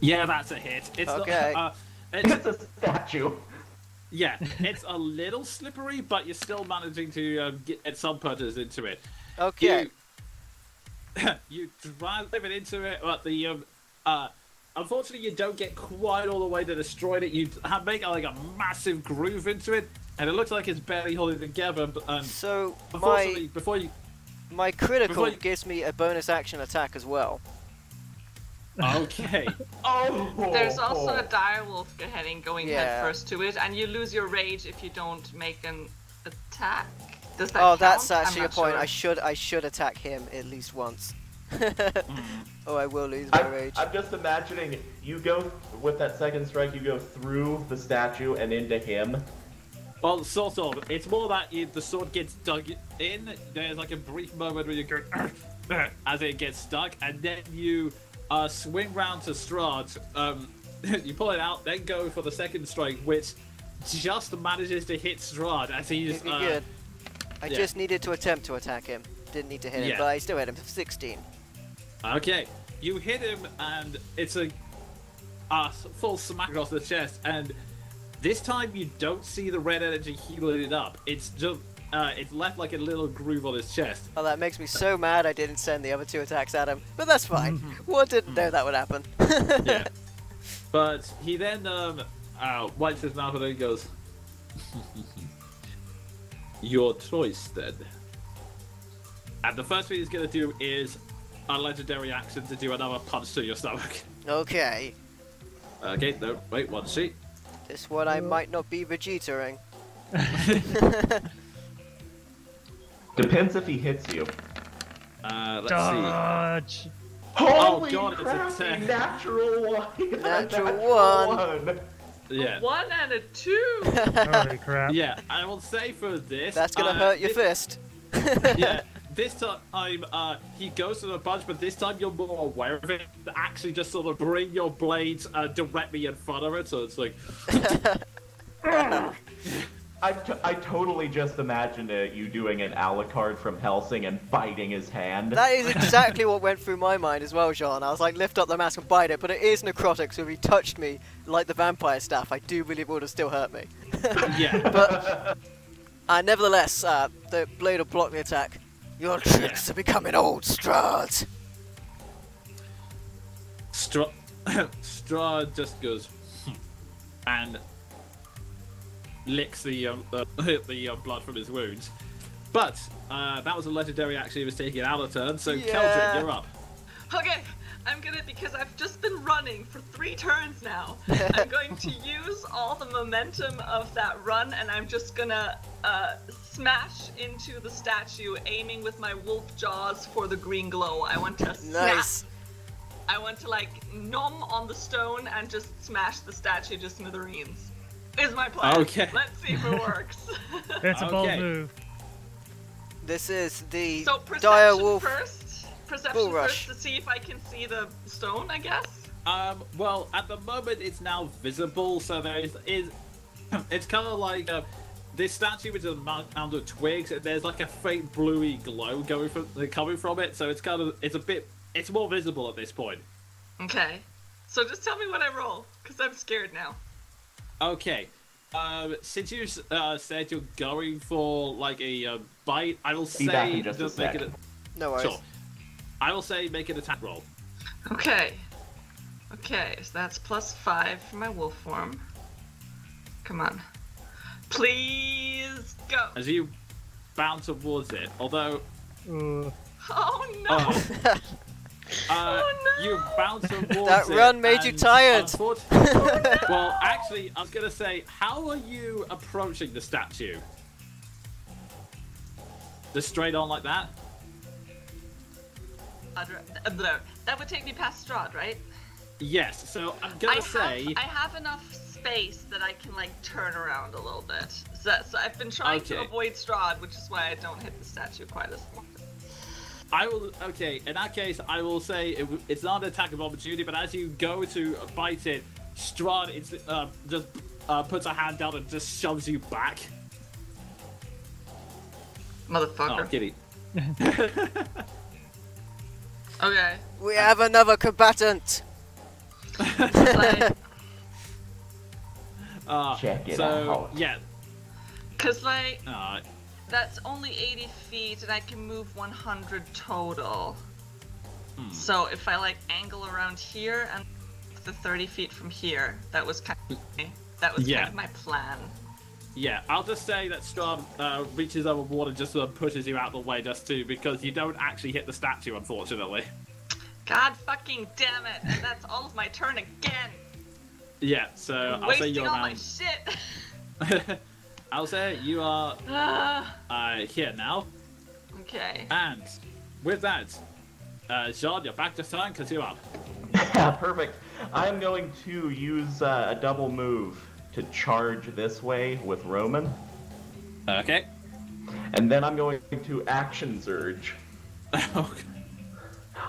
Yeah, that's a hit. It's okay. Not, It's a statue. yeah, it's a little slippery, but you're still managing to get some putters into it. Okay. You drive it into it, but the unfortunately, you don't get quite all the way to destroy it. You make like a massive groove into it, and it looks like it's barely holding together. So unfortunately, my critical gives me a bonus action attack as well. Okay. There's also a direwolf heading going Yeah. head first to it, and you lose your rage if you don't make an attack. Does that Oh, count? that's I'm actually a not point. sure. I should attack him at least once. Oh, I will lose my rage. I'm just imagining you go with that second strike. You go through the statue and into him. Well, sort of. It's more that the sword gets dug in. There's like a brief moment where you go as it gets stuck, and then you swing round to Strahd. You pull it out, then go for the second strike, which just manages to hit Strahd as he's Good. I just needed to attempt to attack him. Didn't need to hit him, Yeah. but I still hit him for 16. Okay, you hit him, and it's a full smack across the chest, and this time you don't see the red energy healing it up. It's just it's left like a little groove on his chest. Oh, that makes me so mad I didn't send the other 2 attacks at him. But that's fine. Ward didn't know that would happen. Yeah. But he then wipes his mouth and then goes, "Your choice, then." And the first thing he's going to do is a legendary action to do another punch to your stomach. Okay. Okay, no, wait, one sheet. This one I might not be Vegetaing. Depends if he hits you. Let's see. Dodge! Holy God, it's a crap! 10. Natural one. Natural one. Yeah. 1 and a 2. Holy crap. Yeah, I will say for this. That's gonna hurt your fist. Yeah, this time he goes to the punch, but this time you're more aware of it. Actually, just sort of bring your blades directly in front of it, so it's like. I totally just imagined you doing an Alucard from Helsing and biting his hand. That is exactly what went through my mind as well, Jean. I was like, lift up the mask and bite it, but it is necrotic, so if he touched me like the vampire staff, I do believe it would have still hurt me. Yeah. But nevertheless, the blade will block the attack. Your tricks are becoming old, Strahd. Strahd just goes and licks the blood from his wounds. But that was a legendary action. He was taking out a turn. So Yeah. Keldrin, you're up. Okay, I'm gonna, because I've just been running for 3 turns now, I'm going to use all the momentum of that run, and I'm just gonna smash into the statue, aiming with my wolf jaws for the green glow. I want to Nice. I want to like nom on the stone and just smash the statue to smithereens. Is my plan. Okay. Let's see if it works. It's a bold Okay. move. This is the So dire perception wolf. first. Perception Bull rush. first to see if I can see the stone, I guess. Well, at the moment it's now visible, so there is it's kind of like this statue with a mound of twigs, and there's like a faint bluey glow coming from it. So it's more visible at this point. Okay. So just tell me what I roll, because I'm scared now. Okay, Since you said you're going for like a bite, I will Be back say in just a just make sec. it. No worries. Sure. I will say make an attack roll. Okay. Okay, so that's +5 for my wolf form. Come on. Please go. As you bounce towards it, although Oh no. Oh, no. you bounce towards That it. run made you and tired. Well, actually, I was gonna say, how are you approaching the statue? Just straight on like that? That would take me past Strahd, right? Yes. So I'm gonna say. I have enough space that I can like turn around a little bit. So I've been trying to Okay. avoid Strahd, which is why I don't hit the statue quite as much. I will. Okay, in that case, I will say it's not an attack of opportunity, but as you go to bite it, Strahd just puts a hand down and just shoves you back. Motherfucker. Oh, kitty. Okay. We have another combatant. Like, Check it so out. yeah. cause like Uh, that's only 80 feet, and I can move 100 total. So if I like angle around here and the 30 feet from here, that was kind of Yeah. kind of my plan. Yeah, I'll just say that Strahd reaches over water just sort of pushes you out the way just to because you don't actually hit the statue, unfortunately. God fucking damn it! And that's all of my turn again. Yeah, so I'm I'll say wasting you're all my around. shit. I'll say you are here now, Okay. and with that, Jean, you're back to turn because you're up. Yeah, perfect. I'm going to use a double move to charge this way with Roman, Okay. and then I'm going to action surge,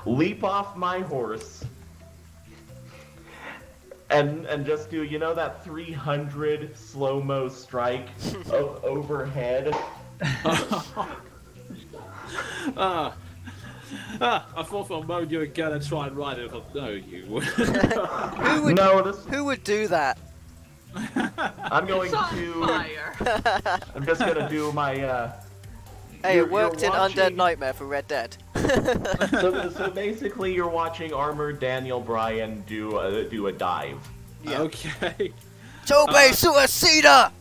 leap off my horse, and just do, you know, that 300 slow-mo strike overhead. I thought for a moment you were gonna try and ride it. I thought, no, you would. Who would do that? I'm going It's on to. fire. I'm just gonna do my. Hey, you're it worked in watching- Undead Nightmare for Red Dead. So basically, you're watching Armored Daniel Bryan do a dive. Yeah. Okay. Tobe Suicida!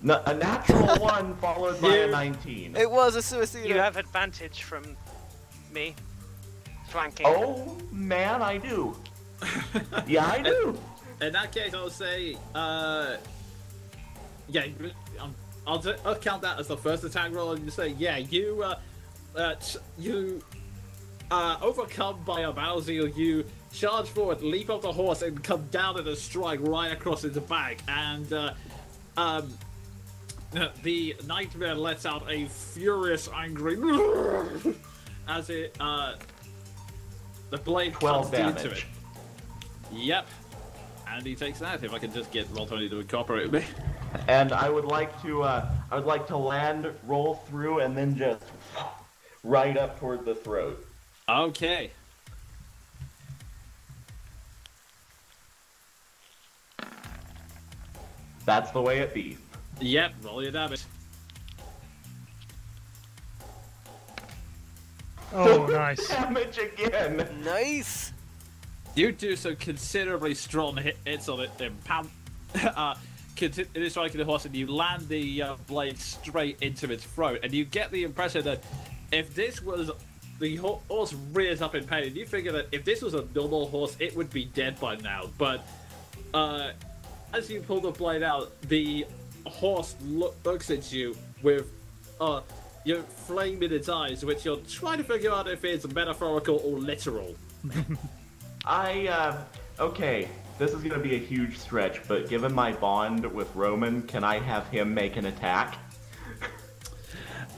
A natural one followed by a You- 19. It was a suicida. You have advantage from me flanking. Oh man, I do. Yeah, I do. In that case, I'll say, yeah, I'll count that as the first attack roll, and you say, yeah, you overcome by a Bowser, you charge forward, leap off the horse, and come down at a strike right across his back, and the nightmare lets out a furious, angry as it the blade 12 cuts into it. damage. Yep. And he takes that. If I can just get Roll20 to incorporate me. And I would like to land, roll through, and then just right up toward the throat. Okay. That's the way it be. Yep. Roll your damage. Oh, nice. Damage again. Nice. You do some considerably strong hits on it, continue striking the horse, and you land the blade straight into its throat, and you get the impression that if this was the horse rears up in pain, and you figure that if this was a normal horse, it would be dead by now. But as you pull the blade out, the horse looks at you with your flame in its eyes, which you're trying to figure out if it's metaphorical or literal. Okay, this is gonna be a huge stretch, but given my bond with Roman, can I have him make an attack?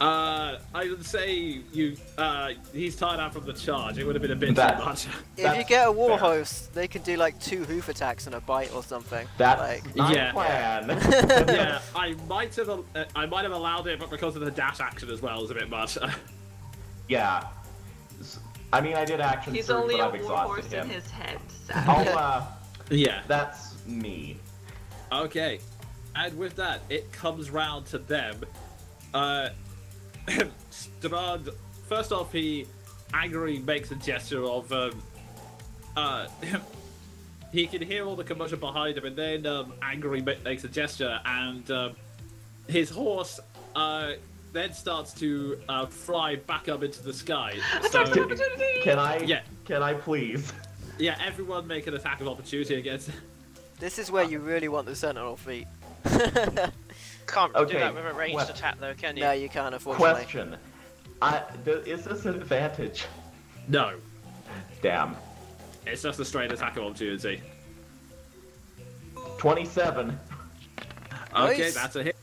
I would say he's tired out from the charge. It would have been a bit That- too much. If you That's get a war fair. host, they can do like 2 hoof attacks and a bite or something. That's like, my Yeah. plan. Yeah, I might have allowed it, but because of the dash action as well, is a bit much. Yeah. I mean, I did action He's surge, only but a I've war exhausted horse him. in his head. I'll, Yeah. that's me. Okay, and with that, it comes round to them. Strahd, first off, he angrily makes a gesture of he can hear all the commotion behind him, and then angrily makes a gesture, and his horse then starts to fly back up into the sky. So, Can I? Yeah. Can I please? Yeah, everyone make an attack of opportunity against. This is where you really want the sentinel feet. Can't do Okay, that with a ranged what- attack though, can you? No, you can't, unfortunately. Question. Is this an advantage? No, Damn. it's just a straight attack of opportunity. 27. Okay, Nice. that's a hit.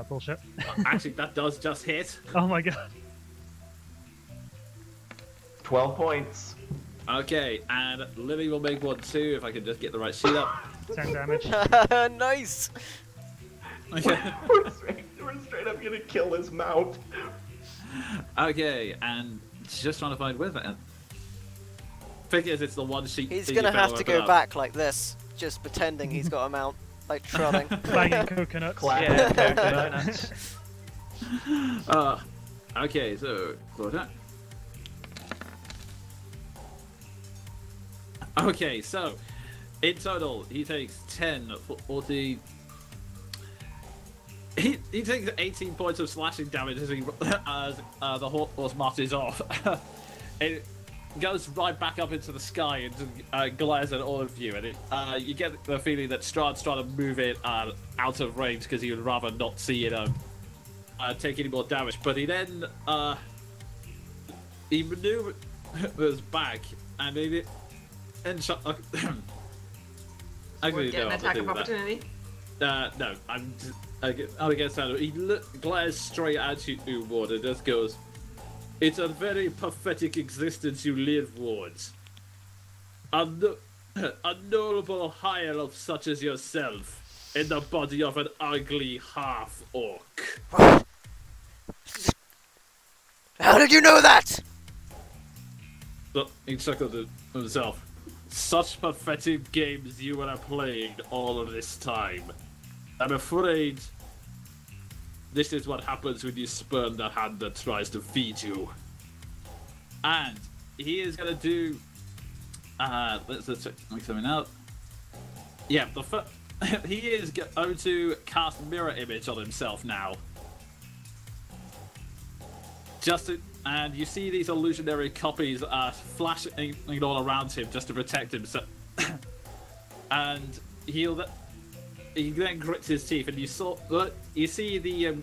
Bullshit. Actually, that does just hit. Oh my god. 12 points. Okay, and Lily will make one too if I can just get the right sheet up. 10 damage. Nice. Okay. We're straight up gonna kill his mount. Okay, and just trying to find with it. Figures it's the one sheet. He's that gonna you better have to open go up. back like this, just pretending he's got a mount, like trotting. Banging coconuts. Classic Yeah, coconut. Okay, so close that. Okay, so in total he takes 10, 40. He takes 18 points of slashing damage as the horse marches off. It goes right back up into the sky and glares at all of you, and you get the feeling that Strahd's trying to move it out of range because he would rather not see it take any more damage. But he then he maneuvers back, and he and actually Get no, an I'll attack do of that. opportunity. No, I'm against that. He glares straight at you, Ward, and just goes, "It's a very pathetic existence you live, Wards. A noble hierarch such as yourself, in the body of an ugly half-orc." How did you know that? But he chuckled to himself. Such pathetic games you are playing all of this time. I'm afraid this is what happens when you spurn the hand that tries to feed you. And he is gonna do. Let's check something out. Yeah, he is going to cast mirror image on himself now. And you see these illusionary copies flashing all around him just to protect him. So, and he then grits his teeth, and you see the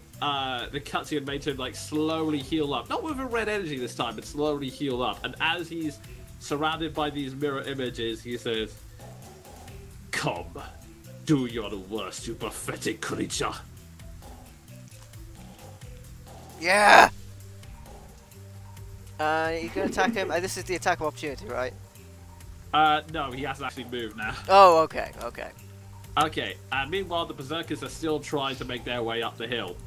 cuts he had made to him like slowly heal up, not with a red energy this time, but slowly heal up. And as he's surrounded by these mirror images, he says, "Come, do your worst, you pathetic creature." Yeah. You can attack him. This is the attack of opportunity, right? No, he hasn't actually moved now. Oh, okay, okay. Okay, and meanwhile the berserkers are still trying to make their way up the hill.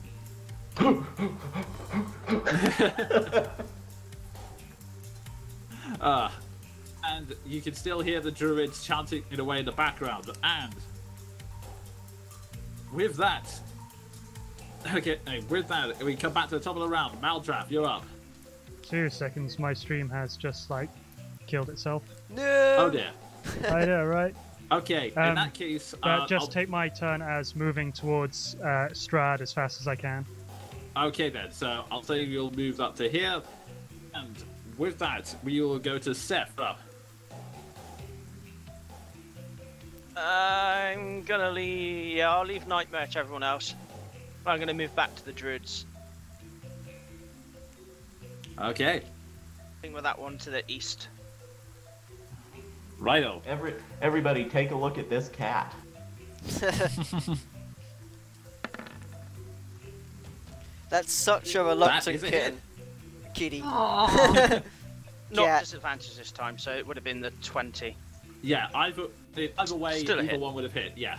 And you can still hear the druids chanting it away in the background. And with that, we come back to the top of the round. Maldraff, you're up. 2 seconds, my stream has just like killed itself. No. Oh dear. I know, right? Okay, in that case, But just take my turn as moving towards Strahd as fast as I can. Okay then, so I'll say you'll move up to here, and with that, we will go to Seth up. I'm gonna leave. Yeah, I'll leave Nightmare to everyone else. I'm gonna move back to the druids. Okay, Thing with that one to the east. righto. Everybody, take a look at this cat. That's such a reluctant is a kitten. Kitty. Aww. Not Yeah. disadvantage this time, so it would have been the 20. Yeah, either way, Still a either hit. one would have hit, yeah.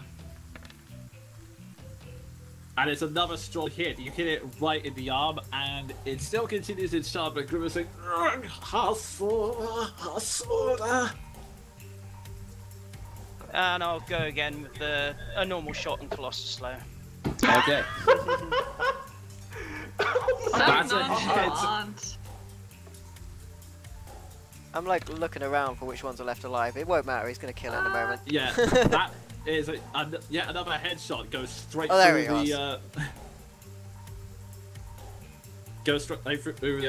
And it's another strong hit. You hit it right in the arm, and it still continues its charge, but grimacing. And I'll go again with a normal shot and Colossus Slow. Okay. So That's a hit. nonchalant. I'm like looking around for which ones are left alive. It won't matter. He's gonna kill it in a moment. Yeah, that is yet another headshot. Goes straight there through he the. Goes straight through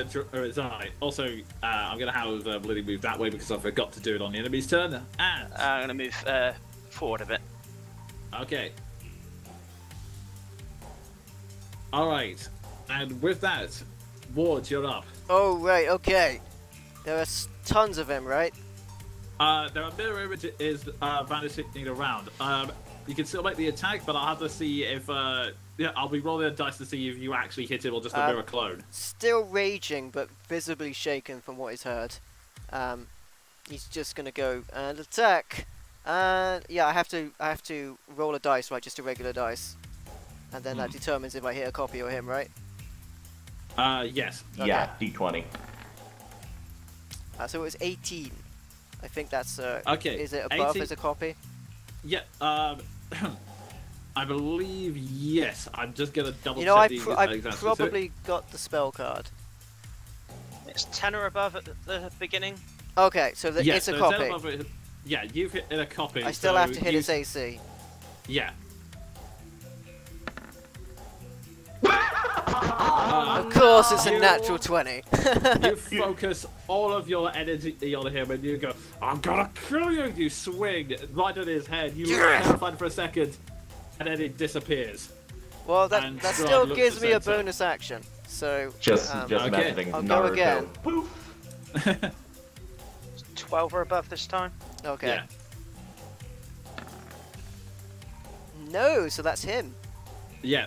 his eye. Also, I'm gonna have Bloody move that way because I forgot to do it on the enemy's turn. And I'm gonna move forward a bit. okay. All right, and with that, Ward, you're up. Oh right, okay. There are tons of him, right? There are mirror images vanishing around. You can still make the attack, but I'll have to see if yeah, I'll be rolling a dice to see if you actually hit him or just a mirror clone. Still raging, but visibly shaken from what he's heard. He's just gonna go and attack. And yeah, I have to roll a dice, right? Just a regular dice, and then that determines if I hit a copy or him, right? Yes. Yeah, D20. So it was 18. I think that's Okay. Is it above 18. as a copy? Yeah. I believe yes. I'm just gonna double You know, check I the exact specific. probably got the spell card. It's 10 or above at the beginning. Okay, so Yeah, it's a so copy. above it. Yeah, you've hit a copy. I still so have to hit you- its AC. Yeah. Of course, it's a natural 20. You focus all of your energy on him and you go, I'm gonna kill you! You swing right at his head, you look terrified for a second, and then it disappears. Well, that And that Strahd still looks gives at me a Sensei. bonus action. So Just okay. messaging I'll go Naruto. again. Poof. 12 or above this time. okay. Yeah. No, so that's him. Yeah.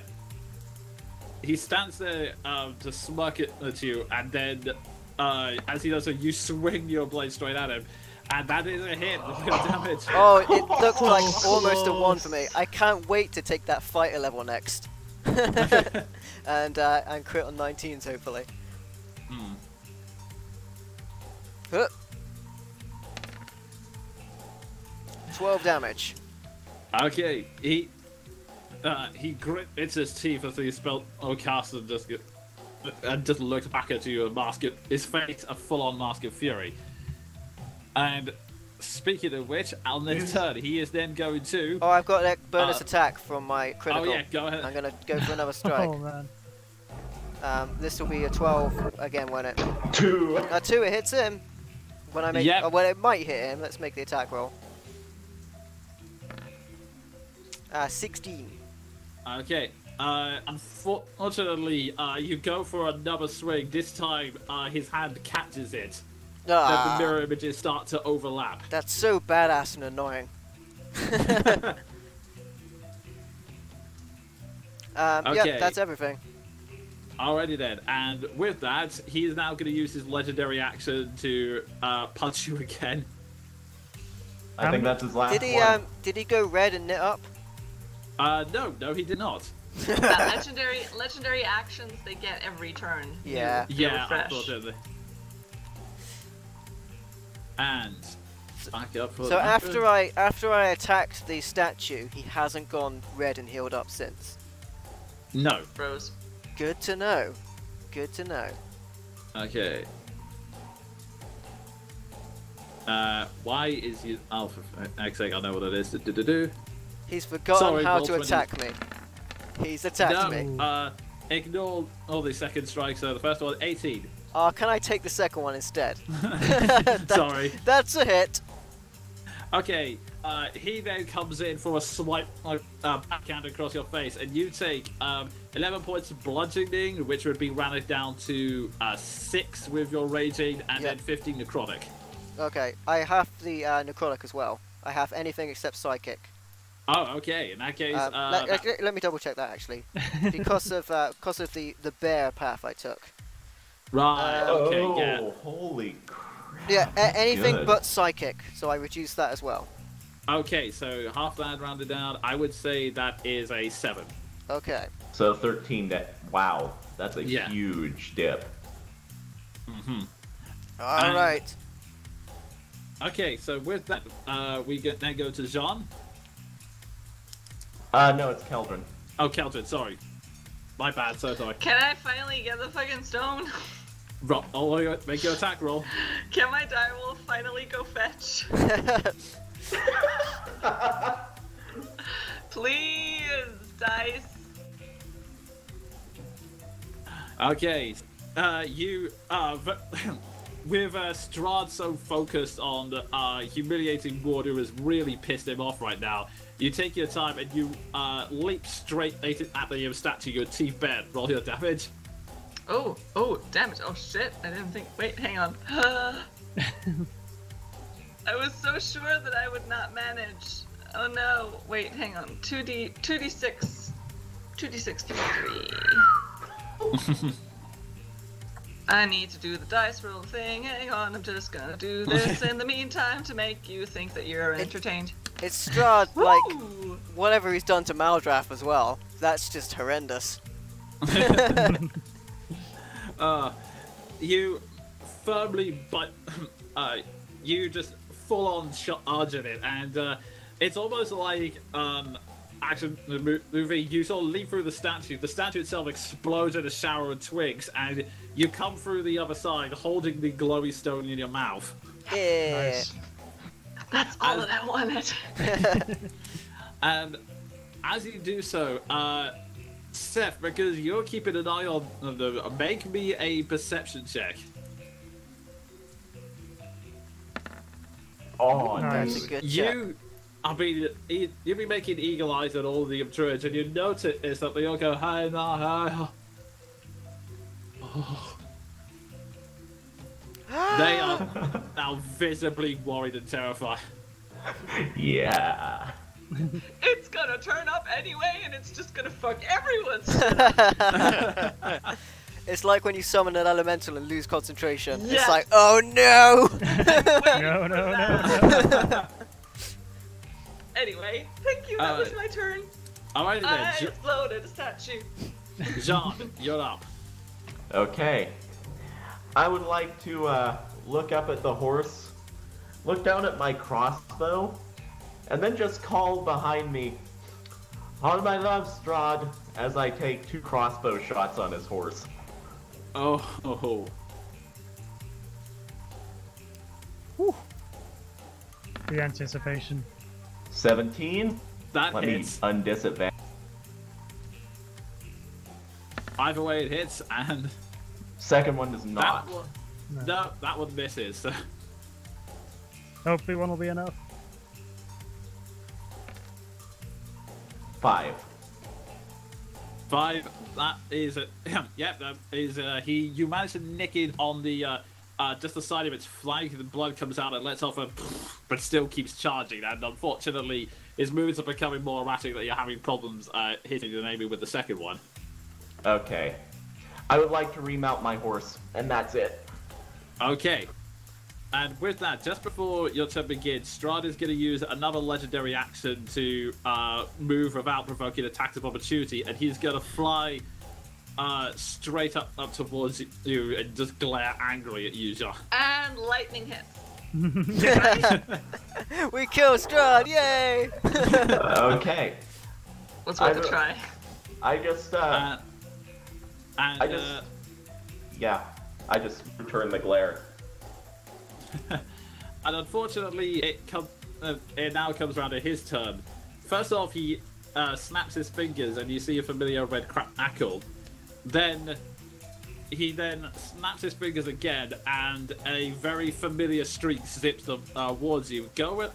He stands there to smirk at you, and then as he does so, you swing your blade straight at him, and that is a hit. Look at damage. Oh, it looked like almost a 1 for me. I can't wait to take that fighter level next. and crit on 19s hopefully. Hmm. Huh. 12 damage. Okay, he grits his teeth as he spelled cast and just looks back at you and his face a full-on mask of fury. And speaking of which, on this turn, he is then going to. Oh, I've got that bonus attack from my critical. Oh yeah, go ahead. I'm gonna go for another strike. Oh man. This will be a 12 again, won't it? 2. 2, it hits him. When I make, Yep. well, it might hit him. Let's make the attack roll. 16. Okay. Unfortunately, you go for another swing. This time, his hand catches it. Then Ah, the mirror images start to overlap. that's so badass and annoying. Okay. Yeah, that's everything. Alrighty then, and with that, he is now going to use his legendary action to punch you again. I think that's his last Did he go red and knit up? No, he did not. That legendary actions they get every turn. Yeah. They Yeah, refresh. unfortunately. And back up for So the after I attacked the statue, he hasn't gone red and healed up since. No. Bros. Good to know. Good to know. Okay. Why is you alpha? Actually, I know what it is. Do. He's forgotten Sorry, how roll to 20. attack me. He's attacked me. No. Ignore all the second strikes. So the first one, 18. Oh, can I take the second one instead? Sorry. That's a hit. Okay, he then comes in for a swipe backhand across your face, and you take 11 points of bludgeoning, which would be rounded down to 6 with your raging, and then 15 necrotic. Okay, I have the necrotic as well. I have anything except psychic. Oh, okay. In that case, Let me double check that actually, because of the bear path I took. right. Okay. Oh, Yeah. holy crap. Yeah, anything Good. but psychic. So I reduced that as well. Okay. So half that rounded down. I would say that is a 7. Okay. So 13. Wow, that's a Yeah. huge dip. Mm-hmm. All right. Okay, so with that, we then go to Jean. No, it's Keldrin. Oh, Kelton, sorry. My bad, so sorry. Can I finally get the fucking stone? Make your attack roll. Can my die wolf finally go fetch? Please, dice. Okay, you with Strahd so focused on humiliating Ward, who has really pissed him off right now. You take your time and you leap straight at the statue. Your teeth bare. Roll your damage. Oh, damage. Oh shit, I didn't think. Wait, hang on. I was so sure that I would not manage. Oh no, wait, hang on. 2d6 3. I need to do the dice roll thing. Hang on, I'm just gonna do this in the meantime to make you think that you're entertained. It's Strahd, like, Woo! whatever he's done to Maldraff as well. That's just horrendous. You firmly, you just full on charge at it, and it's almost like action movie. You sort of leap through the statue. The statue itself explodes in a shower of twigs, and you come through the other side holding the glowy stone in your mouth. Yeah. Nice. That's all that I wanted. And as you do so, Seth, because you're keeping an eye on them, make me a perception check. Oh, Nice. That's a good check. You've been making eagle eyes at all the druids, and you notice that they all go, hi, nah, hi. Oh. They are now visibly worried and terrified. Yeah. It's gonna turn up anyway, and it's just gonna fuck everyone's. It's like when you summon an elemental and lose concentration. Yes. It's like, oh no! No. Anyway, thank you. That was my turn. Alrighty then, I exploded a statue. Jean, you're up. Okay. I would like to look up at the horse, look down at my crossbow, and then just call behind me, "On my love, Strahd," as I take 2 crossbow shots on his horse. Oh. The anticipation. 17. That Let hits. me undisadvantage. Either way it hits, and Second one does not. that one misses. Hopefully one will be enough. 5. 5. That is yep. That is you manage to nick it on the just the side of its flank. The blood comes out and lets off a, but still keeps charging. And unfortunately, his movements are becoming more erratic. That you're having problems hitting the enemy with the second one. Okay. I would like to remount my horse, and that's it. Okay. And with that, just before your turn begins, Strahd is going to use another legendary action to move without provoking attacks of opportunity, and he's going to fly straight up towards you and just glare angrily at you, Jean. And lightning hits. We killed Strahd, yay! Okay. Let's worth a try. I just, And yeah, I just return the glare. and unfortunately, it now comes around to his turn. First off, he snaps his fingers, and you see a familiar red crackle. Then he snaps his fingers again, and a very familiar streak zips towards you. Go with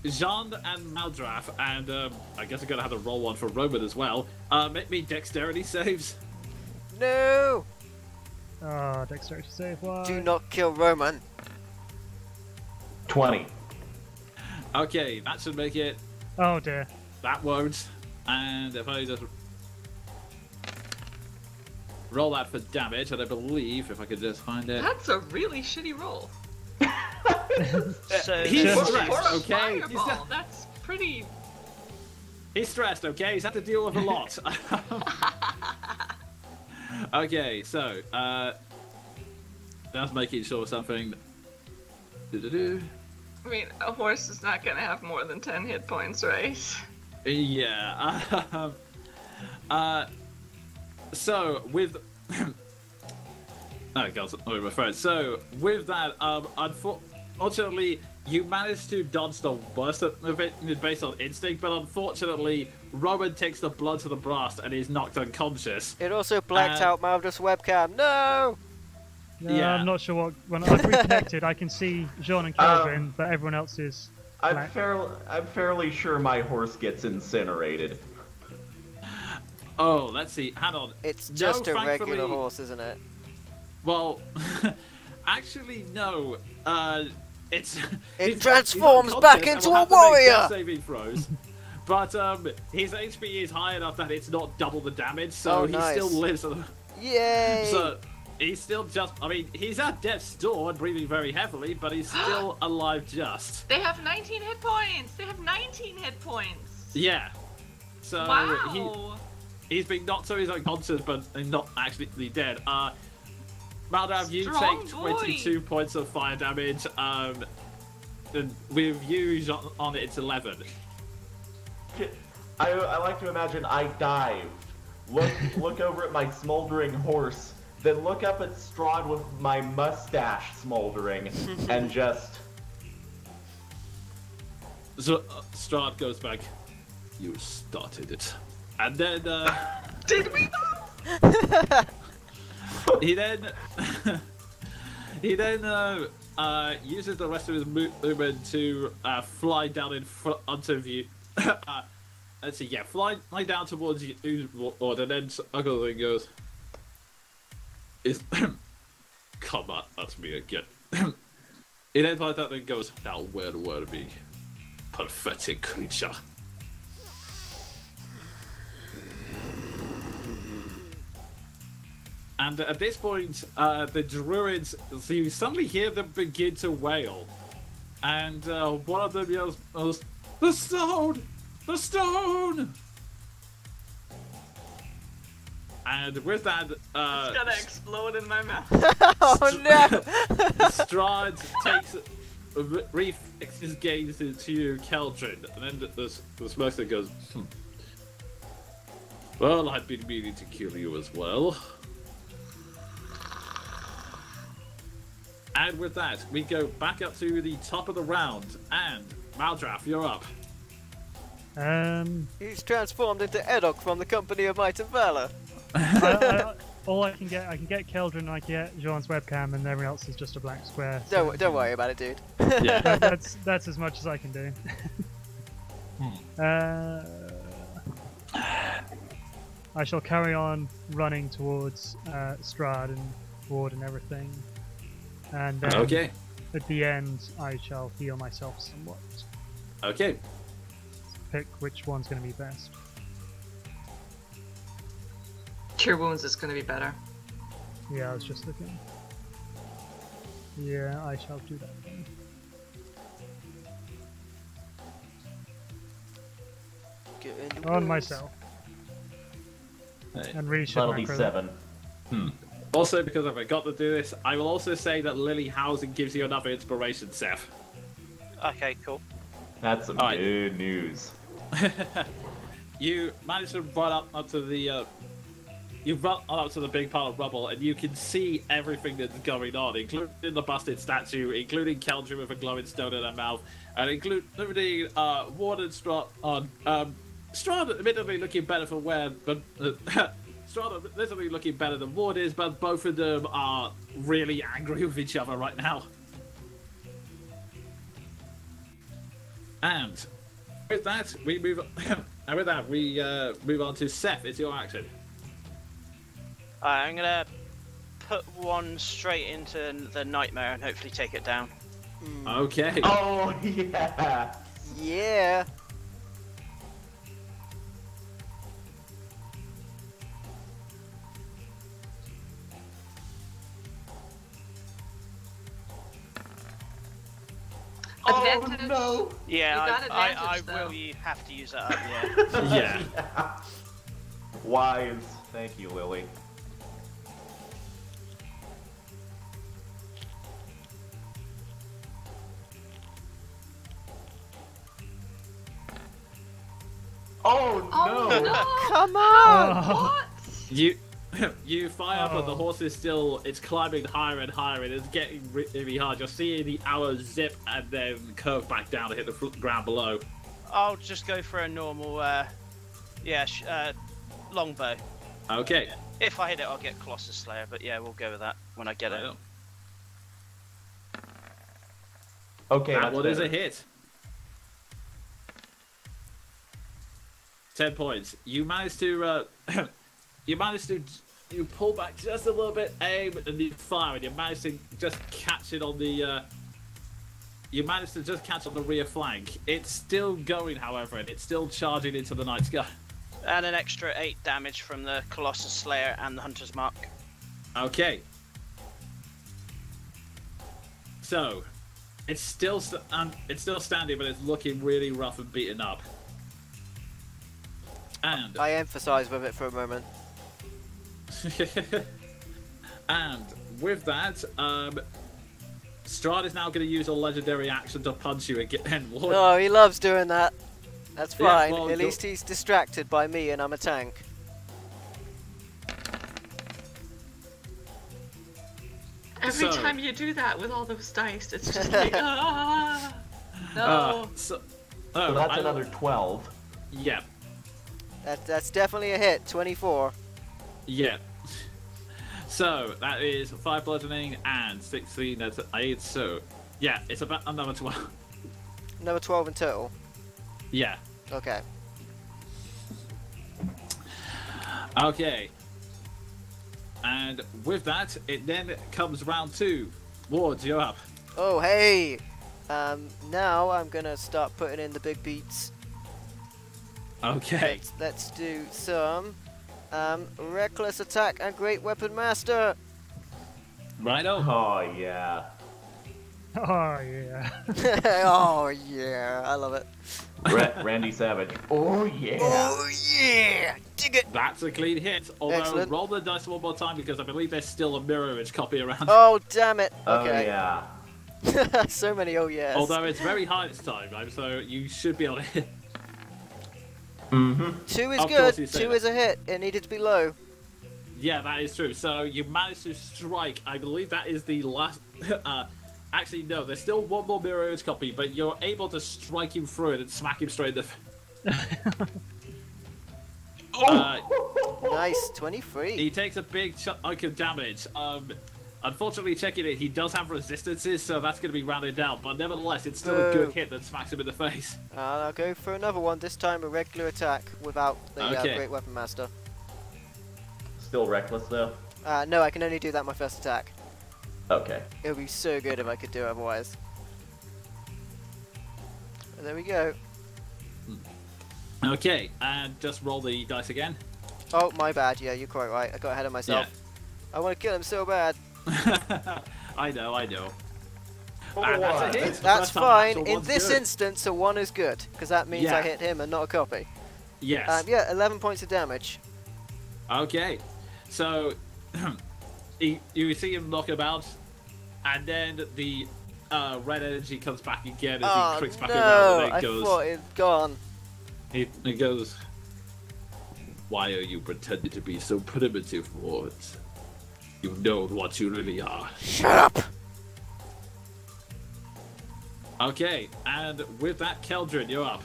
Jean and Maldraff, and I guess I'm gonna have to roll one for Roman as well. Make me dexterity saves. No! Oh, dexterity save. Why? Do not kill Roman. 20. Okay, that should make it. Oh dear. That won't. And if I just roll that for damage, and I believe if I could just find it. That's a really shitty roll. So He's this- stressed, For a okay? fireball, that's pretty. He's stressed, okay? He's had to deal with a lot. Okay, so, just making sure something. Do-do-do. I mean, a horse is not gonna have more than 10 hit points, right? Yeah. So with oh god, I'm my phone. So with that, unfortunately, you managed to dodge the worst of it based on instinct, but unfortunately, Roman takes the blood to the brass and is knocked unconscious. It also blacked out Maldra's webcam. No! Yeah, I'm not sure what. When I've reconnected, I can see Jean and Keldrin, but everyone else is. I'm fairly sure my horse gets incinerated. Oh, let's see. Hang on. It's just a thankfully- regular horse, isn't it? Well, actually, no. It transforms back into a warrior! Saving throws. But his HP is high enough that it's not double the damage, so he nice. still lives. Yay! So he's still just. I mean, he's at death's door and breathing very heavily, but he's still alive just. They have 19 hit points! They have 19 hit points! Yeah. So Wow! he's been knocked so he's unconscious, but not actually dead. Maldav, you Strong take boy. 22 points of fire damage. And with you on it, it's 11. I like to imagine I dive, look over at my smoldering horse, then look up at Strahd with my mustache smoldering, and just... So Strahd goes back. You started it. And then, Did we? he then uses the rest of his movement to fly down in front of you. Let's see, yeah, fly down towards you, and then Uncle Thing goes, come on, that's me again. He then flies down and goes, now where were we, pathetic creature? And at this point, the druids, so you suddenly hear them begin to wail. And one of them yells, the stone! The stone! And with that, It's gonna explode in my mouth. Oh no! Strahd takes, refixes his gaze into you, Keldrin, and then the smoker goes, well, I'd been meaning to kill you as well. And with that, we go back up to the top of the round, and Maldraff, you're up. He's transformed into Edok from the Company of Might and Valor. All I can get Keldrin, and I can get Jean's webcam, and everyone else is just a blank square. So Don't worry about it, dude. Yeah. that's as much as I can do. I shall carry on running towards Strahd and Ward and everything. And then Okay. at the end, I shall heal myself somewhat. Okay. Pick which one's going to be best. Cure wounds is gonna be better. Yeah, I was just looking. Yeah, I shall do that then. Get in the On woods. myself. Hey, And reach That'll be 7. Also, because I forgot to do this, I will also say that Lily Housing gives you another inspiration, Seth. Okay, cool. That's some Alright. good news. You manage to run up to the you run up to the big pile of rubble, and you can see everything that's going on, including the busted statue, including Keldrin with a glowing stone in her mouth, and including Ward and Strahd. Strahd admittedly looking better for wear, but Strahd admittedly looking better than Ward is, but both of them are really angry with each other right now. And with that, we move. And with that, we move on to Seth. It's your action. I'm gonna put one straight into the nightmare and hopefully take it down. Okay. Oh, yeah! Yeah. Advantage. Oh, no! Yeah, You got I advantage, will. though. You have to use that up. Yeah. Yeah. Wise. Thank you, Lily. Oh Oh no! no! Come on! Oh. You you fire up, and the horse is still. It's climbing higher and higher, and it's getting really hard. You're seeing the arrow zip and then curve back down to hit the ground below. I'll just go for a normal, longbow. Okay. If I hit it, I'll get Colossus Slayer, but yeah, we'll go with that when I get it. Okay, That that's one is a better. hit. 10 points. You managed to. You pull back just a little bit, aim, and you fire, and you manage to just catch it on the. You managed to just catch on the rear flank. It's still going, however, and it's still charging into the night sky. And an extra 8 damage from the Colossus Slayer and the Hunter's Mark. Okay. So, it's still standing, but it's looking really rough and beaten up. And I emphasise with it for a moment. and with that, Strahd is now going to use a legendary action to punch you again. Lord. Oh, he loves doing that. That's Yeah, fine. well, At least he's distracted by me and I'm a tank. Every So- time you do that with all those dice, it's just like, no. So that's another 12. Yeah, That's definitely a hit. 24. yeah. So that is 5 bludgeoning and 16. That's 8. So yeah, it's about another 12. Another 12 in total. Yeah. Okay. Okay. And with that, it then comes round 2. Wards, you're up. Oh, hey! Now I'm gonna start putting in the big beats. Okay. Let's do some reckless attack and great weapon master. Righto. Oh yeah. Oh yeah. Oh yeah, I love it. Randy Savage. Oh yeah. Oh yeah, dig it. That's a clean hit. Although Excellent. roll the dice one more time because I believe there's still a mirror image copy around. Oh damn it. Oh Okay. yeah. So many oh yes. Although it's very high this time, right? So you should be able to hit. Mm-hmm. 2 is Of course you good. say 2 that. is a hit. It needed to be low. Yeah, that is true. So you managed to strike. I believe that is the last. Actually, no. There's still one more mirror image copy, but you're able to strike him through it and smack him straight in the. Nice. 23. He takes a big chunk of damage. Unfortunately, checking it, he does have resistances, so that's going to be rounded down. But nevertheless, it's still a good Boo. hit that smacks him in the face. I'll go for another one. This time a regular attack without the Okay. great weapon master. Still reckless though. No, I can only do that my first attack. Okay. It would be so good if I could do it otherwise. And there we go. Okay, and just roll the dice again. Oh, my bad. Yeah, you're quite right. I got ahead of myself. I want to kill him so bad. I know. And Oh, that's a hit. That's First time fine. natural In one's this good. instance, a 1 is good. Because that means I Yeah. hit him and not a copy. Yes. Yeah, 11 points of damage. Okay, so you see him knock about, and then the red energy comes back again as Oh, he clicks back no. around, and I then thought it'd gone. he goes, "Why are you pretending to be so primitive, Wards? You know what you really are." Shut up! Okay, and with that, Keldrin, you're up.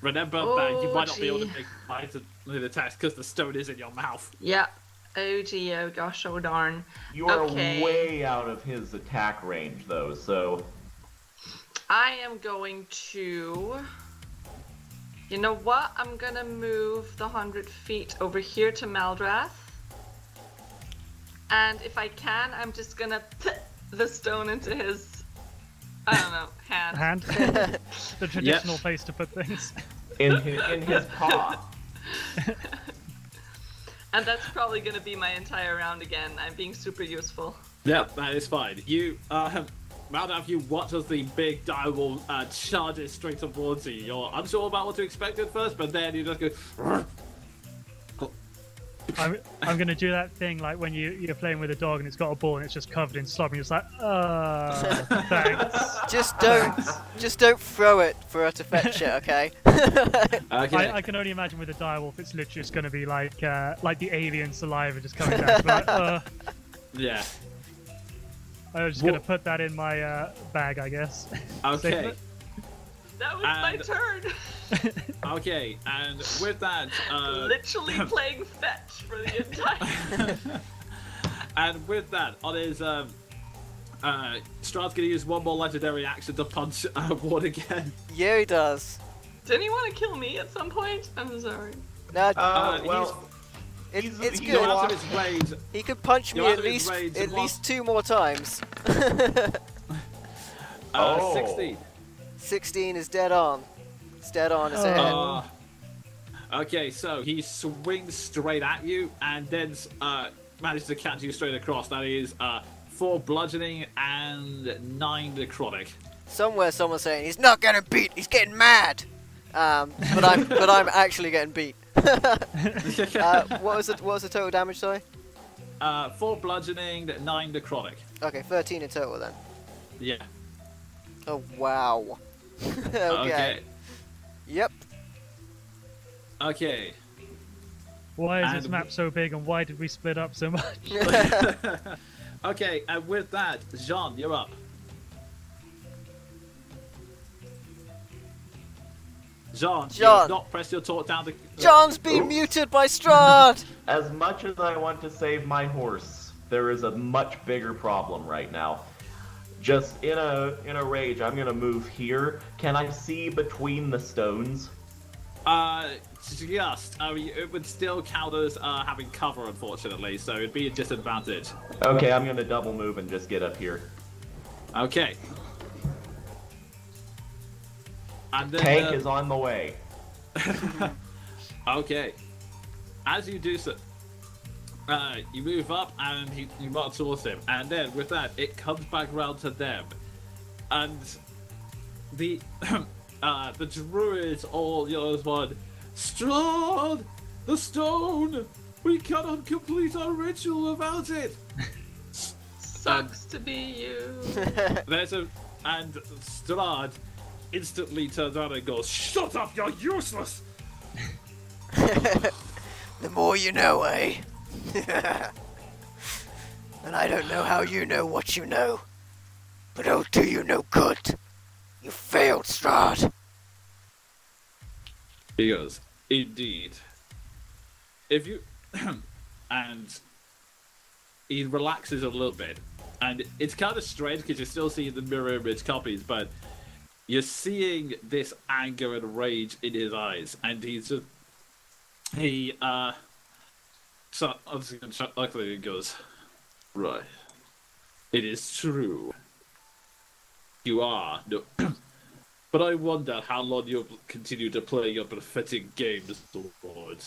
Remember that you Oh, might not be able to gee. make bites of the attacks because the stone is in your mouth. Yeah. Oh gee, oh gosh, oh darn. You are Okay. way out of his attack range though, so I am going to... You know what? I'm gonna move the 100 feet over here to Maldrath. And if I can, I'm just gonna put the stone into his, I don't know, hand. Hand. The traditional place to put things. in his paw. And that's probably gonna be my entire round again. I'm being super useful. Yeah, that is fine. You, Maldav, you watch as the big direwolf charges straight towards you. You're unsure about what to expect at first, but then you just go... I'm gonna do that thing like when you're playing with a dog and it's got a ball and it's just covered in slop and you're just like, thanks. Just don't throw it for her to fetch it, okay? Okay. I can only imagine with a direwolf, it's literally just gonna be like the alien saliva just coming down. Like, Yeah. I'm just gonna put that in my bag, I guess. Okay. That was my turn. Okay, and with that, Literally playing fetch for the entire. and with that, on his Strahd's gonna use one more legendary action to punch Ward again. Yeah, he does. Didn't he want to kill me at some point? I'm sorry. No, Well, it's he's You're good. out of his range. He could punch me You're at out of his range and least 2 more times. 16. 16 is dead on. It's dead on. It's a hit. Okay, so he swings straight at you and then manages to catch you straight across. That is 4 bludgeoning and 9 necrotic. Somewhere someone's saying he's not getting beat. He's getting mad. But I'm actually getting beat. What was the total damage? Sorry. 4 bludgeoning, 9 necrotic. Okay, 13 in total then. Yeah. Oh wow. Okay. Yep. Okay. Why is And this map so big and why did we split up so much? Okay, and with that, Jean, you're up. Jean, you have not pressed your talk down to... John's been muted by Strahd. as much as I want to save my horse, there is a much bigger problem right now. Just in a rage, I'm gonna move here. Can I see between the stones? Just. I mean, it would still count as having cover, unfortunately, so it'd be a disadvantage. Okay, I'm gonna double move and just get up here. Okay. And then, Tank is on the way. Okay. As you do so, you move up and you march towards him, and then with that, it comes back round to them, and the the druids all yell as one, Strahd, the stone, we cannot complete our ritual without it. Sucks to be you. And Strahd instantly turns around and goes, "Shut up, you're useless." The more you know, eh? And I don't know how you know what you know, but it'll do you no good. You failed, Strahd. He goes, "Indeed. If you..." And he relaxes a little bit. And it's kind of strange because you're still seeing the mirror image copies, but you're seeing this anger and rage in his eyes. And he's just... So, luckily he goes, "Right. It is true. You are. No, but I wonder how long you'll continue to play your pathetic games, Lord.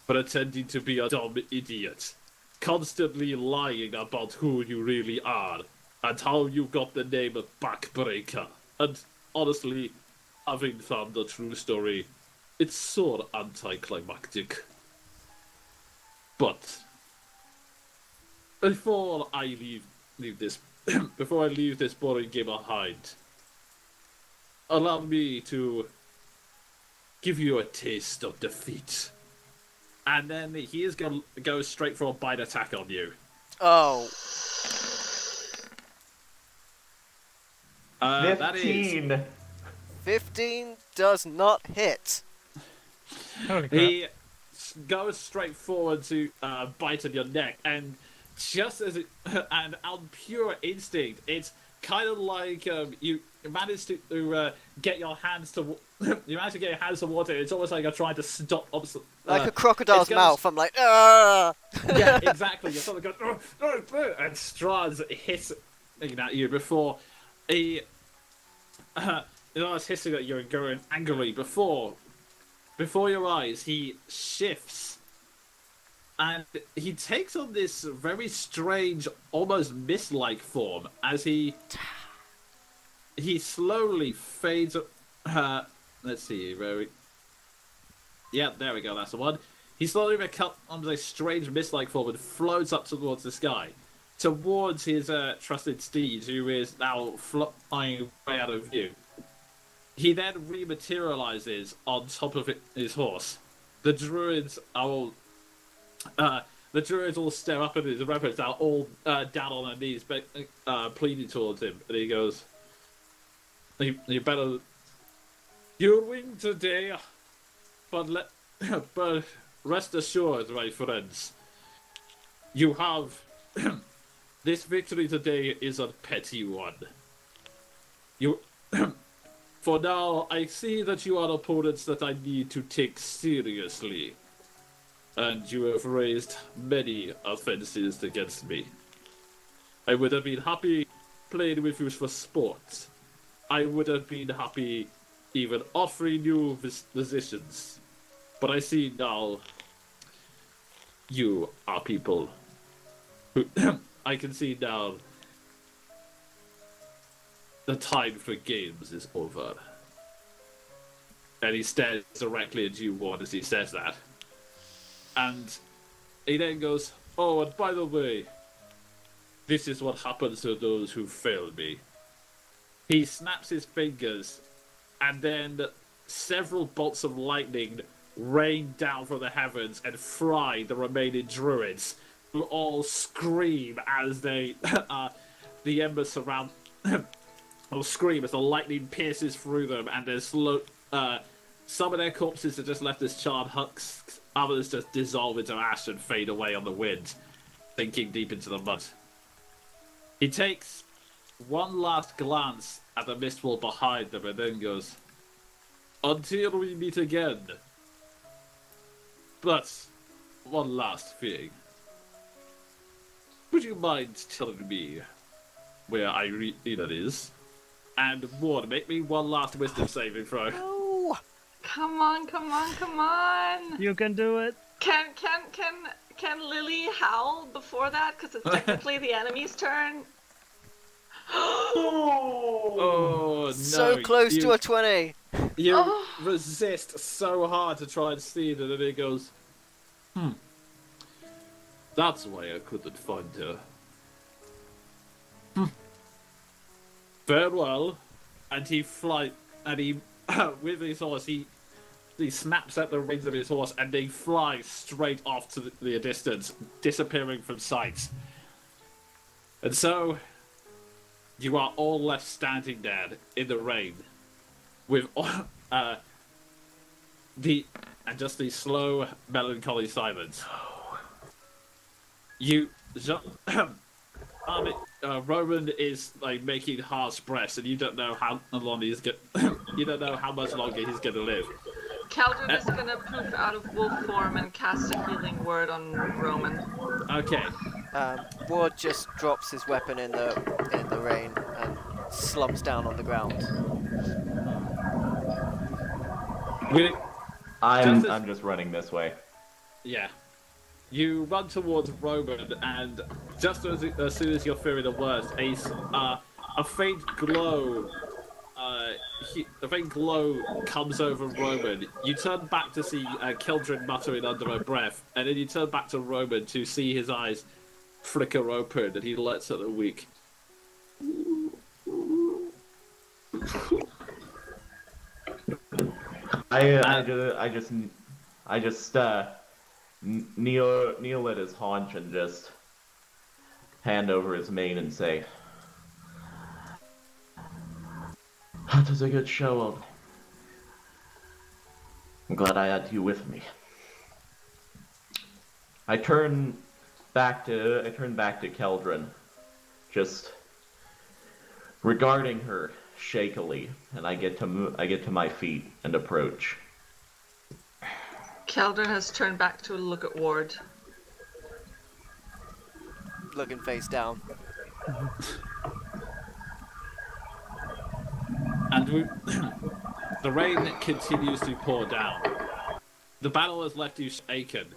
Pretending to be a dumb idiot. Constantly lying about who you really are. And how you got the name of Backbreaker. And honestly, having found the true story, it's so anticlimactic. But before I leave this before I leave this boring game behind, allow me to give you a taste of defeat." And then he is going to go straight for a bite attack on you. Oh. That is 15. 15 does not hit. Holy crap. He goes straight forward to bite on your neck, and just as and on pure instinct, it's kind of like you managed to get your hands to you managed to get your hands to water. It's almost like you're trying to stop Like a crocodile's it's mouth. I'm like, ah. Yeah, exactly. You're sort of going, and Strahd's hissing at you before he hissing at you and going angrily before your eyes. He shifts, and he takes on this very strange, almost mist-like form as he slowly fades. Let's see, yeah, there we go. That's the one. He slowly becomes a strange mist-like form and floats up towards the sky, towards his trusted steed, who is now flying way out of view. He then rematerializes on top of his horse. The druids all stare up at his weapons, are all down on their knees, pleading towards him. And he goes, "You better. You'll win today, but but rest assured, my friends, you have this victory today is a petty one. You." For now, I see that you are opponents that I need to take seriously. And you have raised many offenses against me. I would have been happy playing with you for sport. I would have been happy even offering you positions. But I see now you are people who I can see now the time for games is over. And he stares directly at you, Ward, as he says that. And he then goes, "Oh, and by the way, this is what happens to those who fail me." He snaps his fingers, and then several bolts of lightning rain down from the heavens and fry the remaining druids, who all scream as they, the embers surround or scream as the lightning pierces through them, and there's some of their corpses are just left as charred husks, others just dissolve into ash and fade away on the wind, sinking deep into the mud. He takes one last glance at the mist wall behind them and then goes, "Until we meet again. But one last thing. Would you mind telling me where Irina is? And Ward, make me one last wisdom saving throw." Oh, Come on, come on, come on. You can do it. Can Lily howl before that? Because it's technically the enemy's turn. Oh, no. so close to a 20. You resist so hard to try and see it, and then it goes, That's why I couldn't find her. Farewell. And he with his horse, he snaps at the reins of his horse, and they fly straight off to the distance, disappearing from sight. And so, you are all left standing there in the rain, with just the slow, melancholy silence. Roman is like making harsh breaths, and you don't know how long you don't know how much longer he's gonna live. Keldrin is gonna poof out of wolf form and cast a healing word on Roman. Okay. Ward just drops his weapon in the rain and slumps down on the ground. I'm just running this way. Yeah. You run towards Roman, and just as soon as you're fearing the worst, a faint glow comes over Roman. You turn back to see Keldrin muttering under her breath, and then you turn back to Roman to see his eyes flicker open, and he lets out a weak. I just kneel at his haunch and just hand over his mane and say, "That was a good show, old. I'm glad I had you with me." I turn back to Keldrin, just regarding her shakily, and I get to my feet and approach. Keldrin has turned back to look at Ward. Looking face down. And the rain continues to pour down. The battle has left you shaken.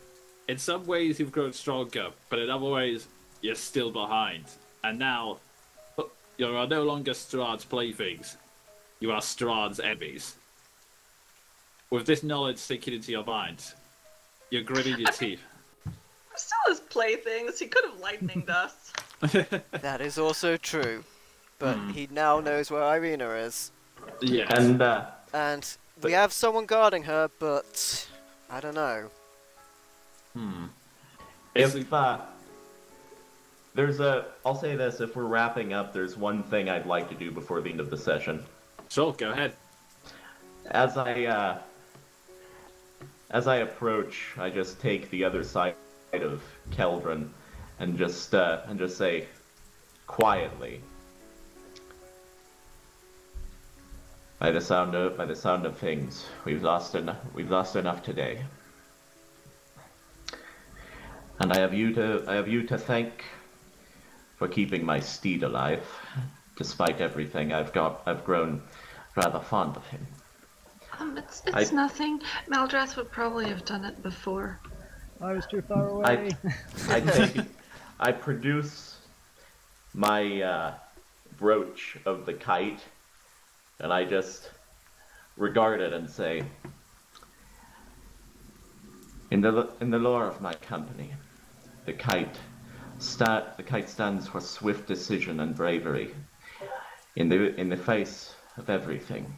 In some ways you've grown stronger, but in other ways you're still behind. And now, you are no longer Strahd's playthings. You are Strahd's enemies. With this knowledge sinking into your mind, You're gritting your teeth. We're still his playthings. He could have lightninged us. That is also true. But he now knows where Irina is. Yes. And we have someone guarding her, but I don't know. I'll say this, if we're wrapping up, there's one thing I'd like to do before the end of the session. Sure, go ahead. As I approach, I just take the other side of Keldrin and just say quietly, by the sound of things, we've lost enough today. And I have you to thank for keeping my steed alive. Despite everything, I've grown rather fond of him. It's nothing. Maldrath would probably have done it before. I was too far away. I produce my brooch of the kite, and I just regard it and say, in the lore of my company, the kite stands for swift decision and bravery in the face of everything,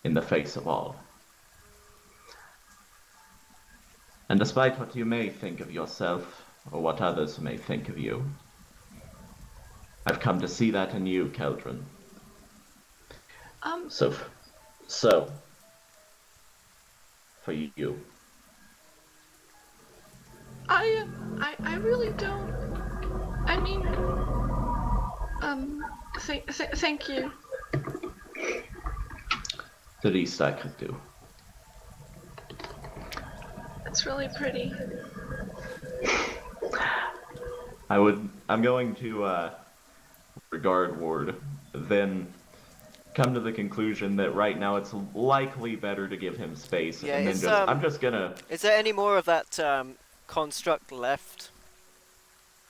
in the face of all. And despite what you may think of yourself, or what others may think of you, I've come to see that in you, Keldrin. So, for you. I really don't. I mean, thank you. The least I could do. It's really pretty. I'm going to regard Ward, then come to the conclusion that right now it's likely better to give him space, Yeah, and then I'm just gonna. Is there any more of that construct left?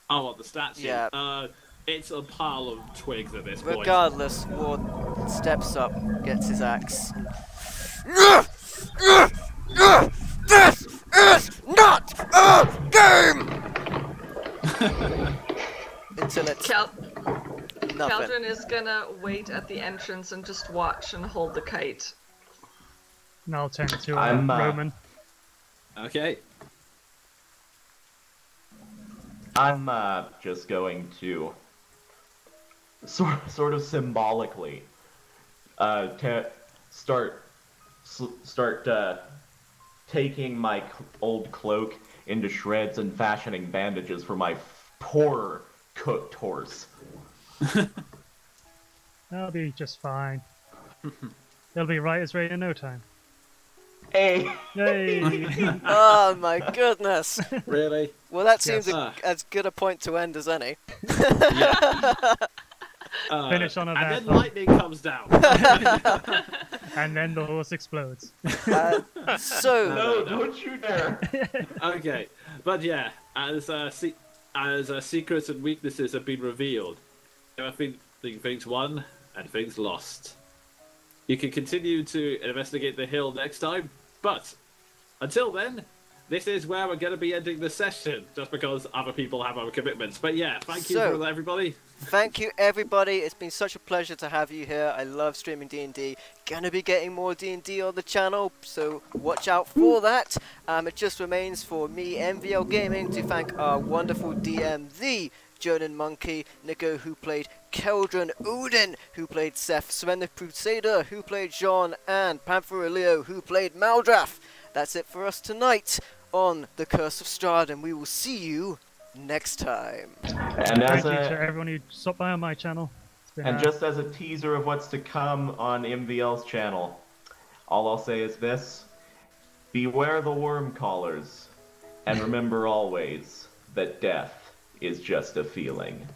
Oh, what, the statue? Yeah. It's a pile of twigs at this point. Regardless, Ward steps up, gets his axe. This is not a game! Until it's nothing. Keldrin is gonna wait at the entrance and just watch and hold the kite. And I'll turn to I'm, Roman. Okay. I'm just going to sort of symbolically start taking my old cloak into shreds and fashioning bandages for my poor cooked horse. That'll be just fine. It'll be right as rain in no time. Hey! Yay! Oh my goodness! Really? Well, that seems Yes. as good a point to end as any. Finish on a and bad then thought. lightning comes down. And then the horse explodes. So, No, don't you dare! Okay, but yeah, as secrets and weaknesses have been revealed, there have been things won and things lost. You can continue to investigate the hill next time, but until then, this is where we're going to be ending the session, just because other people have other commitments. But yeah, thank you for everybody. thank you everybody. It's been such a pleasure to have you here. I love streaming D&D. Gonna be getting more D&D on the channel, so watch out for that. It just remains for me, MVL Gaming, to thank our wonderful DM, the Jonan Monkey, Nico, who played Keldrin, Odin, who played Seth, Sven the Crusader, who played Jean, and Panther Leo, who played Maldrath. That's it for us tonight on The Curse of Strahd, and we will see you next time. And Thank you to everyone who stopped by on my channel. It's been, just as a teaser of what's to come on MVL's channel, all I'll say is this: beware the worm callers, and remember always that death is just a feeling.